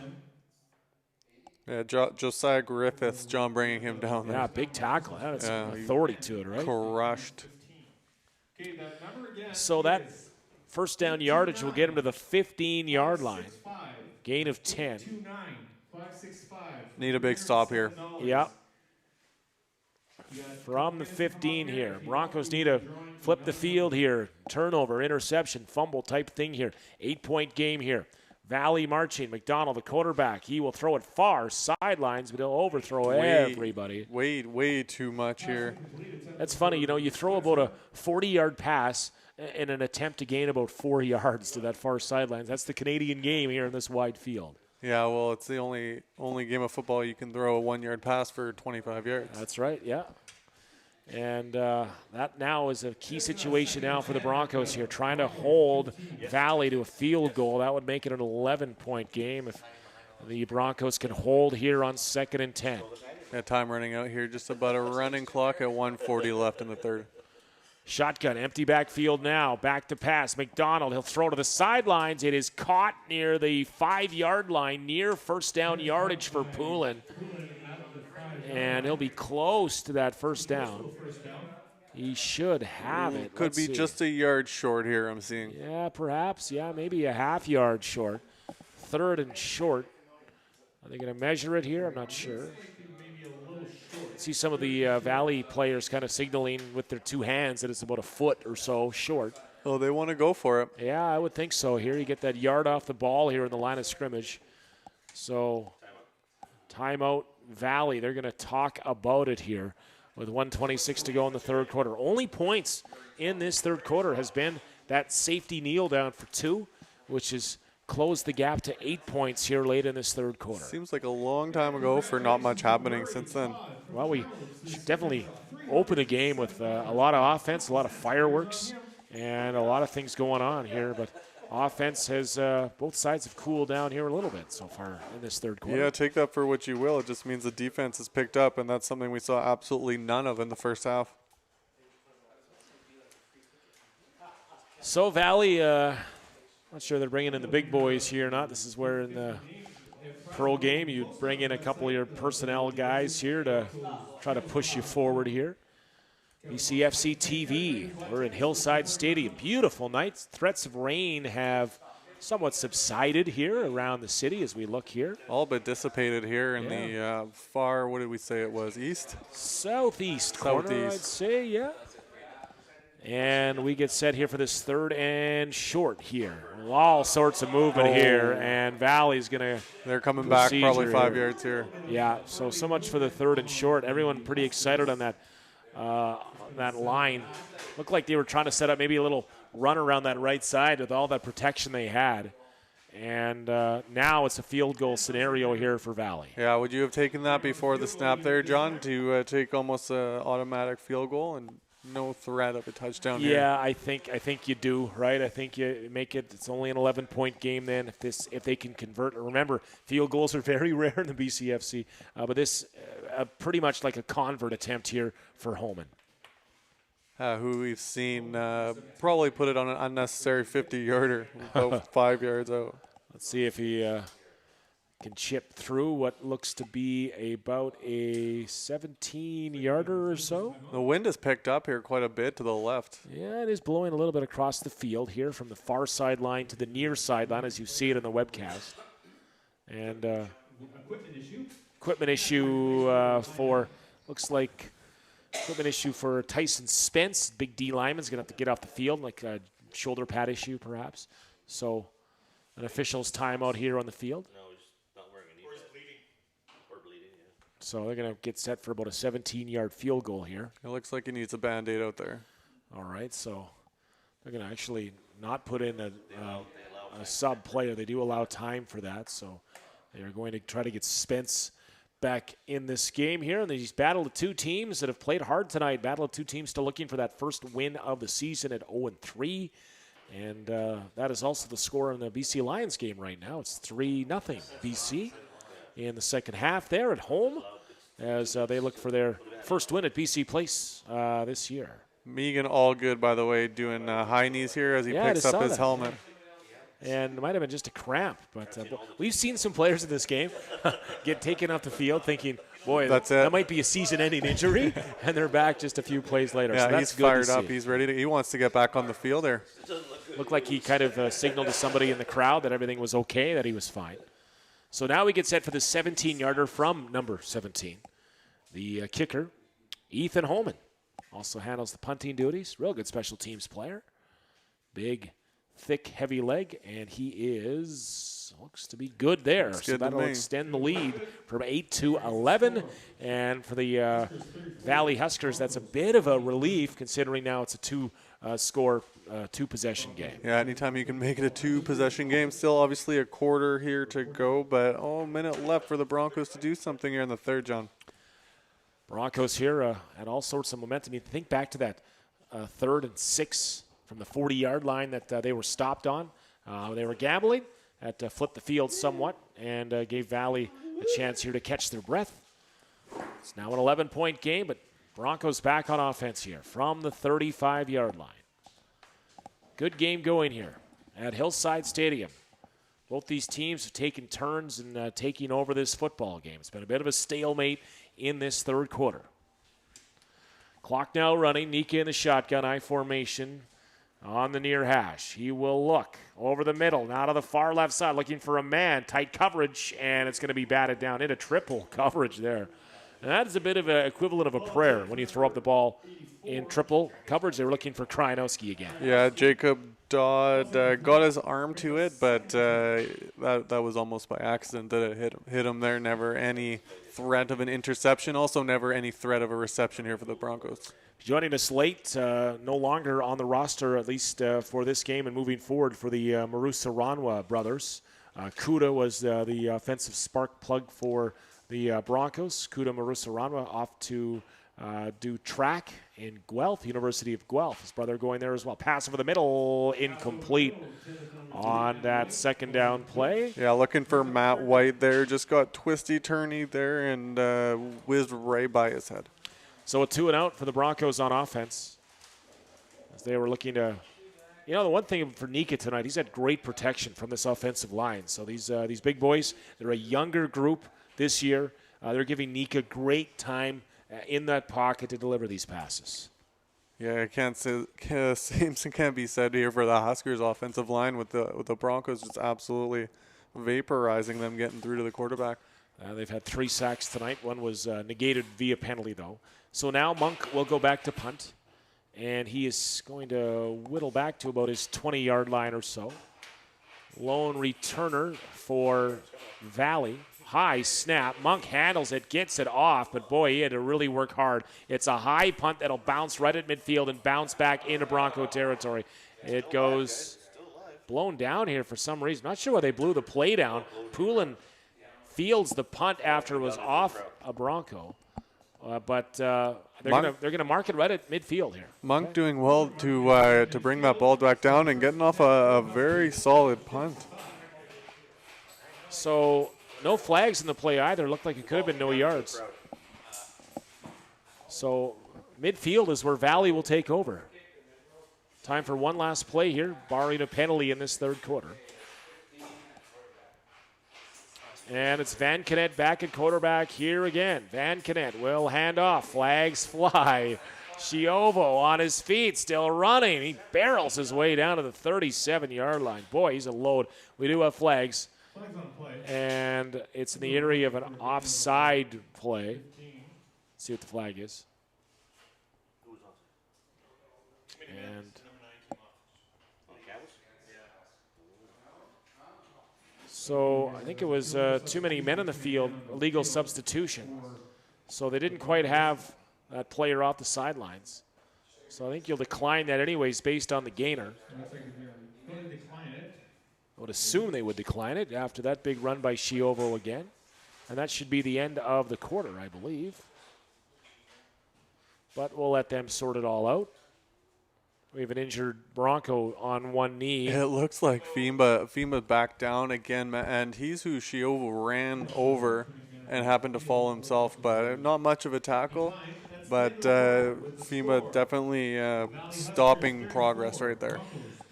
Yeah, Josiah Griffiths, John bringing him down there. Yeah, big tackle. That has some authority to it, right? Crushed. So that first down yardage will get him to the 15-yard line. Gain of 10. Need a big stop here. Yep. From the 15 here. Broncos need to flip the field here. Turnover, interception, fumble type thing here. 8-point game here. Valley marching. McDonald, the quarterback. He will throw it far sidelines, but he'll overthrow everybody. Way too much here. That's funny. You know, you throw about a 40-yard pass in an attempt to gain about 4 yards to that far sidelines. That's the Canadian game here in this wide field. Yeah, well, it's the only game of football you can throw a 1-yard pass for 25 yards. That's right, yeah. And that now is a key situation now for the Broncos here, trying to hold Valley to a field goal. That would make it an 11-point game if the Broncos can hold here on 2nd and 10. Yeah, time running out here. Just about a running clock at 1:40 left in the third. Shotgun, empty backfield now. Back to pass. McDonald, he'll throw to the sidelines. It is caught near the 5-yard line, near first down yardage for Poulin. And he'll be close to that first down. He should have it. Could be just a yard short here, I'm seeing. Yeah, perhaps. Yeah, maybe a half yard short. 3rd and short. Are they going to measure it here? I'm not sure. See some of the Valley players kind of signaling with their two hands that it's about a foot or so short. Oh, they want to go for it. Yeah, I would think so here. You get that yard off the ball here in the line of scrimmage. So, timeout Valley. They're going to talk about it here with 1:26 to go in the third quarter. Only points in this third quarter has been that safety kneel down for 2, which has closed the gap to 8 points here late in this third quarter. Seems like a long time ago for not much happening since then. Well, we should definitely open a game with a lot of offense, a lot of fireworks, and a lot of things going on here. But offense has, both sides have cooled down here a little bit so far in this third quarter. Yeah, take that for what you will. It just means the defense has picked up, and that's something we saw absolutely none of in the first half. So Valley, not sure they're bringing in the big boys here or not. This is where in the pro game you bring in a couple of your personnel guys here to try to push you forward here. BCFC TV, we're in Hillside Stadium. Beautiful night. Threats of rain have somewhat subsided here around the city as we look here. All but dissipated here in the far, what did we say it was, east? Southeast corner, I'd say, yeah. And we get set here for this 3rd and short here. All sorts of movement here, and Valley's going to. They're coming back probably 5 here. yards here. Yeah, so much for the 3rd and short. Everyone pretty excited on that line. Looked like they were trying to set up maybe a little run around that right side with all that protection they had. And now it's a field goal scenario here for Valley. Yeah, would you have taken that before the snap there, John, to take almost an automatic field goal and no threat of a touchdown here? Yeah, I think you do, right? I think you make it. It's only an 11-point game then if they can convert. Remember, field goals are very rare in the BCFC, but this pretty much like a convert attempt here for Holman. Who we've seen probably put it on an unnecessary 50-yarder, about 5 yards out. Let's see if he can chip through what looks to be about a 17-yarder or so. The wind has picked up here quite a bit to the left. Yeah, it is blowing a little bit across the field here from the far sideline to the near sideline as you see it in the webcast. And equipment issue for, looks like, equipment issue for Tyson Spence. Big D lineman's going to have to get off the field, like a shoulder pad issue perhaps. So an official's timeout here on the field. No, he's not wearing a knee pad. Or bleeding, yeah. So they're going to get set for about a 17-yard field goal here. It looks like he needs a Band-Aid out there. All right, so they're going to actually not put in a sub player. They do allow time for that, so they are going to try to get Spence back in this game here. And these battle of two teams that have played hard tonight. Battle of two teams still looking for that first win of the season at 0-3. And that is also the score in the BC Lions game right now. It's 3-0 BC in the second half there at home as they look for their first win at BC Place this year. Megan Allgood, by the way, doing high knees here as he picks up his helmet. And it might have been just a cramp, but we've seen some players in this game get taken off the field thinking, boy, that might be a season-ending injury, and they're back just a few plays later. Yeah, so that's he's fired up. He's ready to. He wants to get back on the field there. Looked like he kind of signaled to somebody in the crowd that everything was okay, that he was fine. So now we get set for the 17-yarder from number 17. The kicker, Ethan Holman, also handles the punting duties. Real good special teams player. Big, thick, heavy leg, and he looks to be good there. So that'll extend the lead from 8-11. And for the Valley Huskers, that's a bit of a relief considering now it's a two-possession game. Yeah, anytime you can make it a two-possession game. Still obviously a quarter here to go, but a minute left for the Broncos to do something here in the third, John. Broncos here had all sorts of momentum. You think back to that 3rd and 6 from the 40-yard line that they were stopped on. They were gambling. That flipped the field somewhat and gave Valley a chance here to catch their breath. It's now an 11-point game, but Broncos back on offense here from the 35-yard line. Good game going here at Hillside Stadium. Both these teams have taken turns in taking over this football game. It's been a bit of a stalemate in this third quarter. Clock now running. Nika in the shotgun, I formation on the near hash. He will look over the middle, now to the far left side, looking for a man. Tight coverage, and it's going to be batted down into triple coverage there. And that is a bit of an equivalent of a prayer when you throw up the ball in triple coverage. They were looking for Krajnowski again. Yeah, Jacob Dodd got his arm to it, but that was almost by accident that it hit him there. Never any threat of an interception. Also never any threat of a reception here for the Broncos. Joining us late, no longer on the roster, at least for this game and moving forward for the Marusaranwa brothers. Kuda was the offensive spark plug for the Broncos. Kuda Marusaranwa off to do track in Guelph, University of Guelph. His brother going there as well. Pass over the middle, incomplete on that second down play. Yeah, looking for Matt White there. Just got twisty-turny there and whizzed right by his head. So a 2-and-out for the Broncos on offense. As they were looking to, the one thing for Nika tonight, he's had great protection from this offensive line. So these big boys, they're a younger group this year. They're giving Nika great time in that pocket to deliver these passes. Yeah, same can't be said here for the Huskers offensive line with the Broncos just absolutely vaporizing them getting through to the quarterback. They've had 3 sacks tonight. One was negated via penalty, though. So now Monk will go back to punt. And he is going to whittle back to about his 20-yard line or so. Lone returner for Valley. High snap. Monk handles it, gets it off, but boy, he had to really work hard. It's a high punt that'll bounce right at midfield and bounce back into Bronco territory. It goes blown down here for some reason. Not sure why they blew the play down. Poulin fields the punt after it was off a Bronco. But they're gonna mark it right at midfield here. Monk doing well to bring that ball back down and getting off a very solid punt. So no flags in the play either. Looked like it could have been no yards. So midfield is where Valley will take over. Time for one last play here, barring a penalty in this third quarter. And it's Van Kennett back at quarterback here again. Van Kennett will hand off. Flags fly. Chiovo on his feet, still running. He barrels his way down to the 37-yard line. Boy, he's a load. We do have flags. Flags on play. And it's in the area of an offside play. Let's see what the flag is. And so I think it was too many men in the field, illegal substitution. So they didn't quite have that player off the sidelines. So I think you'll decline that anyways based on the gainer. I would assume they would decline it after that big run by Chiovo again. And that should be the end of the quarter, I believe. But we'll let them sort it all out. We have an injured Bronco on one knee. It looks like FEMA backed down again, and he's who Chiovo ran over and happened to fall himself, but not much of a tackle. But FEMA definitely stopping progress right there.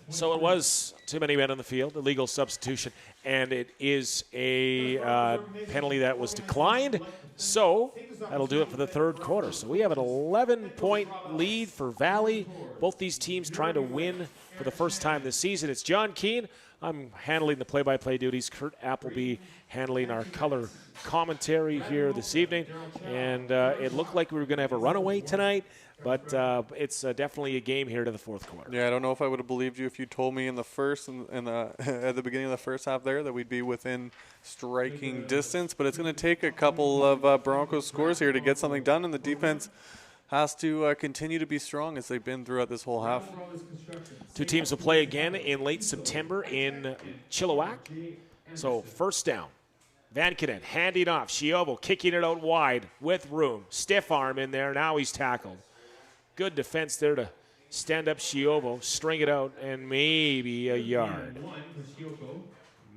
So it was too many men on the field, illegal substitution, and it is a penalty that was declined. So that'll do it for the third quarter. So we have an 11-point lead for Valley. Both these teams trying to win for the first time this season. It's John Keane. I'm handling the play-by-play duties. Kurt Appleby handling our color commentary here this evening. And it looked like we were going to have a runaway tonight, but it's definitely a game here to the fourth quarter. Yeah, I don't know if I would have believed you if you told me in the first and at the beginning of the first half there that we'd be within striking distance, but it's going to take a couple of Broncos scores here to get something done, and the defense has to continue to be strong as they've been throughout this whole half. Two teams will play again in late September in Chilliwack. So first down. Van Kennett handing off. Chiovo kicking it out wide with room. Stiff arm in there. Now he's tackled. Good defense there to stand up Chiovo, string it out, and maybe a yard.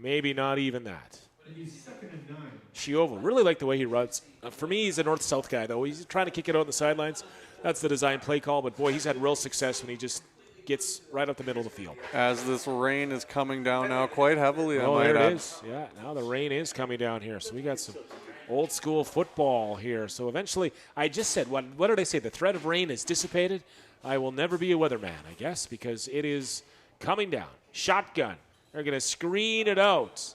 Maybe not even that. Chiovo, really like the way he runs. For me, he's a north-south guy, though. He's trying to kick it out on the sidelines. That's the design play call, but boy, he's had real success when he just gets right up the middle of the field. As this rain is coming down now quite heavily. Oh, there it is. Yeah, now the rain is coming down here. So we got some old school football here. So eventually, I just said, what did I say? The threat of rain is dissipated. I will never be a weatherman, I guess, because it is coming down. Shotgun. They're going to screen it out.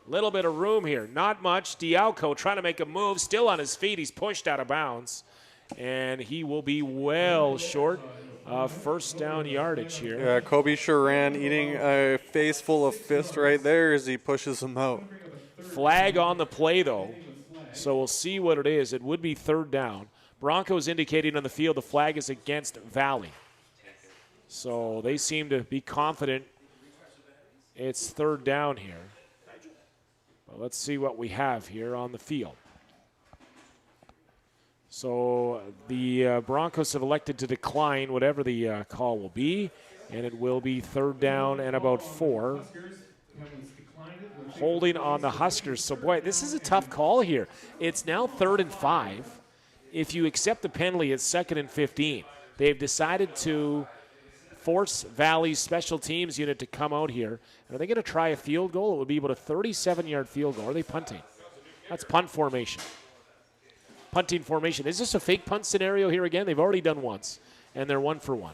Little bit of room here. Not much. Dialco trying to make a move. Still on his feet. He's pushed out of bounds. And he will be well short of first down yardage here. Yeah, Kobe Sharan eating a face full of fist right there as he pushes him out. Flag on the play, though. So we'll see what it is. It would be third down. Broncos indicating on the field the flag is against Valley. So they seem to be confident it's third down here. But let's see what we have here on the field. So the Broncos have elected to decline whatever the call will be, and it will be third down and about 4. Holding on the Huskers. So, boy, this is a tough call here. It's now 3rd and 5. If you accept the penalty, it's 2nd and 15. They've decided to force Valley's special teams unit to come out here. And are they going to try a field goal? It would be about a 37-yard field goal. Are they punting? That's punt formation. Punting formation. Is this a fake punt scenario here again? They've already done once, and they're 1 for 1.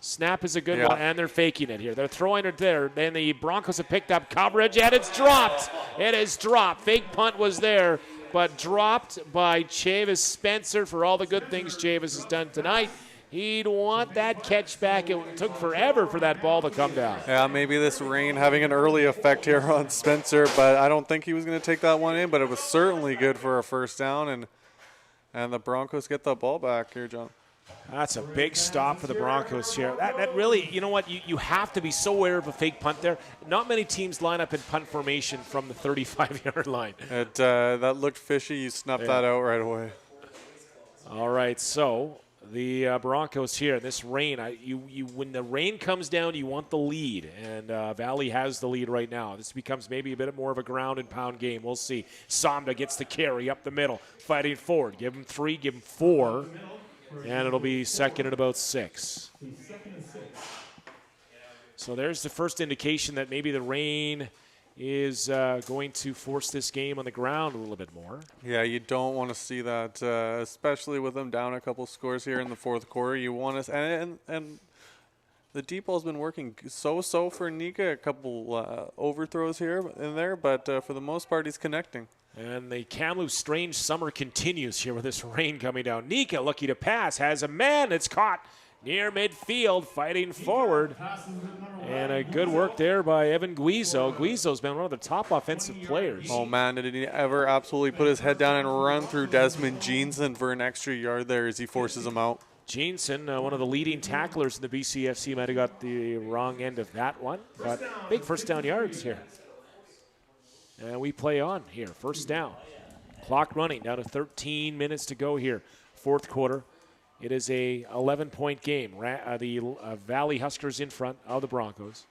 Snap is a good one, and they're faking it here. They're throwing it there. Then the Broncos have picked up coverage, and it's dropped. It is dropped. Fake punt was there, but dropped by Chavis Spencer for all the good things Chavis has done tonight. He'd want that catch back. It took forever for that ball to come down. Yeah, maybe this rain having an early effect here on Spencer, but I don't think he was going to take that one in, but it was certainly good for a first down, and the Broncos get the ball back here, John. That's a big stop for the Broncos here. That really, you know what, you have to be so aware of a fake punt there. Not many teams line up in punt formation from the 35-yard line. That looked fishy. You snuffed that out right away. All right, so the Broncos here, this rain, when the rain comes down, you want the lead, and Valley has the lead right now. This becomes maybe a bit more of a ground and pound game. We'll see. Samda gets the carry up the middle, fighting forward. Give him 3, give him 4, and it'll be second and about 6. So there's the first indication that maybe the rain is going to force this game on the ground a little bit more. Yeah, you don't want to see that, especially with them down a couple scores here in the fourth quarter. You want to, and the deep ball's been working so for Nika. A couple overthrows here and there, but for the most part, he's connecting. And the Kamloops strange summer continues here with this rain coming down. Nika, lucky to pass, has a man that's caught near midfield, fighting forward. And a good work there by Evan Guizo. Guizo's been one of the top offensive players. Oh, man, did he ever absolutely put his head down and run through Desmond Jeanson for an extra yard there as he forces him out. Jeanson, one of the leading tacklers in the BCFC, might have got the wrong end of that one. But big first down yards here. And we play on here, first down. Clock running, down to 13 minutes to go here, fourth quarter. It is a 11-point game. The Valley Huskers in front of the Broncos.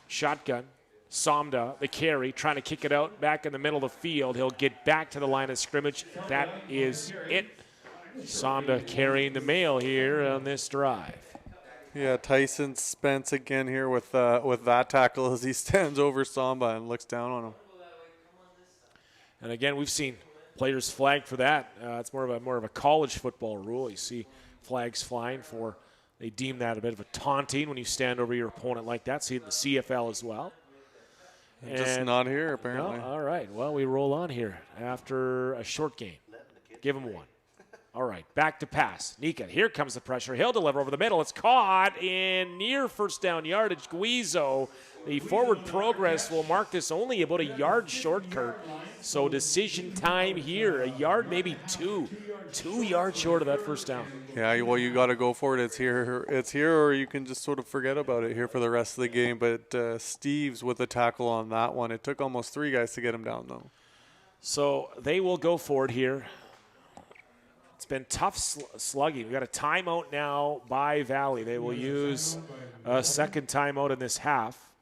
Shotgun, Samda, the carry, trying to kick it out back in the middle of the field. He'll get back to the line of scrimmage. That is it. Samda carrying the mail here on this drive. Yeah, Tyson Spence again here with that tackle as he stands over Samba and looks down on him. And again, we've seen players flagged for that. It's more of a college football rule. You see flags flying for. They deem that a bit of a taunting when you stand over your opponent like that. See it in the CFL as well. Just not here apparently. No, all right. Well, we roll on here after a short game. Give him one. All right, back to pass. Nika, here comes the pressure. He'll deliver over the middle. It's caught in near first down yardage. Guizo, the forward progress will mark this only about a yard short, Kurt. So decision time here, a yard, maybe 2 yards short of that first down. Yeah, well, you got to go for it. It's here, or you can just sort of forget about it here for the rest of the game. But Steves with the tackle on that one. It took almost 3 guys to get him down, though. So they will go for it here. It's been tough slugging. We've got a timeout now by Valley. They will use a second timeout in this half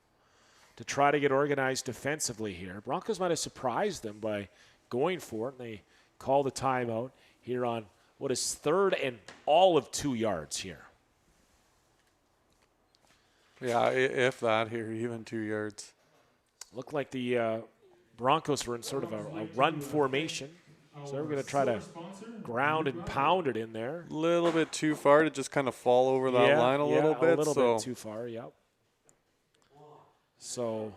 to try to get organized defensively here. Broncos might have surprised them by going for it. And they call the timeout here on what is third and all of 2 yards here. Yeah, if that here, even 2 yards. Looked like the Broncos were in sort of a run formation. So we're going to try to ground and pound it in there. A little bit too far to just kind of fall over that line a little bit. A little bit too far, yep. So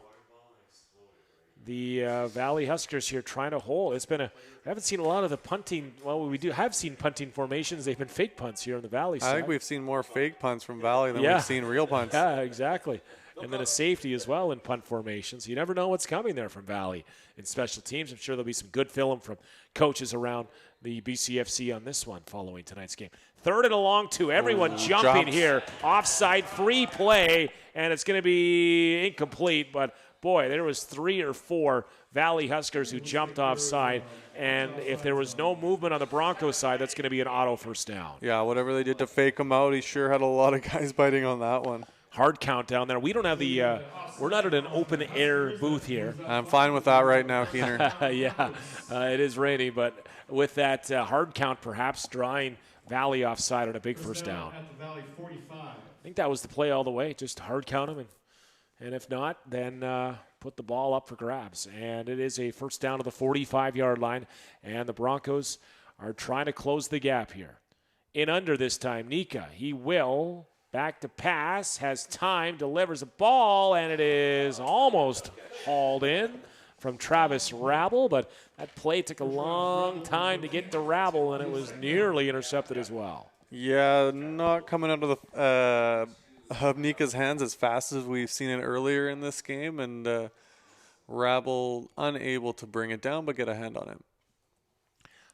the Valley Huskers here trying to hold. I haven't seen a lot of the punting. Well, we have seen punting formations. They've been fake punts here on the Valley side. I think we've seen more fake punts from Valley than we've seen real punts. Yeah, exactly. And then a safety as well in punt formations. You never know what's coming there from Valley in special teams. I'm sure there'll be some good film from coaches around the BCFC on this one following tonight's game. Third and a long 2. Everyone jumping here. Offside, free play, and it's going to be incomplete. But, boy, there was 3 or 4 Valley Huskers who jumped offside. And if there was no movement on the Broncos side, that's going to be an auto first down. Yeah, whatever they did to fake him out, he sure had a lot of guys biting on that one. Hard count down there. We don't have the we're not at an open air booth here. I'm fine with that right now, Keener. Yeah, it is rainy, but with that hard count perhaps drawing Valley offside on a big first down. At the Valley 45. I think that was the play all the way. Just hard count them, and if not, then put the ball up for grabs. And it is a first down to the 45-yard line, and the Broncos are trying to close the gap here. In under this time, Nika. He will. Back to pass, has time, delivers a ball, and it is almost hauled in from Travis Rabble, but that play took a long time to get to Rabble, and it was nearly intercepted as well. Yeah, not coming out of the Nika's hands as fast as we've seen it earlier in this game, and Rabble unable to bring it down but get a hand on him.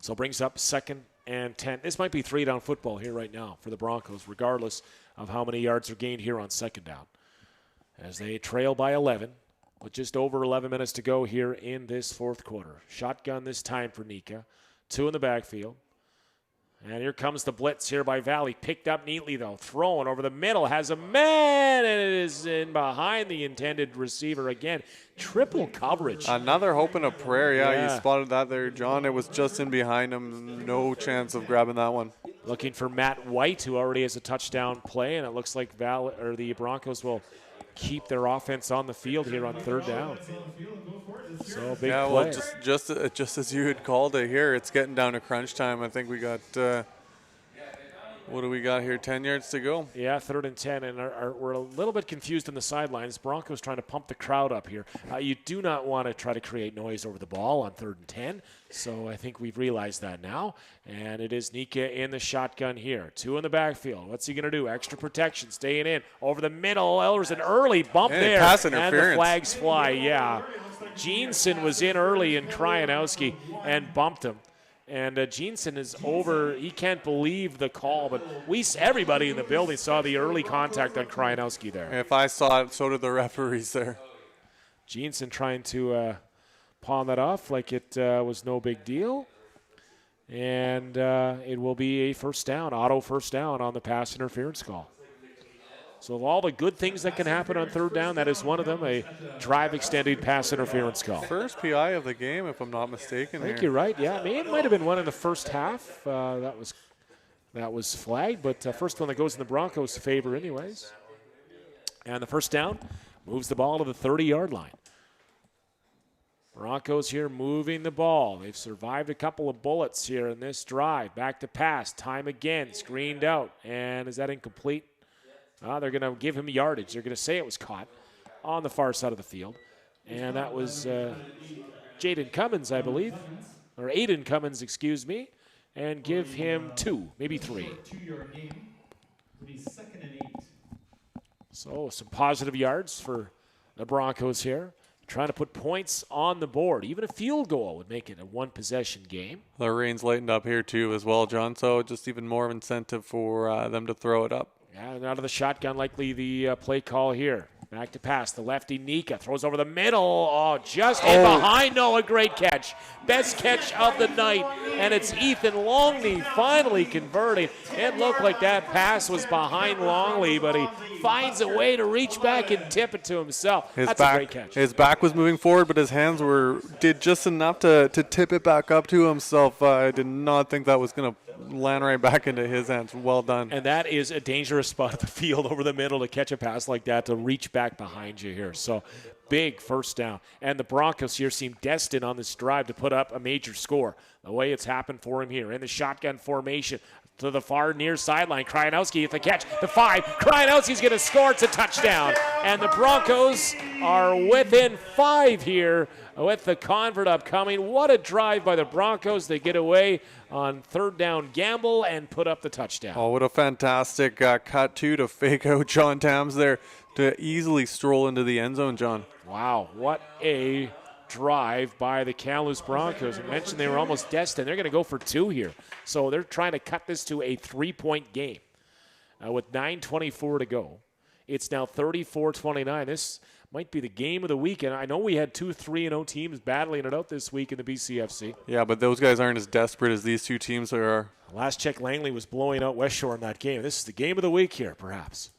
So brings up 2nd and 10. This might be 3-down football here right now for the Broncos, regardless of how many yards are gained here on 2nd down. As they trail by 11, with just over 11 minutes to go here in this 4th quarter. Shotgun this time for Nika. 2 in the backfield. And here comes the blitz here by Valley. Picked up neatly, though. Thrown over the middle. Has a man, and it is in behind the intended receiver again. Triple coverage. Another hope and a prayer. Yeah, you spotted that there, John. It was just in behind him. No chance of grabbing that one. Looking for Matt White, who already has a touchdown play, and it looks like the Broncos will keep their offense on the field here on 3rd down. So big play. Well, just as you had called it here, it's getting down to crunch time. I think we got, what do we got here, 10 yards to go? Yeah, 3rd and 10, and we're a little bit confused on the sidelines. Broncos trying to pump the crowd up here. You do not want to try to create noise over the ball on 3rd and 10, so I think we've realized that now. And it is Nika in the shotgun here. 2 in the backfield. What's he going to do? Extra protection, staying in. Over the middle, there's an early bump there. Pass and interference. the flags fly, yeah. Jeanson was in early in Kryanowski and bumped him. And Jeanson is over. He can't believe the call, but everybody in the building saw the early contact on Kryanowski there. If I saw it, so did the referees there. Jeanson trying to pawn that off like it was no big deal. And it will be a first down, auto first down on the pass interference call. So of all the good things that can happen on 3rd down, that is one of them, a drive extended pass interference call. First PI of the game, if I'm not mistaken. I think you're right, yeah. I mean, it might have been one in the first half. That was flagged, but first one that goes in the Broncos' favor anyways. And the first down moves the ball to the 30-yard line. Broncos here moving the ball. They've survived a couple of bullets here in this drive. Back to pass, time again, screened out. And is that incomplete? They're going to give him yardage. They're going to say it was caught on the far side of the field. And that was Jaden Cummins, I believe. Or Aiden Cummins, excuse me. And give him 2, maybe 3. 2-yard gain. It'll be 2nd and 8. So some positive yards for the Broncos here. Trying to put points on the board. Even a field goal would make it a one-possession game. The rain's lightened up here too as well, John. So just even more incentive for them to throw it up. Yeah, and out of the shotgun, likely the play call here. Back to pass. The lefty Nika throws over the middle. Oh, just in behind. No, a great catch. Best catch of the night. And it's Ethan Longley finally converting. It looked like that pass was behind Longley, but he finds a way to reach back and tip it to himself. That's a great catch. His back was moving forward, but his hands did just enough to tip it back up to himself. I did not think that was going to land right back into his hands. Well done. And that is a dangerous spot of the field over the middle to catch a pass like that, to reach back behind you here. So big first down. And the Broncos here seem destined on this drive to put up a major score. The way it's happened for him here in the shotgun formation. To the far near sideline. Kryanowski at the catch. The 5. Kryanowski's going to score. It's a touchdown. And the Broncos are within 5 here with the convert upcoming. What a drive by the Broncos. They get away on 3rd down gamble and put up the touchdown. Oh, what a fantastic cut, too, to fake out John Tams there to easily stroll into the end zone, John. Wow, what a drive by the Kamloops Broncos. I mentioned they were almost destined. They're going to go for 2 here. So they're trying to cut this to a 3-point game. With 9:24 to go, it's now 34-29. This might be the game of the week. And I know we had 2 3-0 teams battling it out this week in the BCFC. Yeah, but those guys aren't as desperate as these 2 teams are. Last check, Langley was blowing out West Shore in that game. This is the game of the week here, perhaps.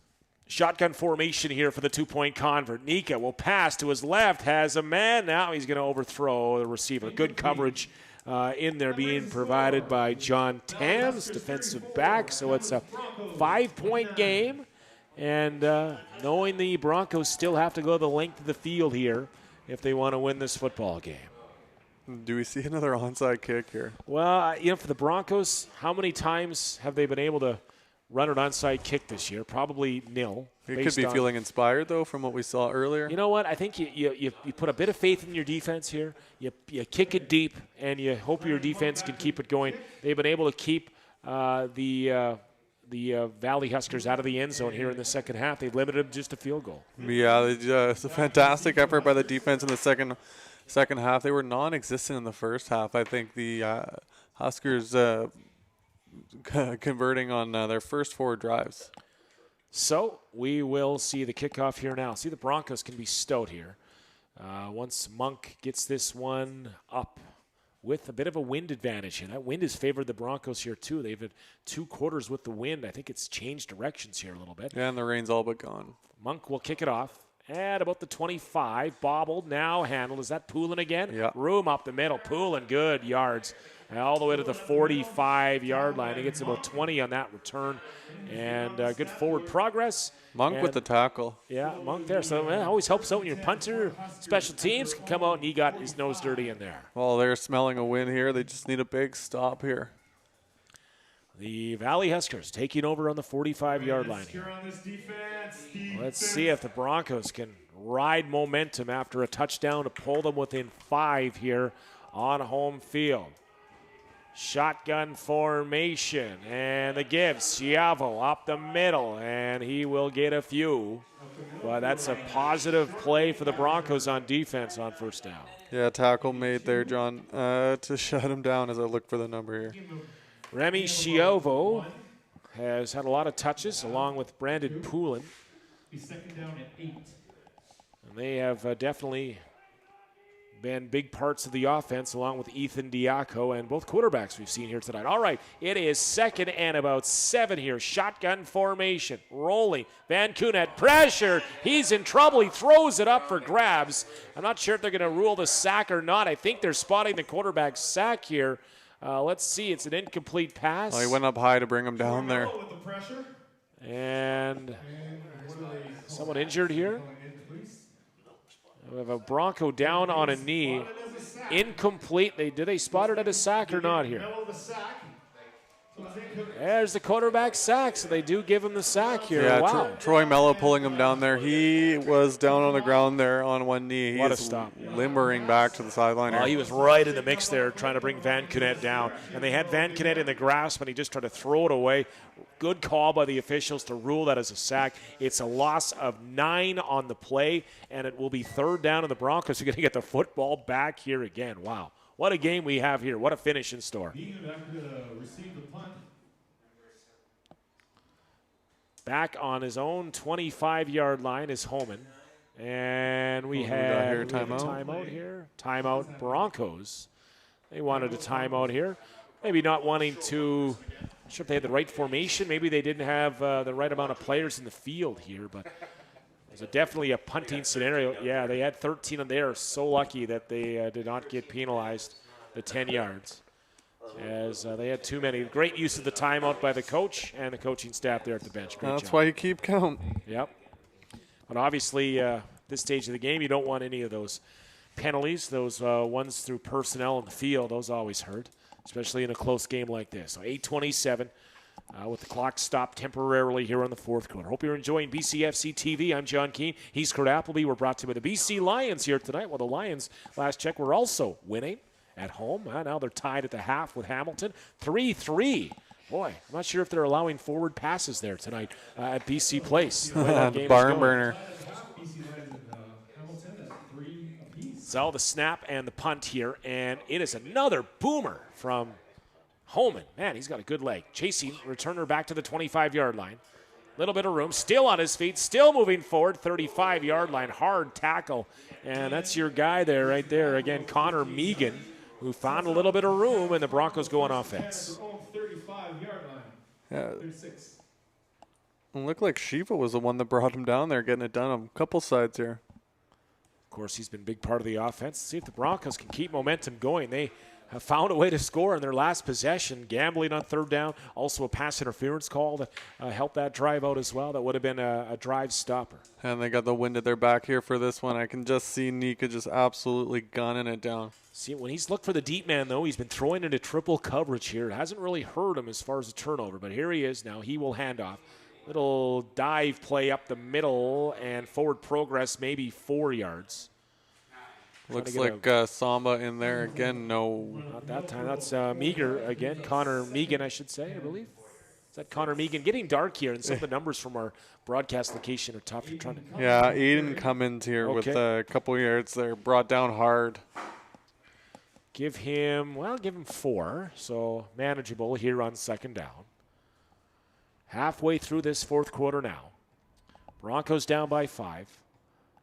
Shotgun formation here for the 2-point convert. Nika will pass to his left, has a man. Now he's going to overthrow the receiver. Good coverage in there being provided by John Tams, defensive back. So it's a 5-point game. And knowing the Broncos still have to go the length of the field here if they want to win this football game. Do we see another onside kick here? Well, for the Broncos, how many times have they been able to run an onside kick this year? Probably nil. You could be feeling inspired, though, from what we saw earlier. You know what? I think you put a bit of faith in your defense here. You kick it deep, and you hope your defense can keep it going. They've been able to keep the the Valley Huskers out of the end zone here in the second half. They limited them just a field goal. Yeah, it's a fantastic effort by the defense in the second half. They were non-existent in the first half. I think the Huskers converting on their first 4 drives. So we will see the kickoff here now. See, the Broncos can be stout here. Once Monk gets this one up with a bit of a wind advantage here. That wind has favored the Broncos here too. They've had 2 quarters with the wind. I think it's changed directions here a little bit. Yeah, and the rain's all but gone. Monk will kick it off at about the 25. Bobbled, now handled. Is that Poulin again? Yeah. Room up the middle. Poulin, good yards. All the way to the 45-yard line. He gets about 20 on that return. And good forward progress. Monk with the tackle. Yeah, Monk there. So it always helps out when your punter, special teams can come out, and he got his nose dirty in there. Well, they're smelling a win here. They just need a big stop here. The Valley Huskers taking over on the 45-yard line here. Let's see if the Broncos can ride momentum after a touchdown to pull them within 5 here on home field. Shotgun formation, and the give. Schiavo up the middle, and he will get a few. But that's a positive play for the Broncos on defense on first down. Yeah, tackle made there, John, to shut him down as I look for the number here. Remy Schiavo has had a lot of touches along with Brandon Poulin. Second down at 8. And they have definitely been big parts of the offense along with Ethan Diaco and both quarterbacks we've seen here tonight. All right, it is 2nd and about 7 here. Shotgun formation, rolling. Van Kunet pressured. He's in trouble. He throws it up for grabs. I'm not sure if they're going to rule the sack or not. I think they're spotting the quarterback's sack here. Let's see. It's an incomplete pass. Oh, he went up high to bring him down there. With the pressure. And someone injured here. We have a Bronco down on a knee. Incomplete. Did they spot it at a sack or not here? There's the quarterback sack, so they do give him the sack here. Yeah, Wow. Troy Mello pulling him down there. He was down on the ground there on one knee. What a He's stop. limbering back to the sideline Well, he here. was right in the mix there trying to bring Van Kunet down. And they had Van Kunet in the grasp, and he just tried to throw it away. Good call by the officials to rule that as a sack. It's a loss of 9 on the play, and it will be 3rd down, and the Broncos are going to get the football back here again. Wow. What a game we have here. What a finish in store. Receive the punt. Back on his own 25-yard line is Homan. And we have a timeout here. Timeout Broncos. They wanted a timeout here. Maybe not wanting to, I'm not sure if they had the right formation. Maybe they didn't have the right amount of players in the field here. But it was definitely a punting scenario. Yeah, they had 13 and they are so lucky that they did not get penalized the 10 yards. As they had too many. Great use of the timeout by the coach and the coaching staff there at the bench. Great That's job. why you keep count. Yep. But obviously, this stage of the game, you don't want any of those penalties, those ones through personnel in the field. Those always hurt, especially in a close game like this. So 8:27 with the clock stopped temporarily here on the 4th quarter. Hope you're enjoying BCFC TV. I'm John Keane. He's Kurt Appleby. We're brought to you by the BC Lions here tonight. Well, the Lions, last check, were also winning at home. Now they're tied at the half with Hamilton. 3-3. Boy, I'm not sure if they're allowing forward passes there tonight at BC Place. The way that game is Barn going. burner. So the snap and the punt here, and it is another boomer from Homan. Man, he's got a good leg. Chasing returner back to the 25-yard line. Little bit of room, still on his feet, still moving forward, 35-yard line, hard tackle. And that's your guy there, right there. Again, Connor Megan, who found a little bit of room, and the Broncos go on offense. 35-yard line. Yeah. 36. It looked like Shiva was the one that brought him down there, getting it done on a couple sides here. Of course, he's been a big part of the offense. See if the Broncos can keep momentum going. They have found a way to score in their last possession, gambling on 3rd down. Also a pass interference call that helped that drive out as well. That would have been a drive stopper. And they got the wind at their back here for this one. I can just see Nika just absolutely gunning it down. See, when he's looked for the deep man, though, he's been throwing into triple coverage here. It hasn't really hurt him as far as a turnover, but here he is now. He will hand off. Little dive play up the middle and forward progress, maybe 4 yards. Looks like Samba in there again. No. Not that time. That's Meager again. Connor Megan, I should say, I believe. Is that Connor Megan? Getting dark here, and some of the numbers from our broadcast location are tough. You're trying to. Yeah, Aiden Cummins here with a couple yards there, brought down hard. Give him 4, so manageable here on second down. Halfway through this fourth quarter now. Broncos down by 5.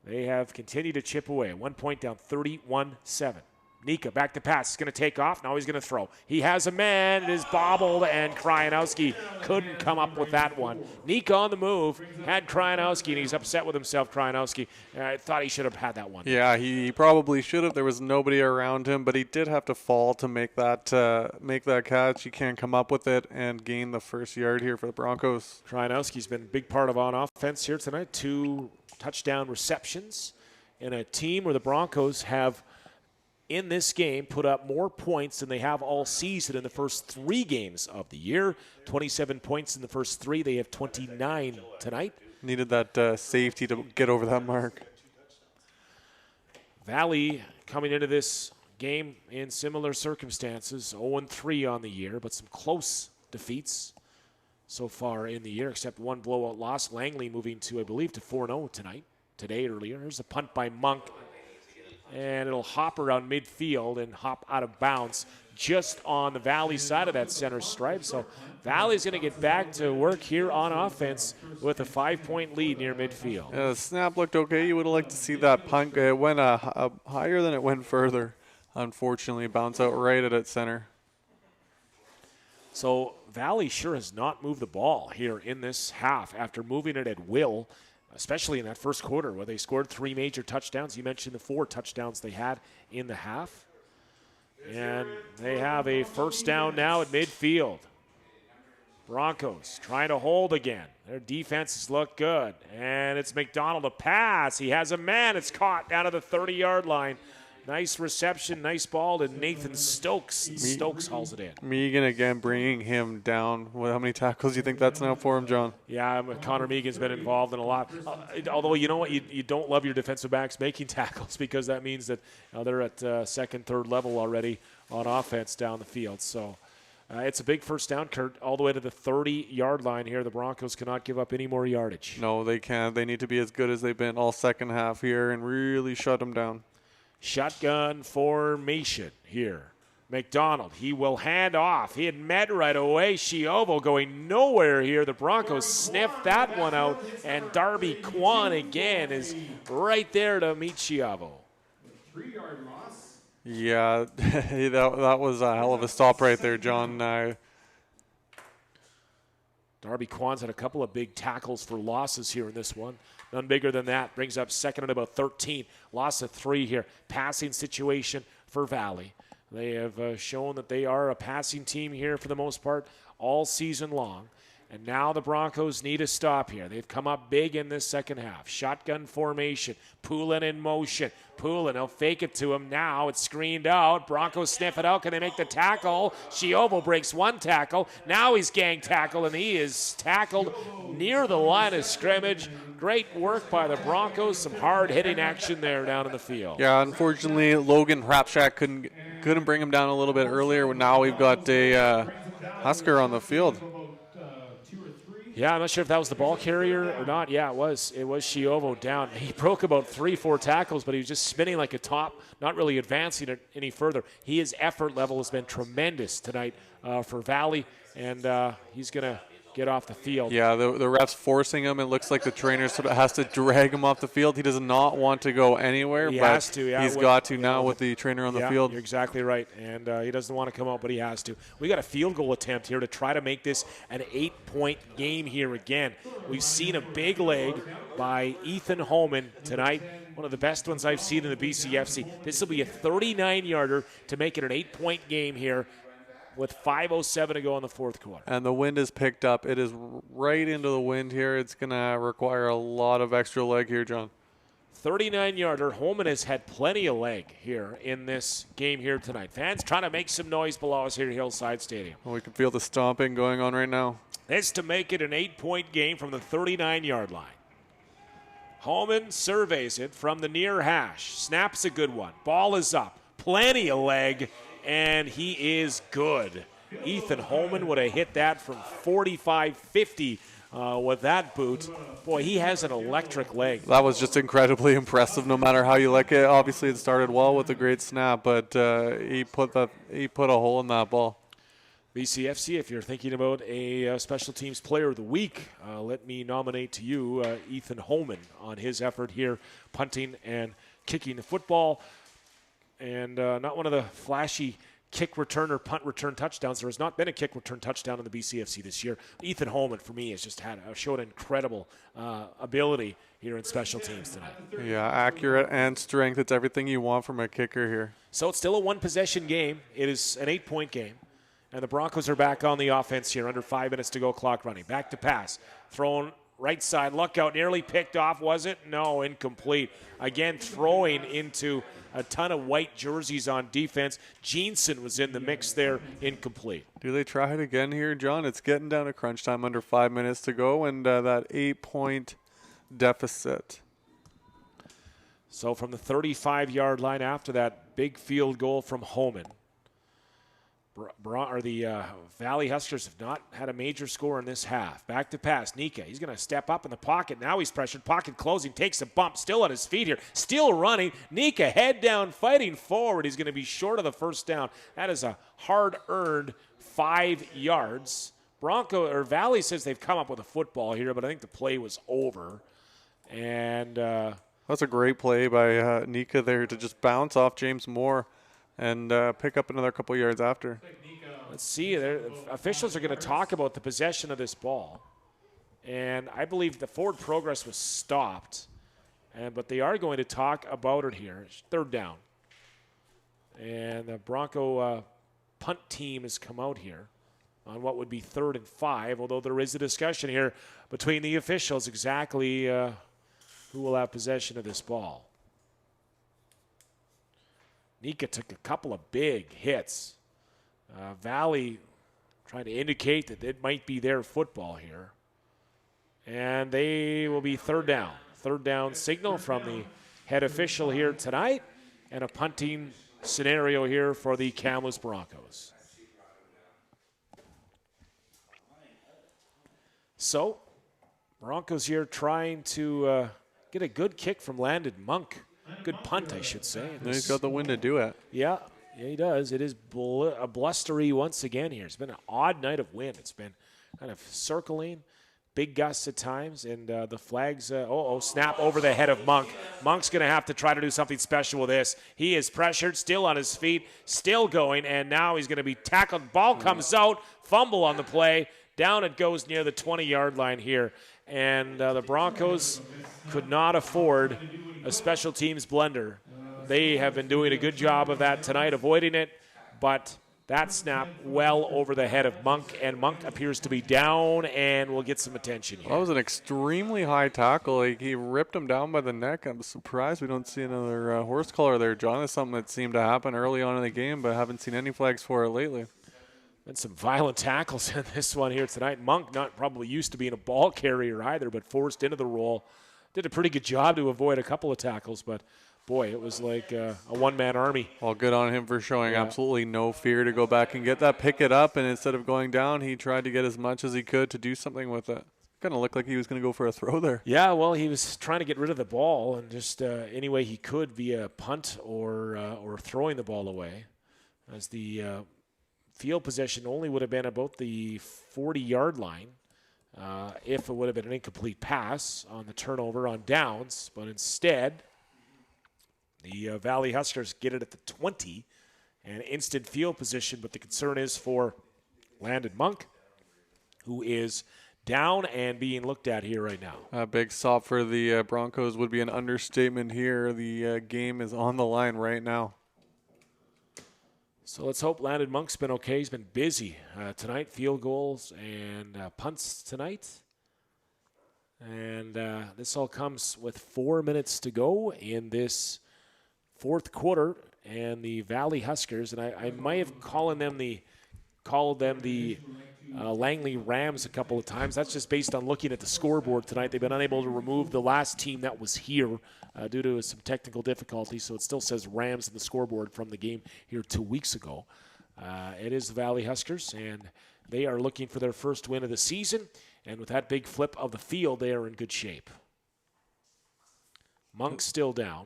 They have continued to chip away. 1 point down, 31-7. Nika back to pass. He's going to take off. Now he's going to throw. He has a man. It is bobbled, and Kryanowski couldn't come up with that one. Nika on the move. Had Kryanowski, and he's upset with himself, Kryanowski. I thought he should have had that one. Yeah, he probably should have. There was nobody around him, but he did have to fall to make that catch. He can't come up with it and gain the first yard here for the Broncos. Kryanowski's been a big part of on offense here tonight. 2 touchdown receptions in a team where the Broncos have in this game put up more points than they have all season in the first 3 games of the year. 27 points in the first 3. They have 29 tonight. Needed that safety to get over that mark. Valley coming into this game in similar circumstances, 0-3 on the year, but some close defeats so far in the year, except one blowout loss. Langley moving to, I believe, to 4-0 today earlier. There's a punt by Monk. And it'll hop around midfield and hop out of bounds just on the Valley side of that center stripe. So Valley's going to get back to work here on offense with a 5-point lead near midfield. Yeah, the snap looked okay. You would have liked to see that punt. It went higher than it went further. Unfortunately, bounce out right at its center. So Valley sure has not moved the ball here in this half after moving it at will, especially in that first quarter where they scored 3 major touchdowns. You mentioned the 4 touchdowns they had in the half. And they have a first down now at midfield. Broncos trying to hold again. Their defenses look good. And it's McDonald a pass. He has a man. It's caught down to the 30-yard line. Nice reception, nice ball to Nathan Stokes. Stokes hauls it in. Megan again bringing him down. How many tackles do you think that's now for him, John? Yeah, Connor Megan's been involved in a lot. Although, you know what, you don't love your defensive backs making tackles because that means that they're at second, third level already on offense down the field. So it's a big first down, Kurt, all the way to the 30-yard line here. The Broncos cannot give up any more yardage. No, they can't. They need to be as good as they've been all second half here and really shut them down. Shotgun formation here. McDonald, he will hand off. He had met right away. Chiovo going nowhere here. The Broncos sniffed that one out, and Darby Kwan again is right there to meet Chiovo. 3-yard loss. Yeah, that was a hell of a stop right there, John. Darby Kwan's had a couple of big tackles for losses here in this one. None bigger than that. Brings up second and about 13. Loss of 3 here. Passing situation for Valley. They have shown that they are a passing team here for the most part all season long. And now the Broncos need a stop here. They've come up big in this second half. Shotgun formation. Poulin in motion. Poulin, they'll fake it to him. Now it's screened out. Broncos sniff it out. Can they make the tackle? Chiovo breaks 1 tackle. Now he's gang tackled, and he is tackled near the line of scrimmage. Great work by the Broncos. Some hard-hitting action there down in the field. Yeah, unfortunately, Logan Hrapchak couldn't bring him down a little bit earlier. Now we've got a Husker on the field. Yeah, I'm not sure if that was the ball carrier or not. Yeah, it was. It was Chiovo down. He broke about 3-4 tackles, but he was just spinning like a top, not really advancing it any further. His effort level has been tremendous tonight for Valley, and he's going to get off the field. Yeah, the ref's forcing him. It looks like the trainer sort of has to drag him off the field. He does not want to go anywhere, He but has to, yeah, he's got to now with the trainer on the field. You're exactly right, and he doesn't want to come out, but he has to. We got a field goal attempt here to try to make this an 8-point game here again. We've seen a big leg by Ethan Holman tonight, one of the best ones I've seen in the BCFC. This will be a 39-yarder to make it an 8-point game here with 5:07 to go in the fourth quarter. And the wind is picked up. It is right into the wind here. It's going to require a lot of extra leg here, John. 39-yarder. Holman has had plenty of leg here in this game here tonight. Fans trying to make some noise below us here at Hillside Stadium. Well, we can feel the stomping going on right now. This to make it an 8-point game from the 39-yard line. Holman surveys it from the near hash. Snaps a good one. Ball is up. Plenty of leg. And he is good. Ethan Holman would have hit that from 45-50 with that boot. Boy, he has an electric leg. That was just incredibly impressive. No matter how you look at it, obviously it started well with a great snap, but he put a hole in that ball. BCFC, if you're thinking about a special teams player of the week, let me nominate to you Ethan Holman on his effort here, punting and kicking the football. And not one of the flashy kick return or punt return touchdowns. There has not been a kick return touchdown in the BCFC this year. Ethan Holman, for me, has just showed incredible ability here in special teams tonight. Yeah, accurate and strength. It's everything you want from a kicker here. So it's still a one-possession game. It is an 8-point game. And the Broncos are back on the offense here, under 5 minutes to go, clock running. Back to pass. Thrown right side. Luck out. Nearly picked off, was it? No, incomplete. Again, throwing into a ton of white jerseys on defense. Jeanson was in the mix there, incomplete. Do they try it again here, John? It's getting down to crunch time, under 5 minutes to go, and that 8-point deficit. So from the 35-yard line after that big field goal from Holman, the Valley Huskers have not had a major score in this half. Back to pass. Nika, he's going to step up in the pocket. Now he's pressured. Pocket closing. Takes a bump. Still on his feet here. Still running. Nika head down, fighting forward. He's going to be short of the first down. That is a hard-earned 5 yards. Valley says they've come up with a football here, but I think the play was over. And that's a great play by Nika there to just bounce off James Moore and pick up another couple yards after. Let's see. Officials are going to talk about the possession of this ball. And I believe the forward progress was stopped. But they are going to talk about it here. Third down. And the Bronco punt team has come out here on what would be 3rd and 5, although there is a discussion here between the officials exactly who will have possession of this ball. Nika took a couple of big hits. Valley trying to indicate that it might be their football here. And they will be third down. Third down signal from the head official here tonight, and a punting scenario here for the Kamloops Broncos. So, Broncos here trying to get a good kick from Landon Monk. Good punt, I should say. He's got the wind to do it. Yeah, he does. It is a blustery once again here. It's been an odd night of wind. It's been kind of circling, big gusts at times, and the flags, snap over the head of Monk. Monk's going to have to try to do something special with this. He is pressured, still on his feet, still going, and now he's going to be tackled. Ball comes out, fumble on the play. Down it goes near the 20-yard line here. And the Broncos could not afford a special teams blunder. They have been doing a good job of that tonight, avoiding it, but that snap well over the head of Monk, and Monk appears to be down and will get some attention here. That was an extremely high tackle. He ripped him down by the neck. I'm surprised we don't see another horse collar there, John. It's something that seemed to happen early on in the game, but haven't seen any flags for it lately. And some violent tackles in this one here tonight. Monk, not probably used to being a ball carrier either, but forced into the role. Did a pretty good job to avoid a couple of tackles, but boy, it was like a one-man army. Well, good on him for showing absolutely no fear to go back and get that, pick it up, and instead of going down, he tried to get as much as he could to do something with it. Kind of looked like he was going to go for a throw there. Yeah, well, he was trying to get rid of the ball, and just any way he could via punt or throwing the ball away, as the field possession only would have been about the 40-yard line if it would have been an incomplete pass on the turnover on downs. But instead, the Valley Huskers get it at the 20 and instant field position. But the concern is for Landon Monk, who is down and being looked at here right now. A big stop for the Broncos would be an understatement here. The game is on the line right now. So let's hope Landon Monk's been okay. He's been busy tonight, field goals and punts tonight. And this all comes with 4 minutes to go in this fourth quarter. And the Valley Huskers, and I might have called them the Langley Rams a couple of times. That's just based on looking at the scoreboard tonight. They've been unable to remove the last team that was here due to some technical difficulties, so it still says Rams in the scoreboard from the game here 2 weeks ago. It is the Valley Huskers, and they are looking for their first win of the season. And with that big flip of the field, they are in good shape. Monk's still down.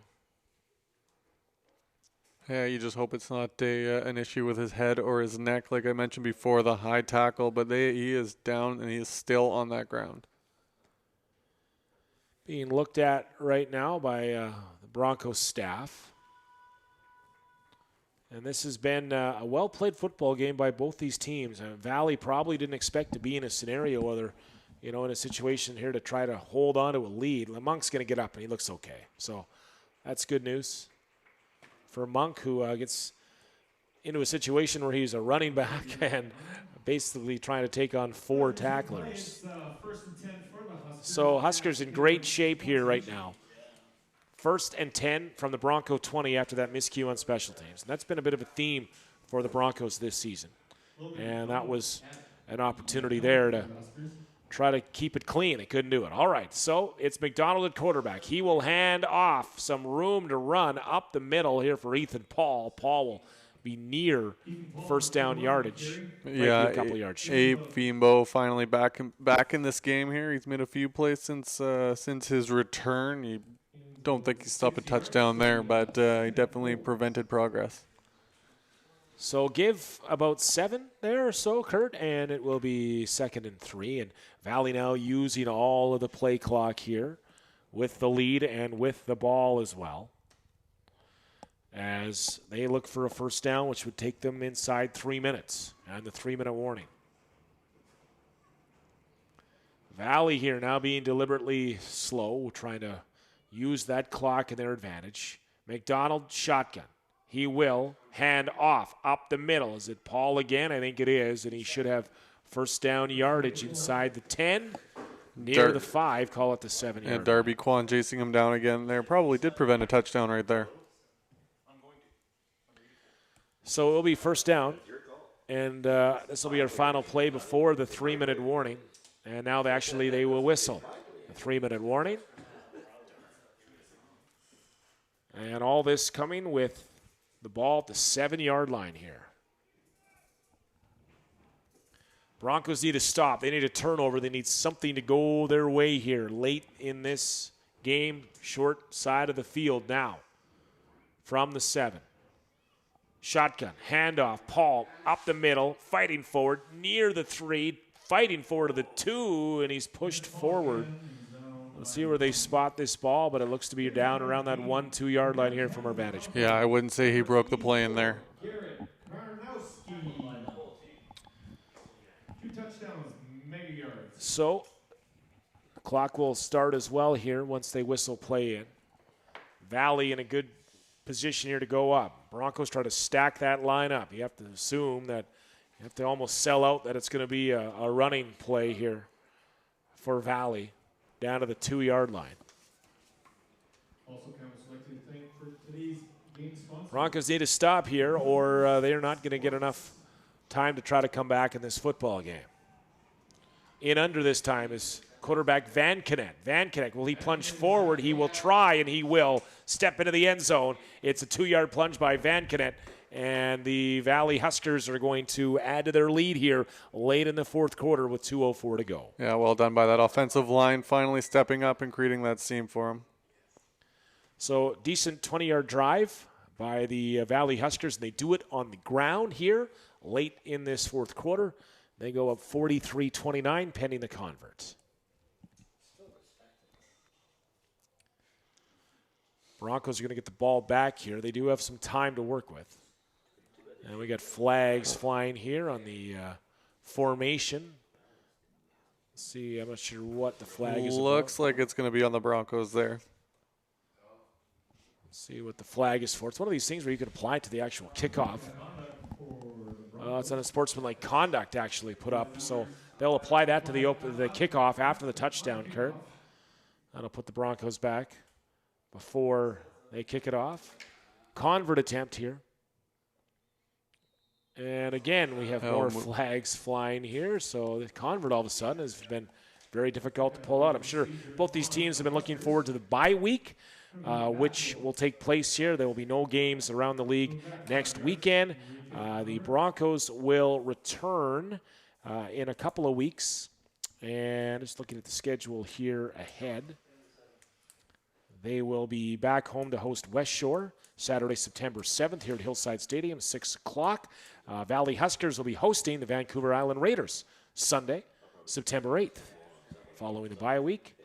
Yeah, you just hope it's not an issue with his head or his neck, like I mentioned before, the high tackle. But he is down, and he is still on that ground. Being looked at right now by the Broncos staff. And this has been a well-played football game by both these teams. Valley probably didn't expect to be in a scenario where they're, in a situation here to try to hold on to a lead. Monk's going to get up, and he looks okay. So that's good news for Monk, who gets into a situation where he's a running back and basically trying to take on 4 tacklers. So Huskers in great shape here right now. 1st and 10 from the Bronco 20 after that miscue on special teams. And that's been a bit of a theme for the Broncos this season. And that was an opportunity there to try to keep it clean. They couldn't do it. All right, so it's McDonald at quarterback. He will hand off some room to run up the middle here for Ethan Paul. Paul will be near first down yardage. Yeah, a couple of yards short. Abe Fimbo finally back in this game here. He's made a few plays since his return. You don't think he stopped a touchdown there, but he definitely prevented progress. So give about 7 there or so, Kurt, and it will be 2nd and 3. And Valley now using all of the play clock here with the lead and with the ball as well, as they look for a first down, which would take them inside 3 minutes and the 3-minute warning. Valley here now being deliberately slow, trying to use that clock in their advantage. McDonald shotgun. He will hand off up the middle. Is it Paul again? I think it is, and he should have first down yardage inside the 10, near the 5, call it the 7 yard. And Darby Kwan chasing him down again there. Probably did prevent a touchdown right there. So it will be first down, and this will be our final play before the 3-minute warning. And now they will whistle the 3-minute warning. And all this coming with the ball at the 7-yard line here. Broncos need to stop. They need a turnover. They need something to go their way here late in this game. Short side of the field now from the 7. Shotgun, handoff, Paul up the middle, fighting forward, near the 3, fighting forward to the 2, and he's pushed forward. Let's see where they spot this ball, but it looks to be down around that 1-2 yard line here from our vantage point. Yeah, I wouldn't say he broke the play in there. 2 touchdowns, mega yards. So the clock will start as well here once they whistle play in. Valley in a good position here to go up. Broncos try to stack that line up. You have to assume that you have to almost sell out that it's going to be a running play here for Valley down to the 2-yard line. Also, Campbell's like to thank for today's game sponsor. Broncos need to stop here, or they're not going to get enough time to try to come back in this football game. In under this time is quarterback Van Knecht. Van Knecht, will he plunge forward? He will try, and he will step into the end zone. It's a 2-yard plunge by Van Knecht, and the Valley Huskers are going to add to their lead here late in the 4th quarter with 2:04 to go. Yeah, well done by that offensive line, finally stepping up and creating that seam for him. So decent 20-yard drive by the Valley Huskers. They do it on the ground here late in this 4th quarter. They go up 43-29 pending the converts. Broncos are going to get the ball back here. They do have some time to work with. And we got flags flying here on the formation. Let's see, I'm not sure what the flag is. Looks like it's going to be on the Broncos there. Let's see what the flag is for. It's one of these things where you can apply it to the actual kickoff. It's on a sportsmanlike conduct actually put up. So they'll apply that to the kickoff after the touchdown, Kurt. That'll put the Broncos back before they kick it off. Convert attempt here. And again, we have more flags flying here. So the convert all of a sudden has been very difficult to pull out. I'm sure both these teams have been looking forward to the bye week which will take place here. There will be no games around the league next weekend. The Broncos will return in a couple of weeks. And just looking at the schedule here ahead, they will be back home to host West Shore Saturday, September 7th here at Hillside Stadium, 6 o'clock. Valley Huskers will be hosting the Vancouver Island Raiders Sunday, September 8th, following the bye week.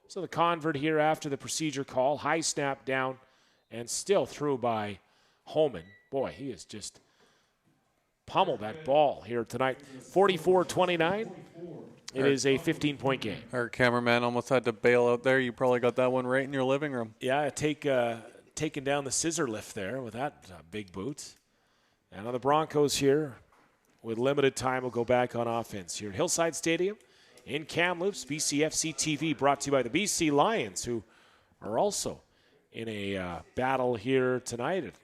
So the convert here after the procedure call, high snap down, and still through by Holman. Boy, he has just pummeled that ball here tonight. 44-29. It is a 15-point game. Our cameraman almost had to bail out there. You probably got that one right in your living room. Yeah, taking down the scissor lift there with that big boot. And on the Broncos here, with limited time, will go back on offense here at Hillside Stadium in Kamloops. BCFC TV brought to you by the BC Lions, who are also in a battle here tonight at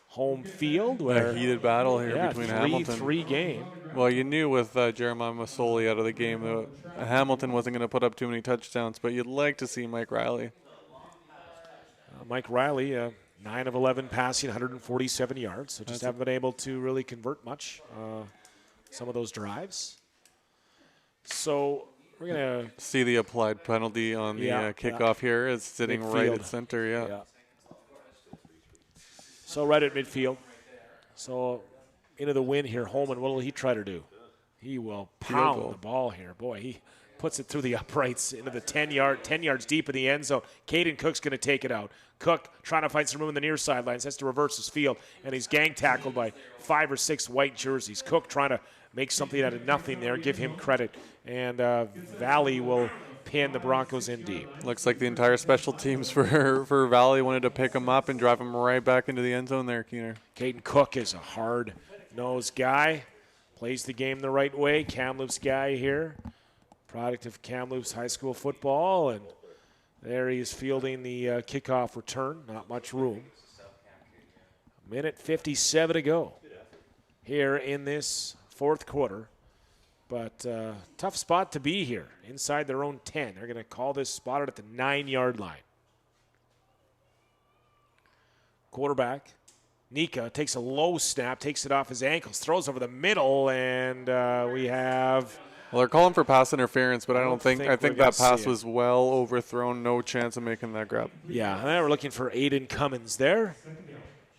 home field. A heated battle here between Hamilton. 3 game. Well, you knew with Jeremiah Masoli out of the game that Hamilton wasn't going to put up too many touchdowns, but you'd like to see Mike Riley. Mike Riley, 9 of 11 passing, 147 yards. So just haven't been able to really convert much some of those drives. So we're going to see the applied penalty on the kickoff here. It's sitting midfield. right at center, yeah. So right at midfield. So into the win here, Holman, what will he try to do? He will pound the ball here. Boy, he puts it through the uprights into the 10 yards deep in the end zone. Caden Cook's going to take it out. Cook trying to find some room in the near sidelines, has to reverse his field, and he's gang tackled by 5 or 6 white jerseys. Cook trying to make something out of nothing there, give him credit. And Valley will pin the Broncos in deep. Looks like the entire special teams for Valley wanted to pick him up and drive him right back into the end zone there, Keener. Caden Cook is a hard-nosed guy, plays the game the right way. Kamloops guy here, product of Kamloops high school football, and there he is fielding the kickoff return. Not much room. 1:57 to go here in this fourth quarter. But tough spot to be here, inside their own 10. They're going to call this spotted at the 9-yard line. Quarterback, Nika, takes a low snap, takes it off his ankles, throws over the middle, and we have... Well, they're calling for pass interference, but I think that pass was well overthrown. No chance of making that grab. Yeah, and we're looking for Aiden Cummins there,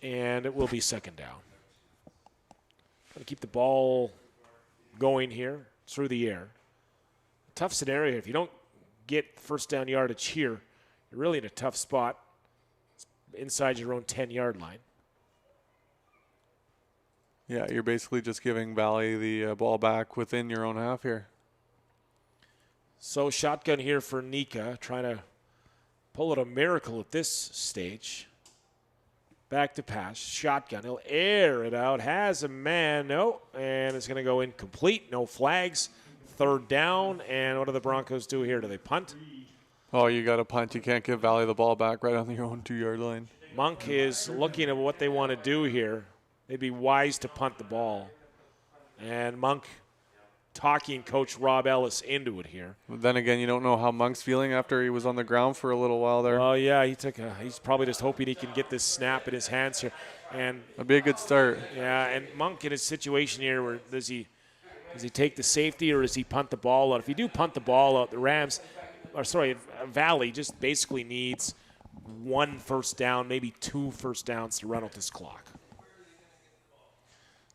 and it will be second down. Got to keep the ball going here through the air. Tough scenario. If you don't get first down yardage here, you're really in a tough spot inside your own 10-yard line. Yeah, you're basically just giving Valley the ball back within your own half here. So shotgun here for Nika, trying to pull it a miracle at this stage. Back to pass, shotgun. He'll air it out, has a man, no, and it's going to go incomplete. No flags, third down, and what do the Broncos do here? Do they punt? Oh, you got to punt. You can't give Valley the ball back right on your own 2-yard line. Monk is looking at what they want to do here. They'd be wise to punt the ball. And Monk talking Coach Rob Ellis into it here. But then again, you don't know how Monk's feeling after he was on the ground for a little while there. Oh, yeah, he's probably just hoping he can get this snap in his hands here. And that'd be a good start. Yeah, and Monk in his situation here, where does he take the safety or does he punt the ball out? If you do punt the ball out, Valley just basically needs 1 first down, maybe 2 first downs to run out this clock.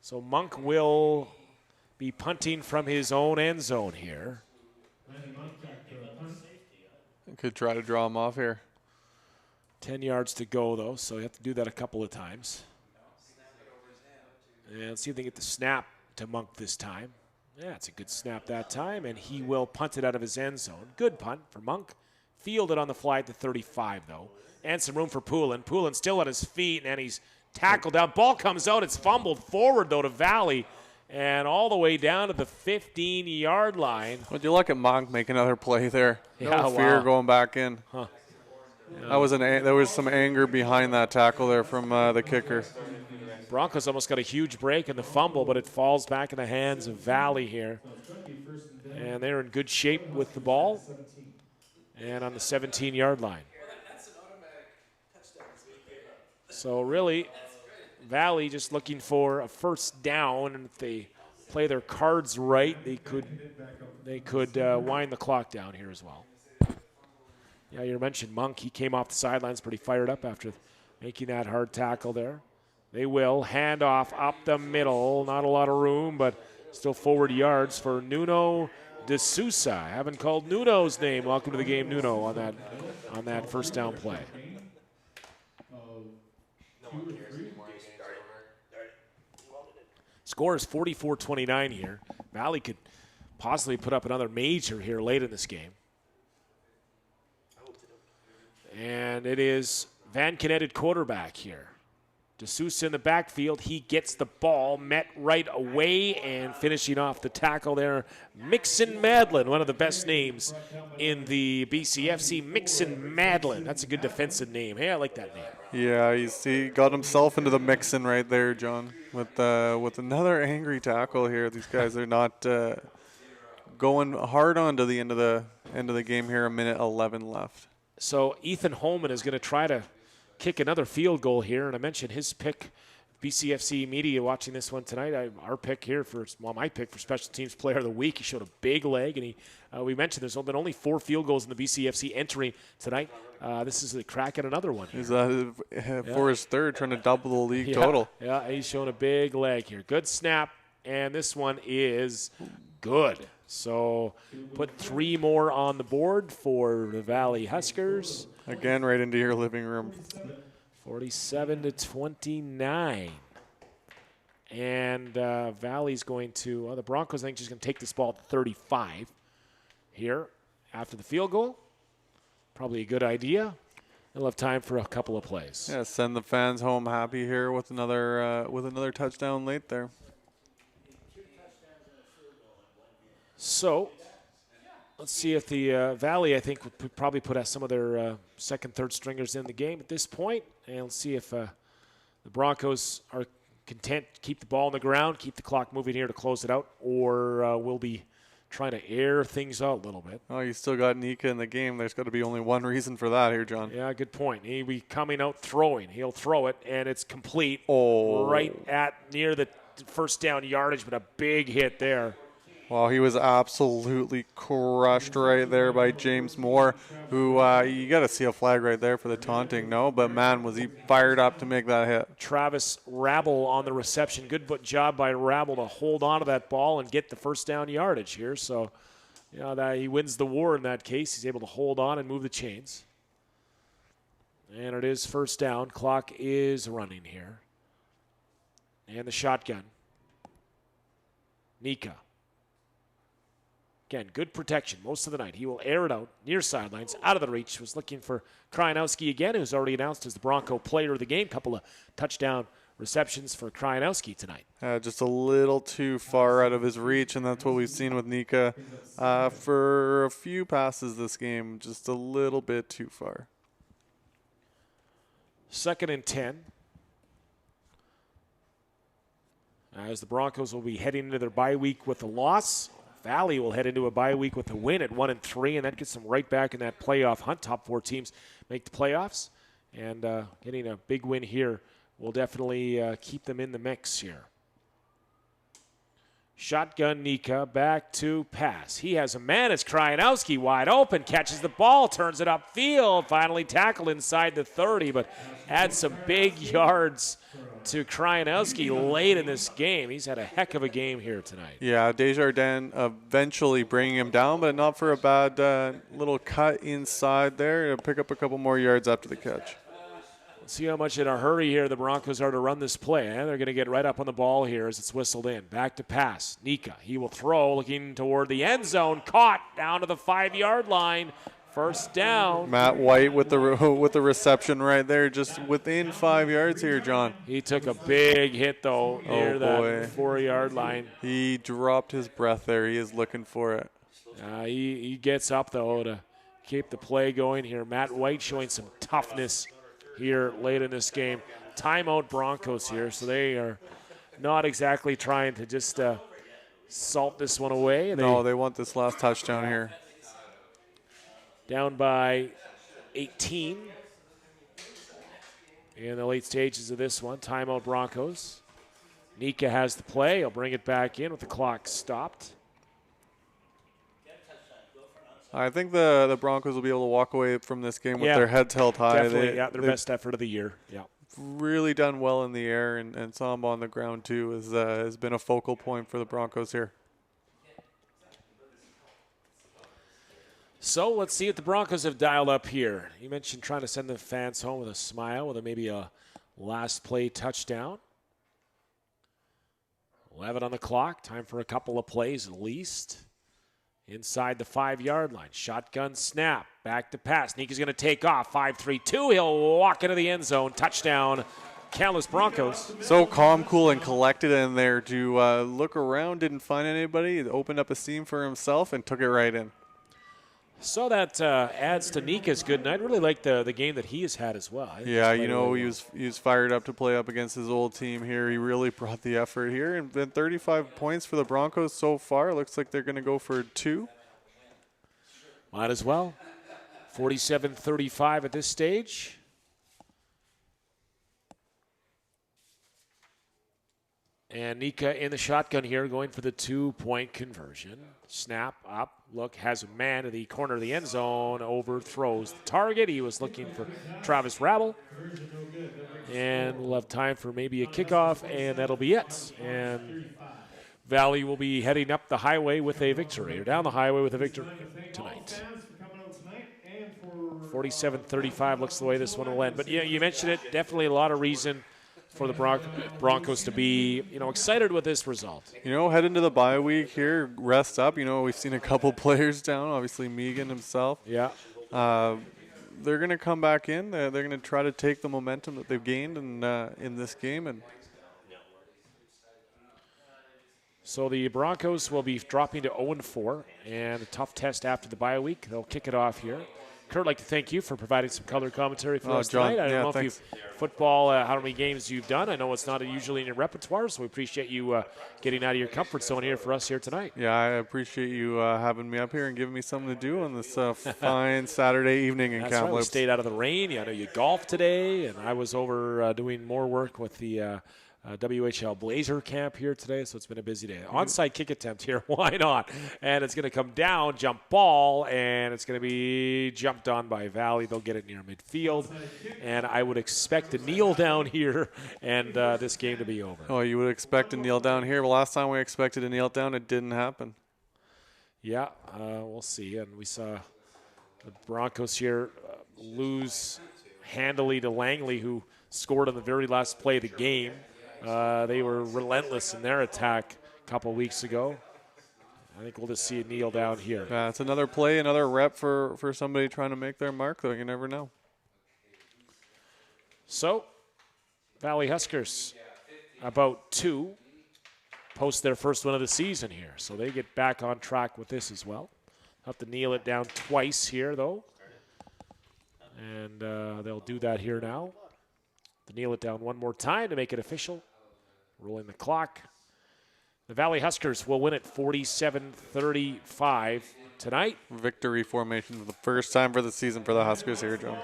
So Monk will be punting from his own end zone here. Could try to draw him off here. 10 yards to go, though, so you have to do that a couple of times. And let's see if they get the snap to Monk this time. Yeah, it's a good snap that time, and he will punt it out of his end zone. Good punt for Monk. Fielded on the fly at the 35, though. And some room for Poulin. Poulin still on his feet, and he's tackled down. Ball comes out. It's fumbled forward, though, to Valley. And all the way down to the 15-yard line. Would you look at Monk make another play there? Yeah, no fear wow. Going back in. Huh. Yeah. There was some anger behind that tackle there from the kicker. Broncos almost got a huge break in the fumble, but it falls back in the hands of Valley here. And they're in good shape with the ball and on the 17-yard line. So really, Valley just looking for a first down, and if they play their cards right, they could wind the clock down here as well. Yeah, you mentioned Monk. He came off the sidelines pretty fired up after making that hard tackle there. They will hand off up the middle. Not a lot of room, but still forward yards for Nuno De Sousa. I haven't called Nuno's name. Welcome to the game, Nuno, on that first down play. Score is 44-29 here. Valley could possibly put up another major here late in this game. And it is Van Kennedy quarterback here. DeSouza in the backfield. He gets the ball, met right away, and finishing off the tackle there, Mixon Madlin, one of the best names in the BCFC. Mixon Madlin. That's a good defensive name. Hey, I like that name. Yeah, he got himself into the mixing right there, John, with another angry tackle here. These guys are not going hard on to the end of the game here. A minute 11 left. So Ethan Holman is going to try to kick another field goal here, and I mentioned his pick. BCFC media watching this one tonight. My pick for special teams player of the week. He showed a big leg, and we mentioned there's been only 4 field goals in the BCFC entry tonight. This is a crack at another one. Is that for his third, trying to double the league total? Yeah, he's showing a big leg here. Good snap, and this one is good. So put 3 more on the board for the Valley Huskers. Again, right into your living room. 47-29. And Valley's going to, the Broncos, I think, just going to take this ball to 35 here after the field goal. Probably a good idea. They'll have time for a couple of plays. Yeah, send the fans home happy here with another touchdown late there. So let's see if the Valley, I think, would probably put some of their second, third stringers in the game at this point. And let's see if the Broncos are content to keep the ball on the ground, keep the clock moving here to close it out, or we'll be trying to air things out a little bit. Oh, you still got Nika in the game. There's got to be only one reason for that here, John. Yeah, good point. He'll be coming out throwing. He'll throw it, and it's complete right at near the first down yardage, but a big hit there. Well, he was absolutely crushed right there by James Moore, who you got to see a flag right there for the taunting, no? But, man, was he fired up to make that hit. Travis Rabble on the reception. Good job by Rabble to hold on to that ball and get the first down yardage here. So, he wins the war in that case. He's able to hold on and move the chains. And it is first down. Clock is running here. And the shotgun. Nika. Again, good protection most of the night. He will air it out near sidelines, out of the reach. Was looking for Krajnowski again, who's already announced as the Bronco player of the game. Couple of touchdown receptions for Krajnowski tonight. Just a little too far out of his reach, and that's what we've seen with Nika for a few passes this game. Just a little bit too far. 2nd and 10. As the Broncos will be heading into their bye week with a loss. Valley will head into a bye week with a win at 1-3, and that gets them right back in that playoff hunt. Top 4 teams make the playoffs, and getting a big win here will definitely keep them in the mix here. Shotgun Nika, back to pass. He has a man. It's Krajnowski wide open, catches the ball, turns it upfield, finally tackled inside the 30, but adds some big yards to Krajnowski late in this game. He's had a heck of a game here tonight. Yeah, Desjardins eventually bringing him down, but not for a bad little cut inside there to pick up a couple more yards after the catch. See how much in a hurry here the Broncos are to run this play. They're going to get right up on the ball here as it's whistled in. Back to pass. Nika, he will throw, looking toward the end zone. Caught down to the 5-yard line. First down. Matt White with the reception right there, just within 5 yards here, John. He took a big hit, though, near that 4-yard line. He dropped his breath there. He is looking for it. He gets up, though, to keep the play going here. Matt White showing some toughness here late in this game. Timeout Broncos here, so they are not exactly trying to just salt this one away. They want this last touchdown here. Down by 18. in the late stages of this one. Timeout Broncos. Nika has the play. He'll bring it back in with the clock stopped. I think the Broncos will be able to walk away from this game with their heads held high. Definitely, their best effort of the year. Yeah. Really done well in the air, and Samba on the ground too has been a focal point for the Broncos here. So let's see what the Broncos have dialed up here. You mentioned trying to send the fans home with a smile, with maybe a last play touchdown. 11 on the clock. Time for a couple of plays at least. Inside the 5-yard line. Shotgun snap. Back to pass. Nika's going to take off. 5-3-2. He'll walk into the end zone. Touchdown, Kamloops Broncos. So calm, cool, and collected in there to look around. Didn't find anybody. Opened up a seam for himself and took it right in. So that adds to Nika's good night. I really like the game that he has had as well. Yeah, you know, he was fired up to play up against his old team here. He really brought the effort here. And then 35 points for the Broncos so far. Looks like they're going to go for 2. Might as well. 47-35 at this stage. And Nika in the shotgun here going for the 2-point conversion. Snap up. Look, has a man to the corner of the end zone, overthrows the target. He was looking for Travis Rabble. And we'll have time for maybe a kickoff, and that'll be it. And Valley will be heading up the highway with a victory, or down the highway with a victory tonight. 47-35 looks the way this one will end. But yeah, you mentioned it, definitely a lot of reason for the Broncos to be, excited with this result. Head into the bye week here, rest up. We've seen a couple players down, obviously Megan himself. Yeah. They're going to come back in. They're going to try to take the momentum that they've gained in this game. And so the Broncos will be dropping to 0-4, and a tough test after the bye week. They'll kick it off here. Kurt, I'd like to thank you for providing some color commentary for us John, tonight. I don't know thanks. if football, how many games you've done. I know it's not usually in your repertoire, so we appreciate you getting out of your comfort zone here for us here tonight. Yeah, I appreciate you having me up here and giving me something to do on this fine Saturday evening in Kamloops. Right, we stayed out of the rain. I know you golfed today, and I was over doing more work with the WHL Blazer camp here today, so it's been a busy day. Onside kick attempt here, why not? And it's going to come down, jump ball, and it's going to be jumped on by Valley. They'll get it near midfield, and I would expect to kneel down here and this game to be over. Oh, you would expect to kneel down here. But last time we expected to kneel down, it didn't happen. Yeah, we'll see. And we saw the Broncos here lose handily to Langley, who scored on the very last play of the game. They were relentless in their attack a couple weeks ago. I think we'll just see a kneel down here. Yeah, it's another play, another rep for somebody trying to make their mark, though. You never know. So, Valley Huskers, about 2, post their first one of the season here. So they get back on track with this as well. Have to kneel it down twice here, though. And they'll do that here now. To kneel it down one more time to make it official. Rolling the clock. The Valley Huskers will win it 47-35 tonight. Victory formation for the first time for the season for the Huskers here, John.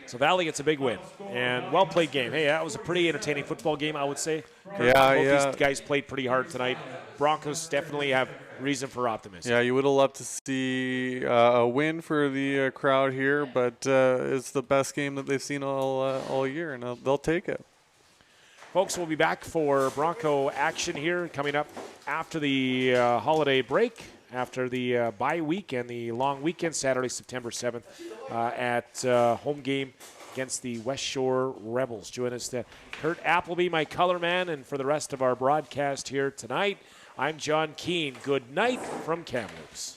So Valley gets a big win. And well-played game. Hey, that was a pretty entertaining football game, I would say. Both these guys played pretty hard tonight. Broncos definitely have reason for optimism. Yeah, you would have loved to see a win for the crowd here, but it's the best game that they've seen all year, and they'll take it. Folks, we'll be back for Bronco action here coming up after the holiday break, after the bye week and the long weekend, Saturday, September 7th, at home game against the West Shore Rebels. Join us then. Kurt Appleby, my color man, and for the rest of our broadcast here tonight, I'm John Keane. Good night from Kamloops.